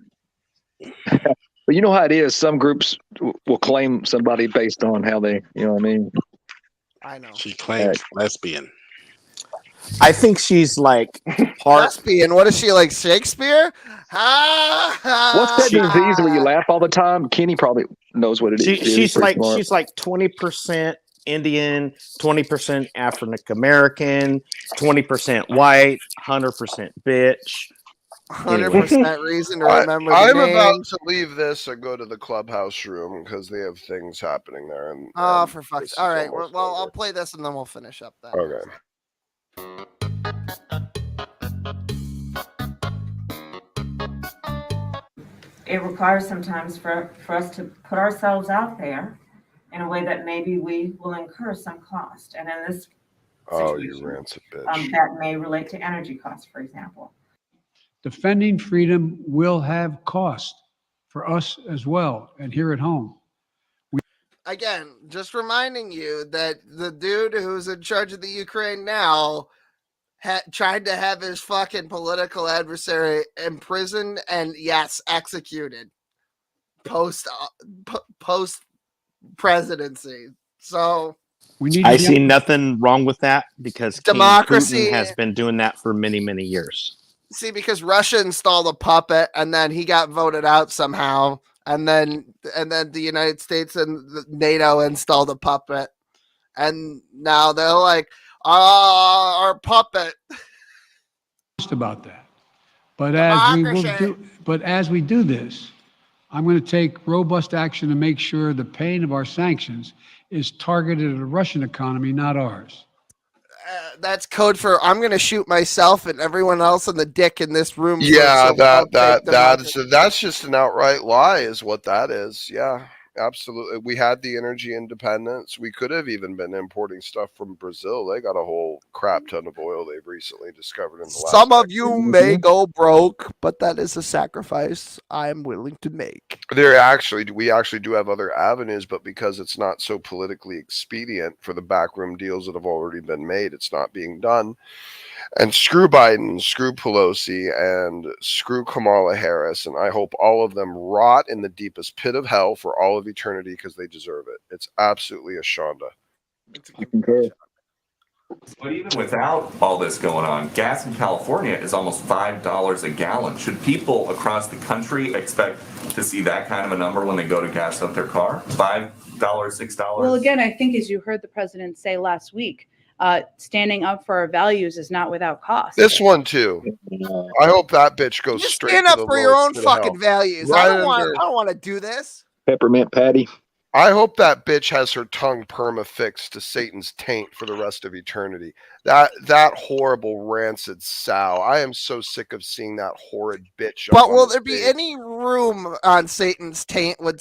But you know how it is. Some groups will claim somebody based on how they, you know what I mean? I know. She claims lesbian. I think she's like part lesbian. What is she, like Shakespeare? What's that disease where you laugh all the time? Kenny probably knows what it is. She's like 20% Indian, 20% African American, 20% white, 100% bitch. 100% reason to remember the I'm name. about to leave this and go to the clubhouse room because they have things happening there. And for fuck's sake. All right. Well, I'll play this and then we'll finish up then. Okay. It requires sometimes for us to put ourselves out there in a way that maybe we will incur some cost. And in this you rancid bitch. that may relate to energy costs, for example. Defending freedom will have cost for us as well, and here at home. Again, just reminding you that the dude who's in charge of the Ukraine now tried to have his fucking political adversary imprisoned and, yes, executed post presidency. So I see nothing wrong with that because democracy King Putin has been doing that for many, many years. See, because Russia installed a puppet and then he got voted out somehow. And then the United States and NATO installed a puppet. And now they're like, our puppet. About that. But as we do this, I'm going to take robust action to make sure the pain of our sanctions is targeted at the Russian economy, not ours. That's code for I'm going to shoot myself and everyone else in the dick in this room. Yeah, that's just an outright lie, is what that is. Yeah, absolutely. We had the energy independence. We could have even been importing stuff from Brazil. They got a whole crap ton of oil they've recently discovered in the last. Some of you may go broke, but that is a sacrifice I'm willing to make. We actually do have other avenues, but because it's not so politically expedient for the backroom deals that have already been made, it's not being done. And screw Biden, screw Pelosi, and screw Kamala Harris. And I hope all of them rot in the deepest pit of hell for all of eternity because they deserve it. It's absolutely a shonda. But even without all this going on, gas in California is almost $5 a gallon. Should people across the country expect to see that kind of a number when they go to gas up their car? $5, $6? Well, again, I think as you heard the president say last week, standing up for our values is not without cost. This one too. I hope that bitch goes Just straight. stand to up the for your lowest own pit of fucking hell. values. Right I don't under- want to do this. Peppermint Patty. I hope that bitch has her tongue perma-fixed to Satan's taint for the rest of eternity. That horrible rancid sow. I am so sick of seeing that horrid bitch. But will there be any room on Satan's taint with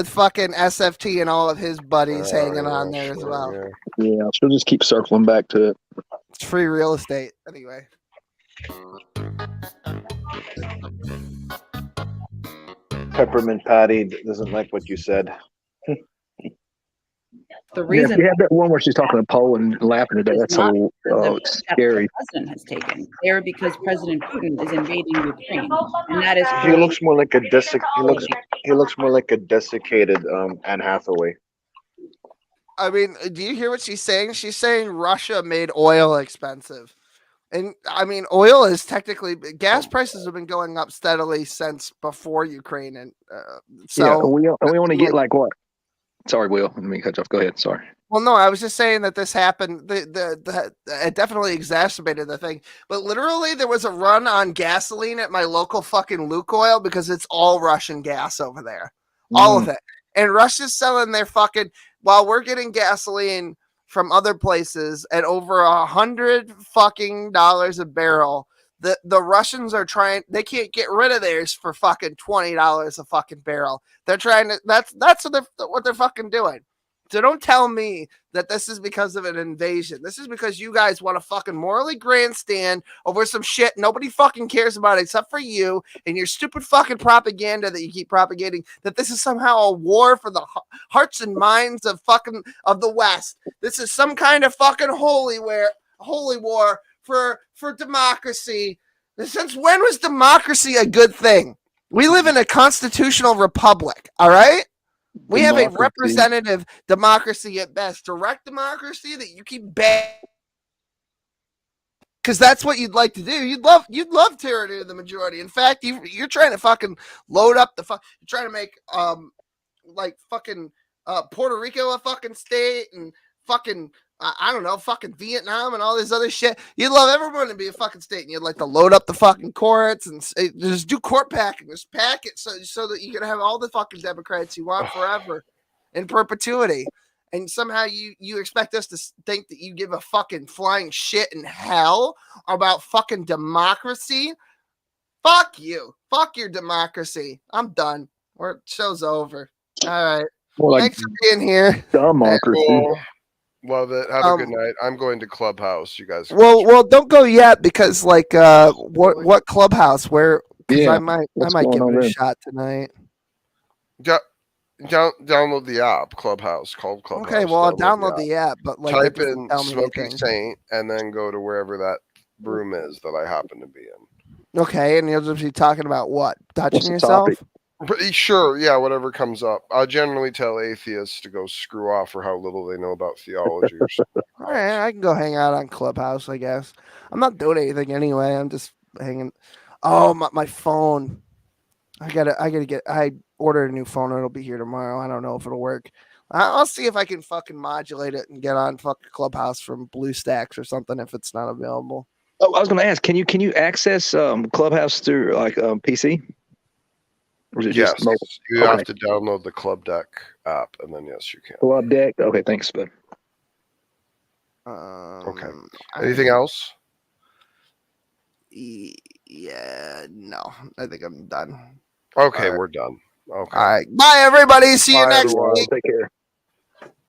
fucking SFT and all of his buddies hanging on there as well? Yeah, she'll just keep circling back to it. It's free real estate anyway. Peppermint Patty doesn't like what you said. The reason we had that one where she's talking to Poe and laughing at that. That's so it's scary. The president has taken. They're because President Putin is invading Ukraine, and that is. He looks more like a he looks more like a desiccated Anne Hathaway. I mean, do you hear what she's saying? She's saying Russia made oil expensive. And I mean, oil is technically, gas prices have been going up steadily since before Ukraine. And so we only get like what? Sorry, Will. Let me cut you off. Go ahead. Sorry. Well, no, I was just saying that this happened. It definitely exacerbated the thing. But literally, there was a run on gasoline at my local fucking Lukoil because it's all Russian gas over there. All of it. And Russia's selling their fucking, while we're getting gasoline from other places at over $100 fucking a barrel, the Russians are trying. They can't get rid of theirs for fucking $20 a fucking barrel. They're trying to. That's what they're fucking doing. So don't tell me that this is because of an invasion. This is because you guys want to fucking morally grandstand over some shit nobody fucking cares about except for you and your stupid fucking propaganda that you keep propagating, that this is somehow a war for the hearts and minds of the West. This is some kind of fucking holy war for democracy. Since when was democracy a good thing? We live in a constitutional republic, all right? We have a representative democracy at best, direct democracy that you keep banning because that's what you'd like to do. You'd love tyranny of the majority. In fact, you're trying to fucking load up you're trying to make like fucking Puerto Rico a fucking state and fucking I don't know, fucking Vietnam and all this other shit. You'd love everyone to be a fucking state, and you'd like to load up the fucking courts and just do court packing. Just pack it so that you can have all the fucking Democrats you want forever in perpetuity. And somehow you expect us to think that you give a fucking flying shit in hell about fucking democracy? Fuck you. Fuck your democracy. I'm done. Show's over. All right. Thanks for being here. Democracy. Love it. Have a good night. I'm going to Clubhouse. You guys. Well, don't go yet because what Clubhouse? Where? Because I might give it a shot tonight. Download the app Clubhouse, called Clubhouse. Okay, well, I'll download the app, but type in Smoking Saint and then go to wherever that room is that I happen to be in. Okay, and you'll just be talking about what? Touching yourself? Sure, yeah, whatever comes up. I generally tell atheists to go screw off for how little they know about theology or something. All right, I can go hang out on Clubhouse, I guess. I'm not doing anything anyway. I'm just hanging. Oh, my phone. I ordered a new phone. It'll be here tomorrow. I don't know if it'll work. I'll see if I can fucking modulate it and get on fucking Clubhouse from BlueStacks or something if it's not available. Oh, I was going to ask, can you access Clubhouse through like PC? Or is it just mobile? You have to download the Club Deck app, and then yes, you can. Club Deck. Okay, thanks, bud. Okay. Anything else? Yeah, no. I think I'm done. Okay, we're done. Okay. All right. Bye, everybody. See you next week. Take care.